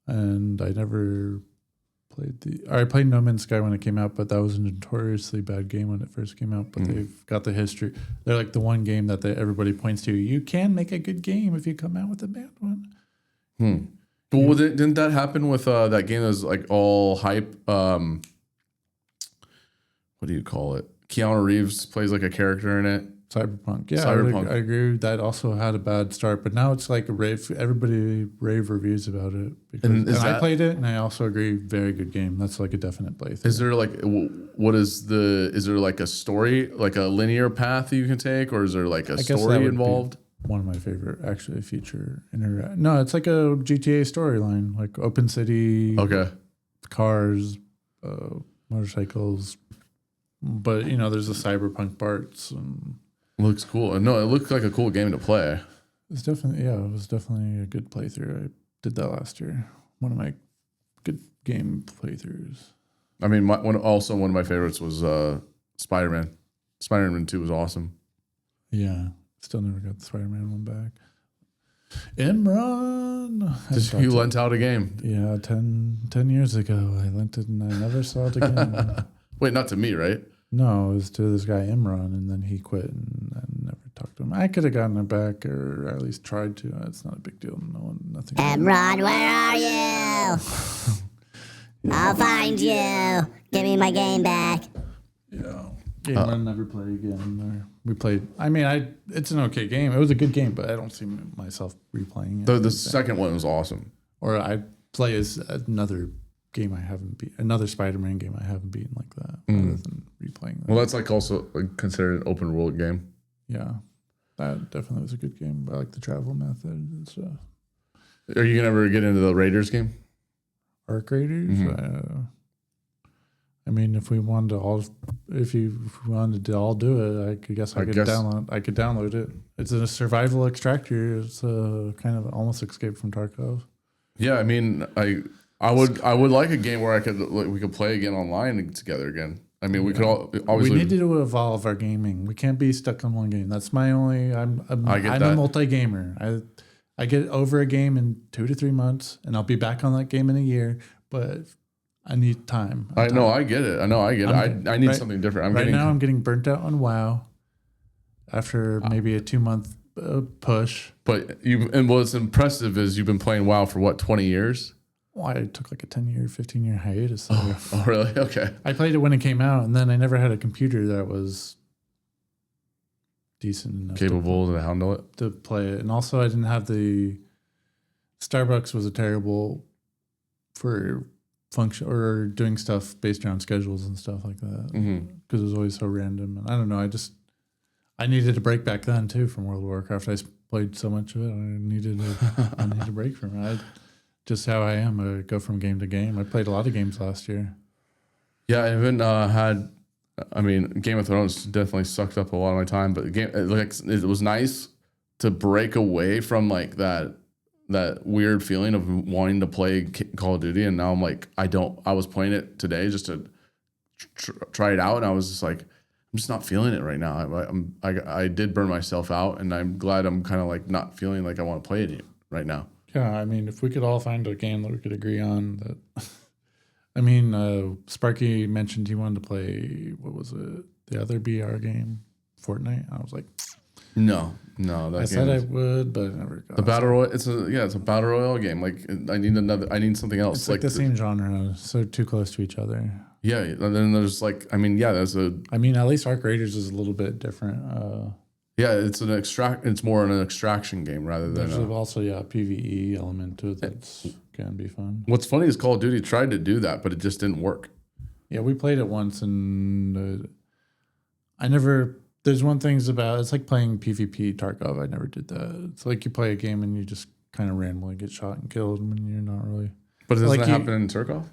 Speaker 4: and I never I played No Man's Sky when it came out, but that was a notoriously bad game when it first came out. But they've got the history. They're like the one game that everybody points to. You can make a good game if you come out with a bad one.
Speaker 3: Well, didn't that happen with that game that was like all hype? What do you call it? Keanu Reeves plays like a character in it.
Speaker 4: Cyberpunk. Yeah,
Speaker 3: Cyberpunk.
Speaker 4: I agree. That also had a bad start, but now it's like a rave. Everybody rave reviews about it. And I played it, and I also agree. Very good game. That's like a definite playthrough.
Speaker 3: Is there like is there like a story, like a linear path you can take, or is there like a story involved?
Speaker 4: One of my favorite actually feature. No, it's like a GTA storyline, like open city.
Speaker 3: Okay.
Speaker 4: Cars, motorcycles, but there's the cyberpunk parts and.
Speaker 3: Looks cool. No, it looked like a cool game to play.
Speaker 4: It's definitely, it was definitely a good playthrough. I did that last year. One of my good game playthroughs.
Speaker 3: I mean, one of my favorites was Spider-Man. Spider-Man 2 was awesome.
Speaker 4: Yeah. Still never got the Spider-Man one back. Imran.
Speaker 3: You lent out a game.
Speaker 4: Yeah, 10 years ago. I lent it and I never saw it again.
Speaker 3: Wait, not to me, right?
Speaker 4: No, it was to this guy Imran, and then he quit, and I never talked to him. I could have gotten it back, or at least tried to. It's not a big deal. Nothing.
Speaker 5: Imran, where are you? I'll find you. Give me my game back.
Speaker 4: Yeah. Imran never play again. We played. I mean, it's an okay game. It was a good game, but I don't see myself replaying it.
Speaker 3: The second one was awesome.
Speaker 4: Or I play as another game I haven't beat, another Spider-Man game I haven't beaten like that, rather than replaying that.
Speaker 3: Well, that's like also considered an open world game.
Speaker 4: Yeah, that definitely was a good game. I like the travel method and stuff.
Speaker 3: Are you gonna ever get into the Raiders game?
Speaker 4: Arc Raiders? I mean, if we wanted to all do it, I could download it. It's a survival extractor. It's a kind of almost Escape from Tarkov.
Speaker 3: Yeah, I mean, I would like a game where we could play again online together again. I mean, we could always.
Speaker 4: We need to evolve our gaming. We can't be stuck on one game. That's my only. I'm a multi-gamer. I get over a game in 2 to 3 months, and I'll be back on that game in a year. But I need time.
Speaker 3: I know. I get it. I need something different.
Speaker 4: I'm getting burnt out on WoW. After maybe a 2-month push.
Speaker 3: But what's impressive is you've been playing WoW for what, 20 years?
Speaker 4: Well, I took like a 10-year, 15-year hiatus.
Speaker 3: Oh, really? Okay.
Speaker 4: I played it when it came out, and then I never had a computer that was decent enough
Speaker 3: capable to handle it,
Speaker 4: to play it. And also, I didn't have the Starbucks was a terrible for function or doing stuff based around schedules and stuff like that because it was always so random. And I don't know. I needed a break back then too from World of Warcraft. I played so much of it. I needed a break from it. Just how I am. I go from game to game. I played a lot of games last year.
Speaker 3: Yeah, I haven't had. I mean, Game of Thrones definitely sucked up a lot of my time, but it was nice to break away from like that weird feeling of wanting to play Call of Duty, and now I'm like, I was playing it today just to try it out, and I was just like, I'm just not feeling it right now. I did burn myself out, and I'm glad I'm kind of like not feeling like I want to play it right now.
Speaker 4: Yeah, I mean, if we could all find a game that we could agree on that. I mean, Sparky mentioned he wanted to play, what was it, the other BR game, Fortnite. I was like,
Speaker 3: no.
Speaker 4: I said I would, but I never got
Speaker 3: the battle royale. It's a battle royale game. Like I need something else.
Speaker 4: It's like the same genre, so too close to each other.
Speaker 3: Yeah, and then there's like, I mean, at least Arc Raiders
Speaker 4: is a little bit different.
Speaker 3: Yeah, it's an It's more an extraction game rather than.
Speaker 4: There's also a PVE element to it that can be fun.
Speaker 3: What's funny is Call of Duty tried to do that, but it just didn't work.
Speaker 4: Yeah, we played it once, and I never. There's one thing's about it's like playing PvP Tarkov. I never did that. It's like you play a game and you just kind of randomly get shot and killed, and you're not really.
Speaker 3: But doesn't that happen in Tarkov?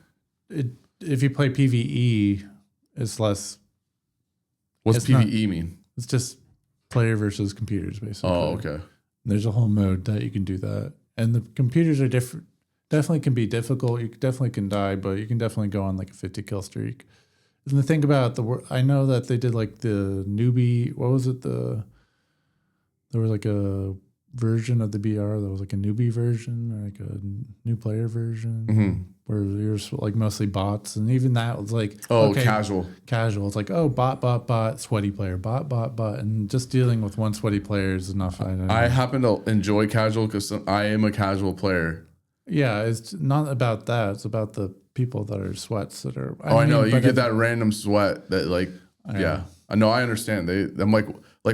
Speaker 4: If you play PvE, it's less.
Speaker 3: What's PvE mean?
Speaker 4: It's just player versus computers, basically.
Speaker 3: Oh, okay.
Speaker 4: There's a whole mode that you can do that, and the computers are different. Definitely can be difficult. You definitely can die, but you can definitely go on like a 50 kill streak. And the thing about I know that they did like the newbie. What was it? There was like a version of the BR that was like a newbie version, or like a new player version, where there's like mostly bots, and even that was like
Speaker 3: casual.
Speaker 4: It's like bot, sweaty player, bot, and just dealing with one sweaty player is enough.
Speaker 3: I happen to enjoy casual because I am a casual player.
Speaker 4: Yeah, it's not about that. It's about the people that are sweats that are.
Speaker 3: I know you get that random sweat that like. Yeah, I know. I understand. I'm like,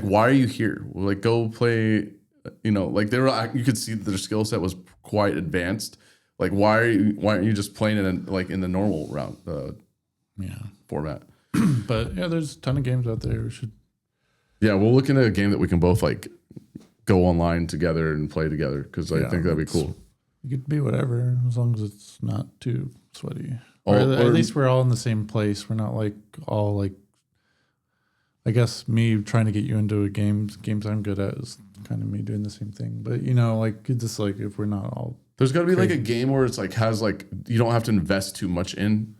Speaker 3: why are you here? Like, go play. Like you could see that their skill set was quite advanced. Like, why aren't you just playing it in the normal round format?
Speaker 4: But yeah, there's a ton of games out there. We should.
Speaker 3: Yeah, we'll look into a game that we can both like go online together and play together because I think that'd be cool.
Speaker 4: You could be whatever as long as it's not too sweaty. Or at least we're all in the same place. We're not like all like. I guess me trying to get you into games I'm good at is kind of me doing the same thing. But like just like if we're not all.
Speaker 3: There's got to be like a game where it's like has like you don't have to invest too much in.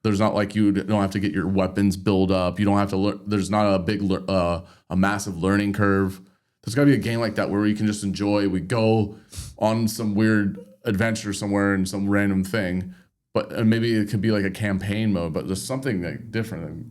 Speaker 3: There's not like you don't have to get your weapons build up. You don't have to learn. There's not a big a massive learning curve. There's got to be a game like that where you can just enjoy. We go on some weird adventure somewhere in some random thing, and maybe it could be like a campaign mode, but there's something like different.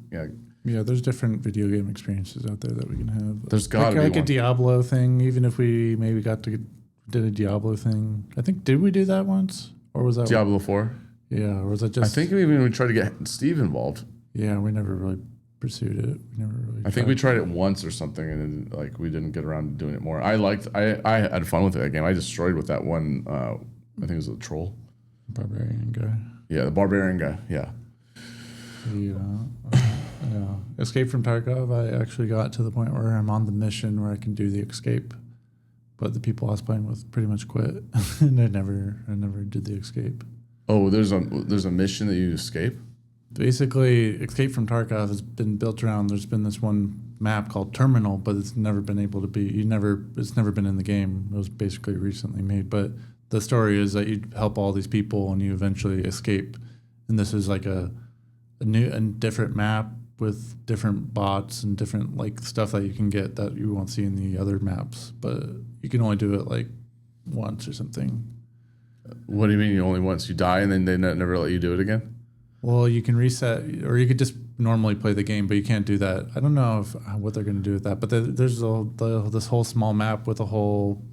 Speaker 4: Yeah, there's different video game experiences out there that we can have.
Speaker 3: There's got to be
Speaker 4: like a Diablo thing. Even if we maybe did a Diablo thing, I think did we do that once, or was that
Speaker 3: Diablo 4?
Speaker 4: Yeah, or was that just?
Speaker 3: I think we tried to get Steve involved.
Speaker 4: Yeah, we never really pursued it. We never really.
Speaker 3: I think we tried it once or something, and then, like we didn't get around to doing it more. I had fun with that game. I destroyed with that one. I think it was the troll,
Speaker 4: barbarian guy.
Speaker 3: Yeah, the barbarian guy. Yeah.
Speaker 4: Yeah. Escape from Tarkov. I actually got to the point where I'm on the mission where I can do the escape, but the people I was playing with pretty much quit, and I never did the escape.
Speaker 3: Oh, there's a mission that you escape.
Speaker 4: Basically, Escape from Tarkov has been built around. There's been this one map called Terminal, but it's never been able to be. It's never been in the game. It was basically recently made, but the story is that you help all these people and you eventually escape. And this is like a new and different map with different bots and different like stuff that you can get that you won't see in the other maps, but you can only do it like once or something.
Speaker 3: What do you mean you only once? You die and then they never let you do it again?
Speaker 4: Well, you can reset, or you could just normally play the game, but you can't do that. I don't know what they're going to do with that, but there's this whole small map with a whole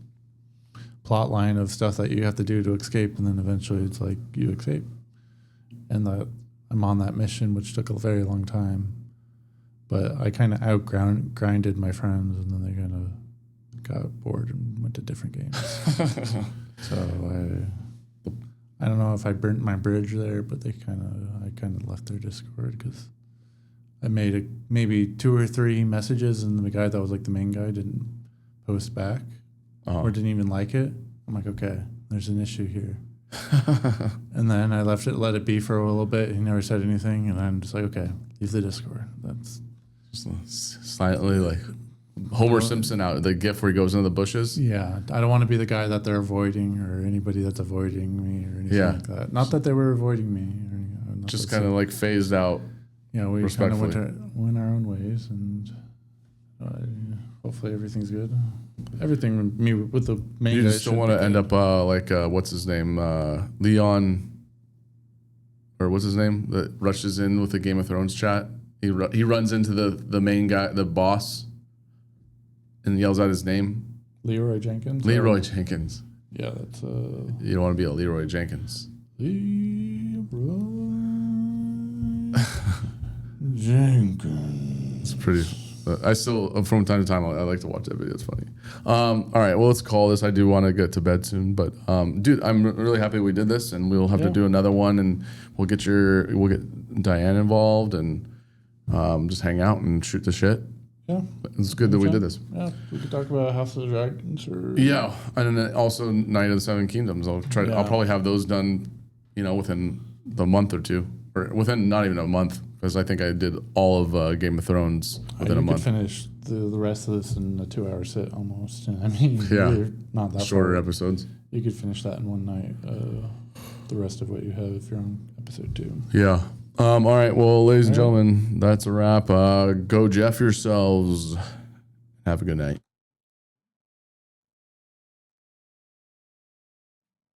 Speaker 4: plot line of stuff that you have to do to escape, and then eventually it's like you escape. And I'm on that mission, which took a very long time, but I kind of grinded my friends, and then they kind of got bored and went to different games. So I don't know if I burnt my bridge there, but I kind of left their Discord because I made maybe 2 or 3 messages, and the guy that was like the main guy didn't post back or didn't even like it. I'm like, okay, there's an issue here. And then I let it be for a little bit. He never said anything, and I'm just like, okay, leave the Discord. That's
Speaker 3: just silently like Homer Simpson out, the gif where he goes into the bushes.
Speaker 4: Yeah, I don't want to be the guy that they're avoiding or anybody that's avoiding me or anything like that. Not that they were avoiding me. Or
Speaker 3: just kind of like phased out.
Speaker 4: Yeah, we kind of went our own ways, and hopefully everything's good. Everything me with the main.
Speaker 3: You just don't want to end up like what's his name, Leon, or what's his name that rushes in with the Game of Thrones chat. He runs into the main guy, the boss, and yells out his name.
Speaker 4: Leroy Jenkins.
Speaker 3: Leroy Jenkins.
Speaker 4: Yeah, that's.
Speaker 3: You don't want to be a Leroy Jenkins.
Speaker 4: Leroy Jenkins.
Speaker 3: It's pretty. I still, from time to time, I like to watch that video. It's funny. All right, well, let's call this. I do want to get to bed soon, but dude, I'm really happy we did this, and we'll have to do another one, and we'll get Diane involved, and just hang out and shoot the shit.
Speaker 4: Yeah,
Speaker 3: it's good that we did this.
Speaker 4: Yeah, we could talk about House of the Dragons or
Speaker 3: and then also Night of the Seven Kingdoms. I'll probably have those done, within the month or two, or within not even a month, because I think I did all of Game of Thrones within a month.
Speaker 4: You could finish the rest of this in a 2-hour sit almost. I mean,
Speaker 3: Yeah,
Speaker 4: not that
Speaker 3: shorter
Speaker 4: far.
Speaker 3: episodes.
Speaker 4: You could finish that in one night. The rest of what you have if you're on episode 2.
Speaker 3: Yeah. All right. Well, ladies and gentlemen, that's a wrap. Go Jeff yourselves. Have a good night.